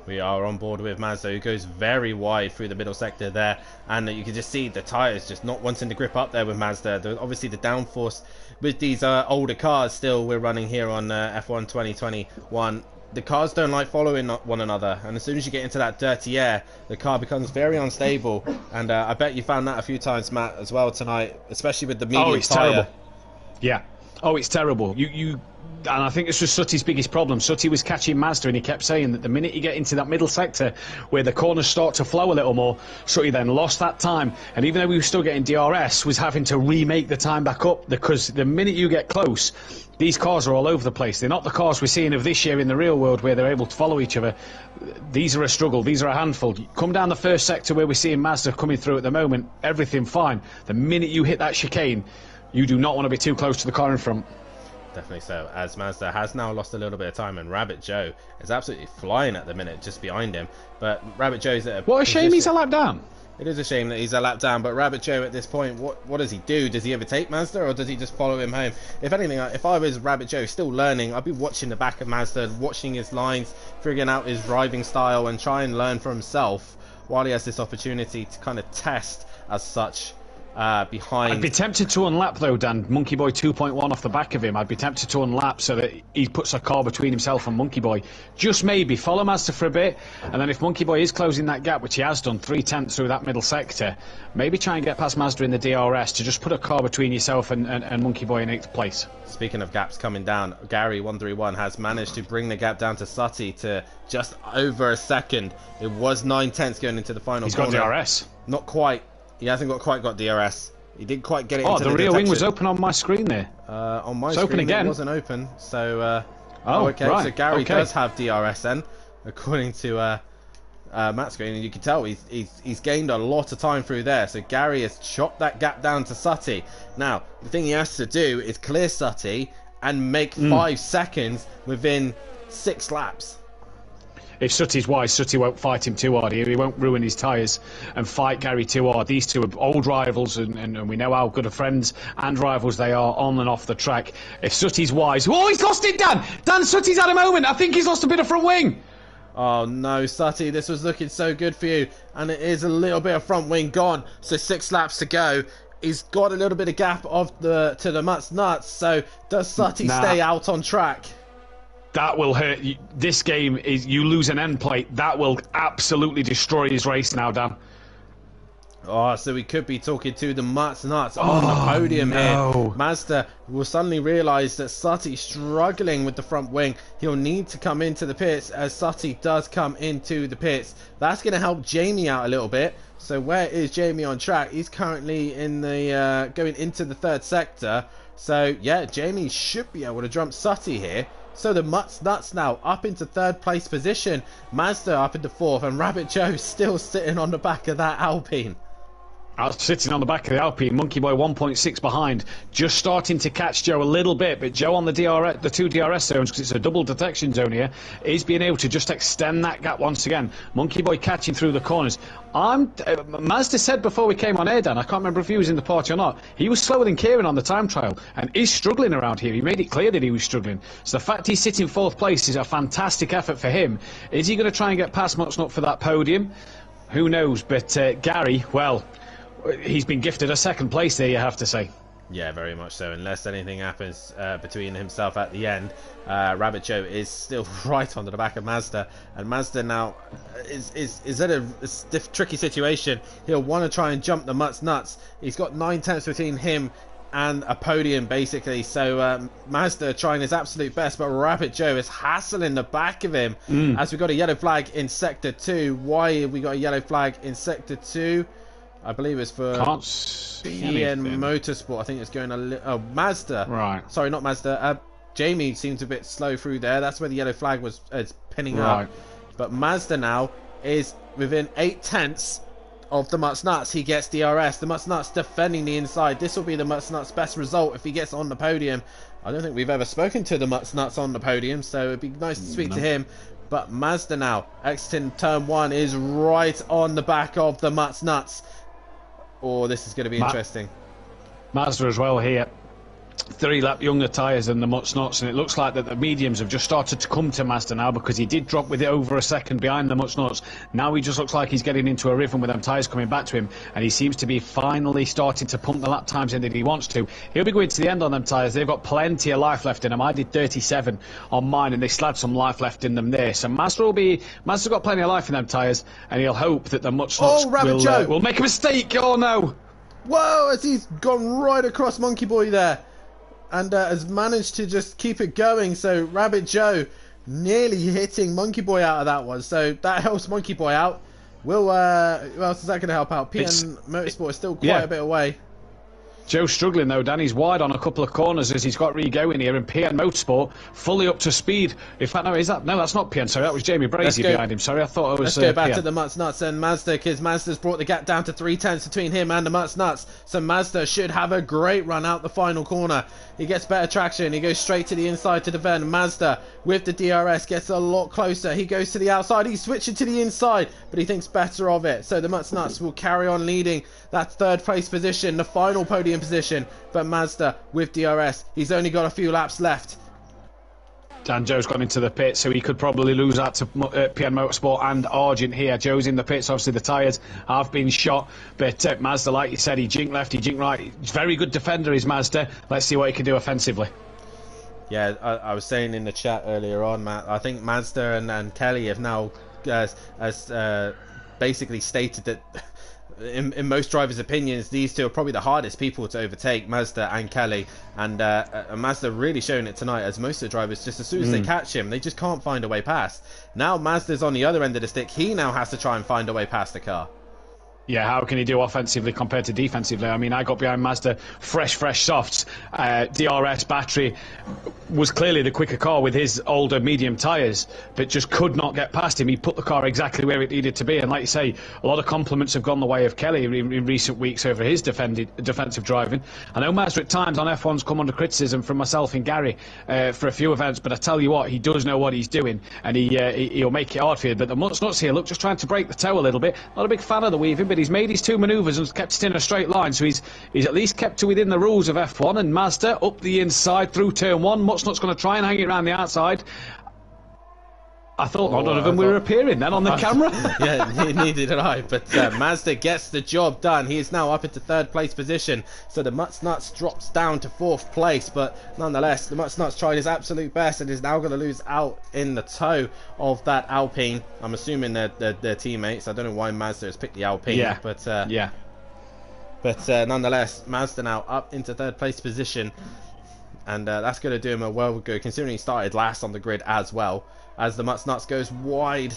We are on board with Mazda, who goes very wide through the middle sector there, and you can just see the tyres just not wanting to grip up there with Mazda. Obviously the downforce with these older cars still we're running here on F1 2021. The cars don't like following one another, and as soon as you get into that dirty air, the car becomes very unstable. And I bet you found that a few times, Matt, as well tonight, especially with the medium it's tyre. Terrible. Yeah. Oh, it's terrible. And I think it's just Sutty's biggest problem. Sutty was catching Mazda, and he kept saying that the minute you get into that middle sector where the corners start to flow a little more, Sutty then lost that time. And even though we were still getting DRS, was having to remake the time back up, because the minute you get close, these cars are all over the place. They're not the cars we're seeing of this year in the real world where they're able to follow each other. These are a struggle. These are a handful. Come down the first sector where we're seeing Mazda coming through at the moment, everything fine. The minute you hit that chicane, you do not want to be too close to the car in front. Definitely so, as Mazda has now lost a little bit of time, and Rabbit Joe is absolutely flying at the minute just behind him. But Rabbit Joe's at a What a shame he's a lap down. It is a shame that he's a lap down, but Rabbit Joe at this point, what does he do? Does he overtake Mazda, or does he just follow him home? If anything, if I was Rabbit Joe still learning, I'd be watching the back of Mazda, watching his lines, figuring out his driving style, and try and learn for himself while he has this opportunity to kind of test as such. Behind. I'd be tempted to unlap though, Dan. Monkey Boy 2.1 off the back of him. I'd be tempted to unlap so that he puts a car between himself and Monkey Boy. Just maybe follow Mazda for a bit, and then if Monkey Boy is closing that gap, which he has done, 3/10 through that middle sector, maybe try and get past Mazda in the DRS to just put a car between yourself and Monkey Boy in 8th place. Speaking of gaps coming down, Gary 131 has managed to bring the gap down to Sutty to just over a second. It was 9/10 going into the final. He's got DRS. Not quite. He hasn't quite got DRS. He didn't quite get it into the rear detection. wing was open on my screen there. On my it's screen open again. It wasn't open. So, okay. Right. So Gary does have DRS then, according to Matt's screen, and you can tell he's gained a lot of time through there. So Gary has chopped that gap down to Sutty. Now, the thing he has to do is clear Sutty and make 5 seconds within 6 laps. if Sutty's wise, Sutty won't fight him too hard here. He won't ruin his tyres and fight Gary too hard. These two are old rivals, and we know how good of friends and rivals they are on and off the track. If Sutty's wise... Oh, he's lost it, Dan! Dan, Sutty's had a moment. I think he's lost a bit of front wing. Oh no, Sutty, this was looking so good for you, and it is a little bit of front wing gone. So 6 laps to go. He's got a little bit of gap to the Mutt's nuts. So does Sutty stay out on track? That will hurt. This game is you lose an end plate. That will absolutely destroy his race now, Dan. Oh, so we could be talking to the Mutt's nuts on the podium here. Mazda will suddenly realise that Sutty's struggling with the front wing. He'll need to come into the pits as Sutty does come into the pits. That's going to help Jamie out a little bit. So where is Jamie on track? He's currently in the going into the 3rd sector. So yeah, Jamie should be able to jump Sutty here. So the Mutt's nuts now up into 3rd place position. Mazda up into 4th, and Rabbit Joe still sitting on the back of that Alpine. I was sitting on the back of the Alpine, Monkey Boy 1.6 behind, just starting to catch Joe a little bit, but Joe on the DRS, the 2 DRS zones, because it's a double detection zone here, is being able to just extend that gap once again. Monkey Boy catching through the corners. Mazda said before we came on air, Dan, I can't remember if he was in the party or not, he was slower than Kieran on the time trial, and is struggling around here. He made it clear that he was struggling. So the fact he's sitting 4th place is a fantastic effort for him. Is he going to try and get past Mutsnut for that podium? Who knows, but Gary, well... he's been gifted a 2nd place there, you have to say. Yeah, very much so. Unless anything happens between himself at the end, Rabbit Joe is still right onto the back of Mazda, and Mazda now is at a tricky situation. He'll want to try and jump the Mutt's nuts. He's got 9 tenths between him and a podium, basically. So Mazda trying his absolute best, but Rabbit Joe is hassling the back of him as we got a yellow flag in Sector 2. Why have we got a yellow flag in Sector 2? I believe it's for PN Motorsport. I think it's going Mazda. Right. Sorry, not Mazda. Jamie seems a bit slow through there. That's where the yellow flag was pinning up. But Mazda now is within 8 tenths of the Mutt's nuts. He gets DRS. The Mutt's nuts defending the inside. This will be the Mutt's nuts' best result if he gets on the podium. I don't think we've ever spoken to the Mutt's nuts on the podium, so it'd be nice to speak to him. But Mazda now, exiting turn 1, is right on the back of the Mutt's nuts. Oh, this is going to be interesting. Mazda as well here. 3-lap younger tyres than the Mutsnuts, and it looks like that the mediums have just started to come to Mazda now, because he did drop with it over a second behind the Mutsnuts. Now he just looks like he's getting into a rhythm with them tyres coming back to him, and he seems to be finally starting to pump the lap times in that he wants to. He'll be going to the end on them tyres. They've got plenty of life left in them. I did 37 on mine, and they still had some life left in them there. So Mazda's got plenty of life in them tyres, and he'll hope that the Mutsnuts will make a mistake. Oh no! Whoa, as he's gone right across Monkey Boy there. And has managed to just keep it going. So Rabbit Joe nearly hitting Monkey Boy out of that one. So that helps Monkey Boy out. Who else is that going to help out? PN Motorsport is still quite a bit away. Joe's struggling though, Dan. He's wide on a couple of corners as he's got re-going here, and PN Motorsport fully up to speed. In fact, no, that's not PN, sorry, that was Jamie Brazy behind him. Sorry, I thought it was Let's go back PN. to the Mutt's Nuts and Mazda, because Mazda's brought the gap down to 3 tenths between him and the Mutt's Nuts. So Mazda should have a great run out the final corner. He gets better traction, he goes straight to the inside to defend. Mazda with the DRS gets a lot closer. He goes to the outside, he's switching to the inside, but he thinks better of it. So the Mutt's Nuts will carry on leading that 3rd place position, the final podium position. But Mazda with DRS, he's only got a few laps left. Dan, Joe's gone into the pit, so he could probably lose that to PN Motorsport and Argent here. Joe's in the pits, obviously the tyres have been shot, but Mazda, like you said, he jinked left, he jinked right. He's a very good defender, is Mazda. Let's see what he can do offensively. Yeah, I was saying in the chat earlier on, Matt, I think Mazda and Kelly have now basically stated that in most drivers' opinions, these two are probably the hardest people to overtake, Mazda and Kelly. And Mazda really showing it tonight, as most of the drivers, just as soon as they catch him, they just can't find a way past. Now Mazda's on the other end of the stick. He now has to try and find a way past the car. Yeah, how can he do offensively compared to defensively? I mean, I got behind Mazda, fresh softs. DRS battery was clearly the quicker car with his older medium tyres, but just could not get past him. He put the car exactly where it needed to be. And like you say, a lot of compliments have gone the way of Kelly in recent weeks over his defensive driving. I know Mazda at times on F1's come under criticism from myself and Gary for a few events, but I tell you what, he does know what he's doing, and he'll make it hard for you. But the Nuts here, look, just trying to break the toe a little bit. Not a big fan of the weaving, but he's made his 2 manoeuvres and kept it in a straight line, so he's at least kept to within the rules of F1. And Mazda up the inside through turn 1. Mutsnut's going to try and hang it around the outside. I thought none of them were appearing then on the camera. Yeah, neither did I. But Mazda gets the job done. He is now up into 3rd place position. So the Mutsnuts drops down to 4th place. But nonetheless, the Mutsnuts tried his absolute best and is now going to lose out in the toe of that Alpine. I'm assuming they're teammates. I don't know why Mazda has picked the Alpine. Yeah. But yeah. But nonetheless, Mazda now up into 3rd place position. And that's going to do him a well good, considering he started last on the grid as well. As the Mutsnuts goes wide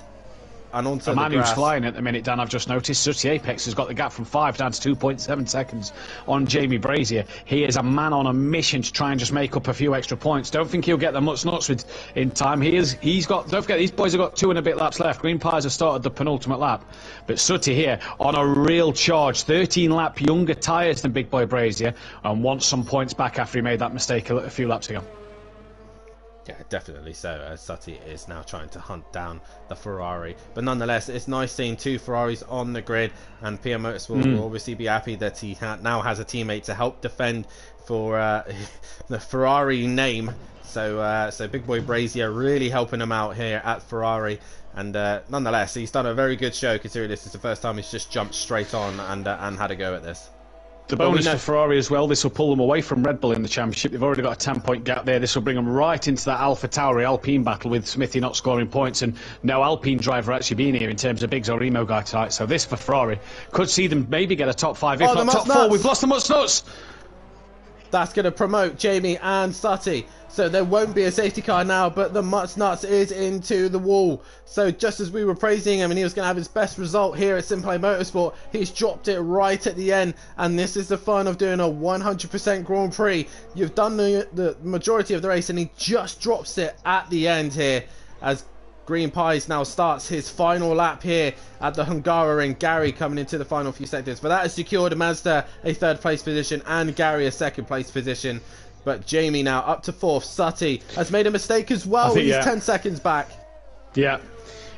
and onto the grass. The man who's flying at the minute, Dan, I've just noticed, Sooty Apex has got the gap from 5 down to 2.7 seconds on Jamie Brazier. He is a man on a mission to try and just make up a few extra points. Don't think he'll get the Mutsnuts in time. He's got, don't forget, these boys have got 2 and a bit laps left. Green Pies have started the penultimate lap. But Sooty here on a real charge, 13 lap younger tyres than Big Boy Brazier, and wants some points back after he made that mistake a few laps ago. Yeah, definitely so. Sooty is now trying to hunt down the Ferrari. But nonetheless, it's nice seeing 2 Ferraris on the grid. And PM Motorsport will obviously be happy that he now has a teammate to help defend for the Ferrari name. So Big Boy Brazier really helping him out here at Ferrari. And nonetheless, he's done a very good show, considering this is the first time he's just jumped straight on and had a go at this. The bonus for Ferrari as well, this will pull them away from Red Bull in the championship. They've already got a 10-point gap there. This will bring them right into that Alpha Tauri Alpine battle, with Smithy not scoring points and no Alpine driver actually being here in terms of Biggs or Emo guy tonight. So this for Ferrari could see them maybe get a top 5, if not top 4. We've lost the Mutsnuts. That's going to promote Jamie and Sooty. So there won't be a safety car now, but the Mutsnuts is into the wall. So just as we were praising him and he was going to have his best result here at Simplay Motorsport, he's dropped it right at the end. And this is the fun of doing a 100% Grand Prix. You've done the majority of the race and he just drops it at the end here, as Green Pies now starts his final lap here at the Hungaroring. Gary coming into the final few sectors. But that has secured Mazda a 3rd place position and Gary a 2nd place position. But Jamie now up to 4th. Sooty has made a mistake as well. He's 10 seconds back. Yeah.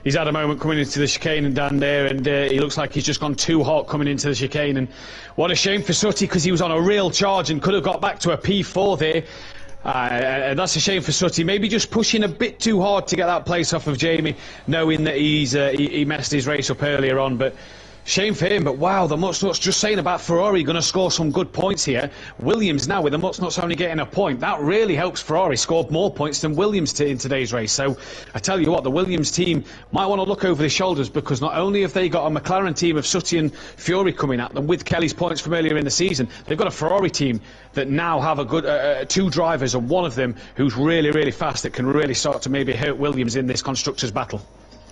He's had a moment coming into the chicane and down there, and he looks like he's just gone too hot coming into the chicane. And what a shame for Sooty, because he was on a real charge and could have got back to a P4 there. And that's a shame for Sooty. Maybe just pushing a bit too hard to get that place off of Jamie, knowing that he messed his race up earlier on. But shame for him. But wow, the Mutsnuts, just saying about Ferrari going to score some good points here. Williams now, with the Mutsnuts only getting a point, that really helps Ferrari score more points than Williams in today's race. So I tell you what, the Williams team might want to look over their shoulders, because not only have they got a McLaren team of Sooty and Fury coming at them with Kelly's points from earlier in the season, they've got a Ferrari team that now have a good 2 drivers, and one of them who's really fast, that can really start to maybe hurt Williams in this constructors battle.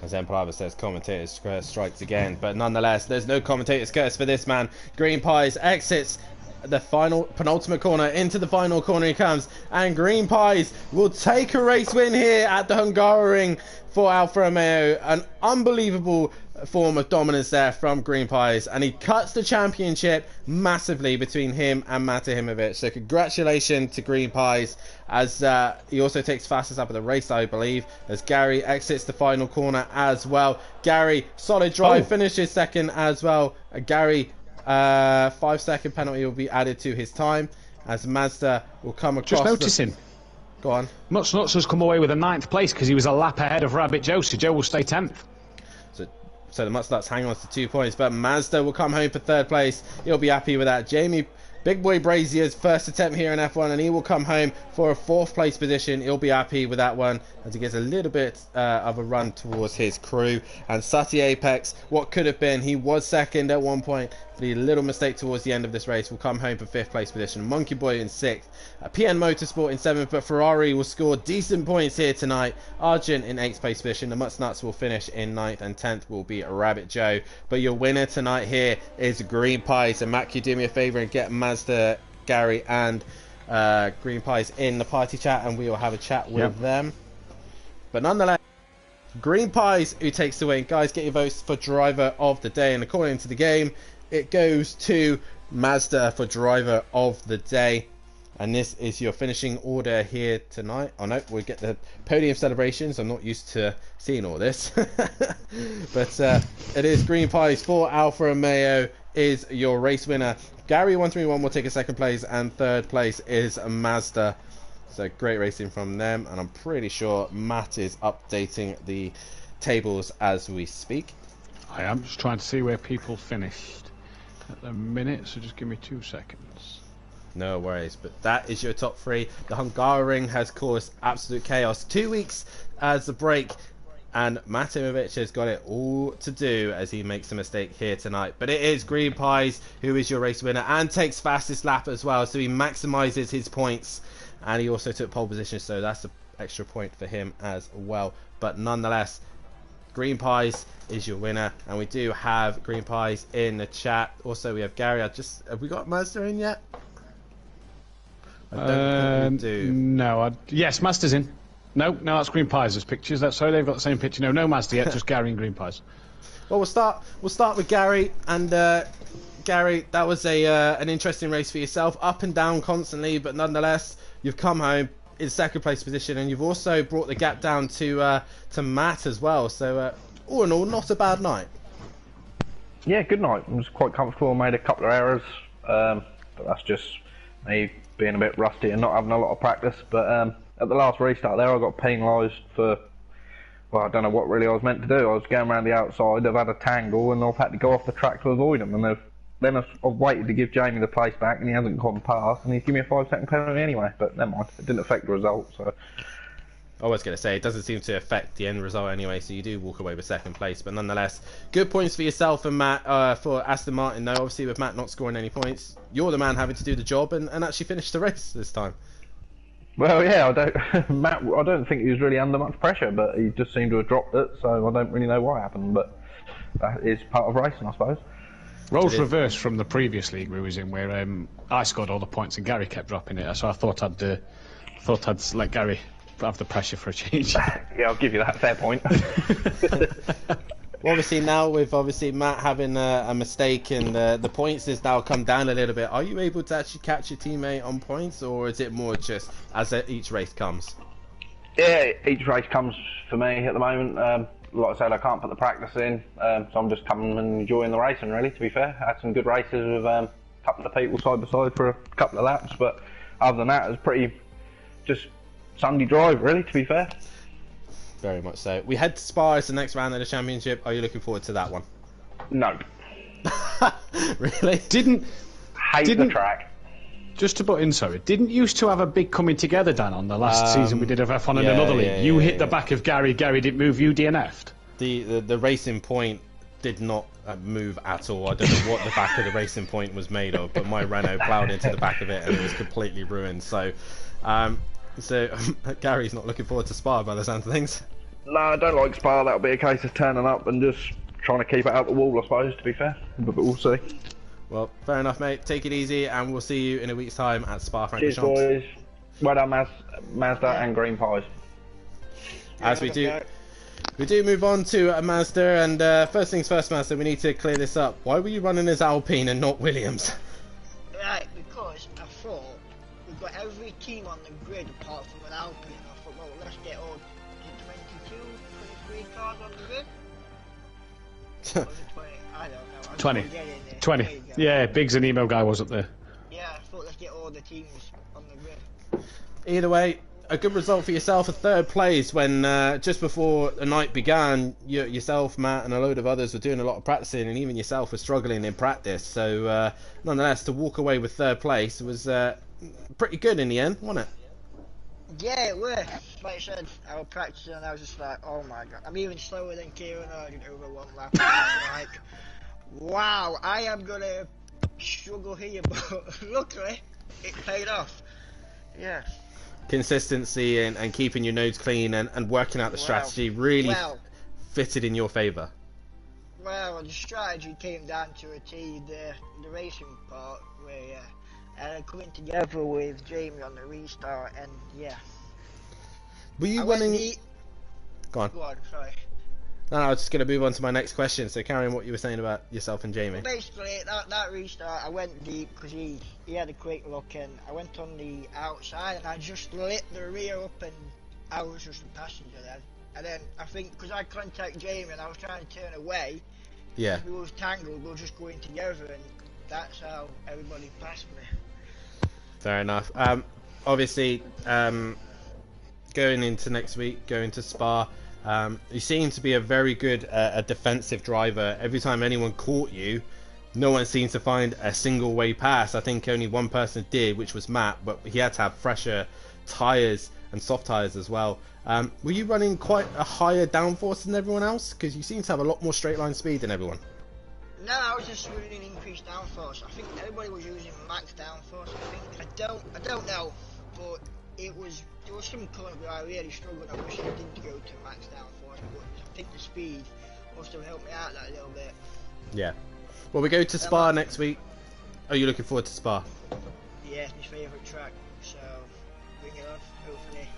As Empire says, commentator's curse strikes again. But nonetheless, there's no commentator's curse for this man. Green Pies exits the penultimate corner. Into the final corner he comes. And Green Pies will take a race win here at the Hungaroring for Alfa Romeo. An unbelievable form of dominance there from Green Pies. And he cuts the championship massively between him and Mata Himovic. So congratulations to Green Pies, as he also takes fastest up of the race, I believe, as Gary exits the final corner as well. Gary, solid drive, finishes 2nd as well. Gary, 5-second penalty will be added to his time, as Mazda will come across. Just noticing. Go on. Mutsnuts has come away with a 9th place because he was a lap ahead of Rabbit Joe, so Joe will stay 10th. So the Mutsnuts hang on to 2 points, but Mazda will come home for 3rd place. He'll be happy with that. Jamie, Big Boy Brazier's first attempt here in F1, and he will come home for a 4th place position. He'll be happy with that one, as he gets a little bit of a run towards his crew. And Sooty Apex, what could have been, he was 2nd at one point, The little mistake towards the end of this race will come home for 5th place position. Monkey Boy in 6th. PN Motorsport in 7th, but Ferrari will score decent points here tonight. Argent in 8th place position. The Mutts Nuts will finish in 9th, and 10th will be Rabbit Joe. But your winner tonight here is Green Pie. So Matt, can you do me a favour and get Mazda, Gary and Green Pies in the party chat, and we will have a chat with them. But nonetheless, Green Pies who takes the win. Guys, get your votes for driver of the day, and according to the game, it goes to Mazda for driver of the day. And this is your finishing order here tonight. Oh no, we'll get the podium celebrations. I'm not used to seeing all this. But it is Green Pies for Alfa Romeo is your race winner. Gary 131 will take a 2nd place, and 3rd place is Mazda. So great racing from them, and I'm pretty sure Matt is updating the tables as we speak. I am just trying to see where people finished at the minute, so just give me 2 seconds. No worries, but that is your top 3. The Hungaroring has caused absolute chaos. 2 weeks as a break, and Matimovic has got it all to do as he makes a mistake here tonight. But it is Green Pies who is your race winner and takes fastest lap as well, so he maximizes his points, and he also took pole position, so that's an extra point for him as well. But nonetheless, Green Pies is your winner, and we do have Green Pies in the chat. Also, we have Gary. Have we got Mazda in yet? I don't think we do. No, yes, Mazda's in. No, that's Green Pies. There's pictures. Sorry, they've got the same picture. No Mazda yet, just Gary and Green Pies. Well, we'll start with Gary, and Gary, that was an interesting race for yourself, up and down constantly, but nonetheless, you've come home in 2nd place position, and you've also brought the gap down to Matt as well. So all in all, not a bad night. Yeah, good night. I was quite comfortable. Made a couple of errors, but that's just me being a bit rusty and not having a lot of practice. But at the last restart there, I got penalised for, well, I don't know what really I was meant to do. I was going around the outside, I've had a tangle, and I've had to go off the track to avoid them, and then I've waited to give Jamie the place back, and he hasn't gone past, and he's given me a 5-second penalty anyway. But never mind, it didn't affect the result. So I was going to say, it doesn't seem to affect the end result anyway, so you do walk away with 2nd place. But nonetheless, good points for yourself and Matt, for Aston Martin, though. Obviously, with Matt not scoring any points, you're the man having to do the job and actually finish the race this time. Well, yeah, Matt, I don't think he was really under much pressure, but he just seemed to have dropped it, so I don't really know what happened, but that is part of racing, I suppose. Roles reversed from the previous league we was in, where I scored all the points and Gary kept dropping it, so I thought I'd let Gary have the pressure for a change. Yeah, I'll give you that, fair point. Well, obviously now with Matt having a mistake, and the points has now come down a little bit, are you able to actually catch your teammate on points, or is it more just as each race comes? Yeah, each race comes for me at the moment. Like I said, I can't put the practice in, so I'm just coming and enjoying the racing, really, to be fair. I had some good races with a couple of people side by side for a couple of laps, but other than that, it was pretty just Sunday drive, really, to be fair. Very much so. We head to Spa as the next round of the championship. Are you looking forward to that one? No. Really? Didn't the track. Just to put in, sorry, didn't used to have a big coming together, Dan, on the last season we did of F1 in another league? You hit the back of Gary didn't move, you DNF'd? The Racing Point did not move at all. I don't know what the back of the Racing Point was made of, but my Renault ploughed into the back of it and it was completely ruined. So Gary's not looking forward to Spa by the sound of things. No, I don't like Spa. That'll be a case of turning up and just trying to keep it out the wall, I suppose, to be fair. But we'll see. Well, fair enough, mate. Take it easy, and we'll see you in a week's time at Spa-Francorchamps. Cheers, boys. Well done, Mazda and Green Pies. As we do move on to a Mazda, and first things first, Mazda, we need to clear this up. Why were you running as Alpine and not Williams? Right, because I thought we've got every team on the grid apart from an Alpine. I thought, well, let's get all 23 cars on the grid. Or was it 20? I don't know. 20. Yeah, Biggs and Emo Guy wasn't there. Yeah, I thought let's get all the teams on the grid. Either way, a good result for yourself, a third place when just before the night began, yourself, Matt, and a load of others were doing a lot of practicing, and even yourself were struggling in practice. So, nonetheless, to walk away with third place was pretty good in the end, wasn't it? Yeah, it was. Like I said, I was practicing and I was just like, oh my god. I'm even slower than Kieran Harden over one lap. Like, Wow, I am gonna struggle here, but luckily it paid off. Yeah. Consistency and keeping your nodes clean and working out the Wow. strategy really Well, fitted in your favour. well, the strategy came down to a T, the racing part, where coming together with Jamie on the restart, and yeah. Were you I went running? deep. Go on. Go on, sorry. No, I was just going to move on to my next question. So carry on what you were saying about yourself and Jamie. Basically, that restart, I went deep because he had a quick look, and I went on the outside and I just lit the rear up, and I was just a passenger then. And then I think because I contacted Jamie and I was trying to turn away, Yeah. we was tangled, we were just going together, and that's how everybody passed me. Fair enough. Obviously, going into next week, going to Spa, you seem to be a very good a defensive driver. Every time anyone caught you, no one seems to find a single way pass. I think only one person did, which was Matt, but he had to have fresher tyres and soft tyres as well. Were you running quite a higher downforce than everyone else? Because you seem to have a lot more straight line speed than everyone. No, I was just running increased downforce. I think everybody was using max downforce. I don't know, but there was some corners where I really struggled. I wish I didn't go to max downforce, but I think the speed must have helped me out that little bit. Yeah. Well, we go to Spa next week. Are you looking forward to Spa? Yeah, it's my favourite track, so bring it on. Hopefully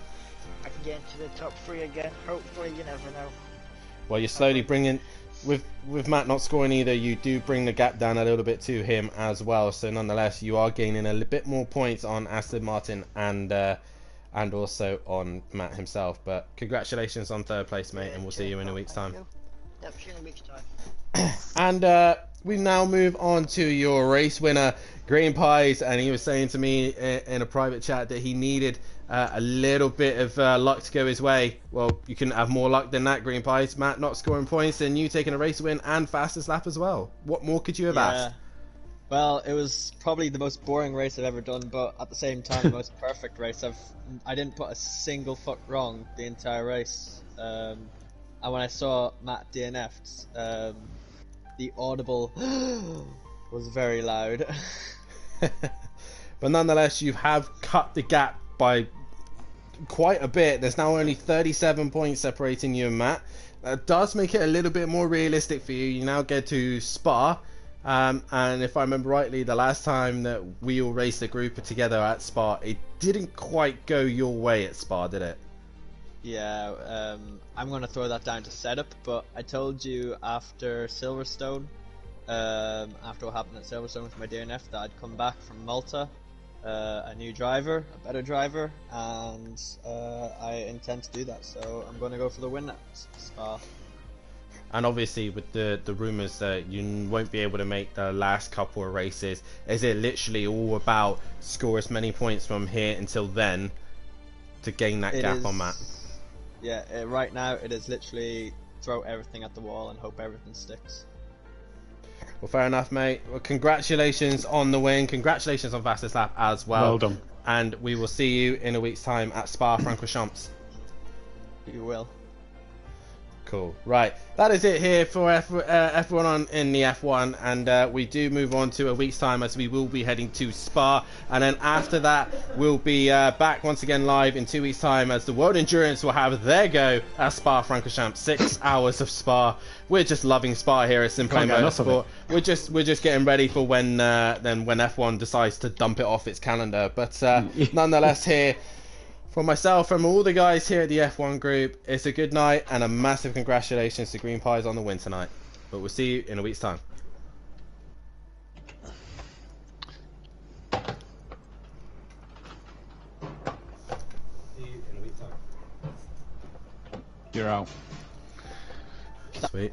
I can get into the top 3 again. Hopefully, you never know. Well, you're slowly bringing, with Matt not scoring either, you do bring the gap down a little bit to him as well. So nonetheless, you are gaining a bit more points on Aston Martin and also on Matt himself. But congratulations on 3rd place, mate, and we'll see you in a week's time. Yep, see you in a week's time. And we now move on to your race winner, Green Pies, and he was saying to me in a private chat that he needed a little bit of luck to go his way. Well, you couldn't have more luck than that, Green Pies. Matt not scoring points and you taking a race win and fastest lap as well. What more could you have asked? Well, it was probably the most boring race I've ever done, but at the same time, the most perfect race. I didn't put a single foot wrong the entire race. And when I saw Matt DNF'd, the audible was very loud. But nonetheless, you have cut the gap by quite a bit. There's now only 37 points separating you and Matt. That does make it a little bit more realistic for you. You now get to Spa. And if I remember rightly, the last time that we all raced a group together at Spa, it didn't quite go your way at Spa, did it? Yeah, I'm going to throw that down to setup, but I told you after Silverstone, after what happened at Silverstone with my DNF, that I'd come back from Malta, a new driver, a better driver, and I intend to do that, so I'm going to go for the win at Spa. And obviously with the rumours that you won't be able to make the last couple of races, is it literally all about score as many points from here until then to gain that gap on Matt? Yeah, right now it is literally throw everything at the wall and hope everything sticks. Well, fair enough, mate. Well, congratulations on the win. Congratulations on fastest lap as well. Well done. And we will see you in a week's time at Spa-Francorchamps. You will. Cool. Right, that is it here for F1 in the F1, and we do move on to a week's time as we will be heading to Spa, and then after that we'll be back once again live in 2 weeks' time as the World Endurance will have their go at Spa-Francorchamps. 6 hours of Spa. We're just loving Spa here at Simplane Motorsport. We're just getting ready for when F1 decides to dump it off its calendar. But nonetheless, here. For myself, from all the guys here at the F1 group, it's a good night and a massive congratulations to Green Pies on the win tonight. But we'll see you in a week's time. See you in a week's time. You're out. Sweet.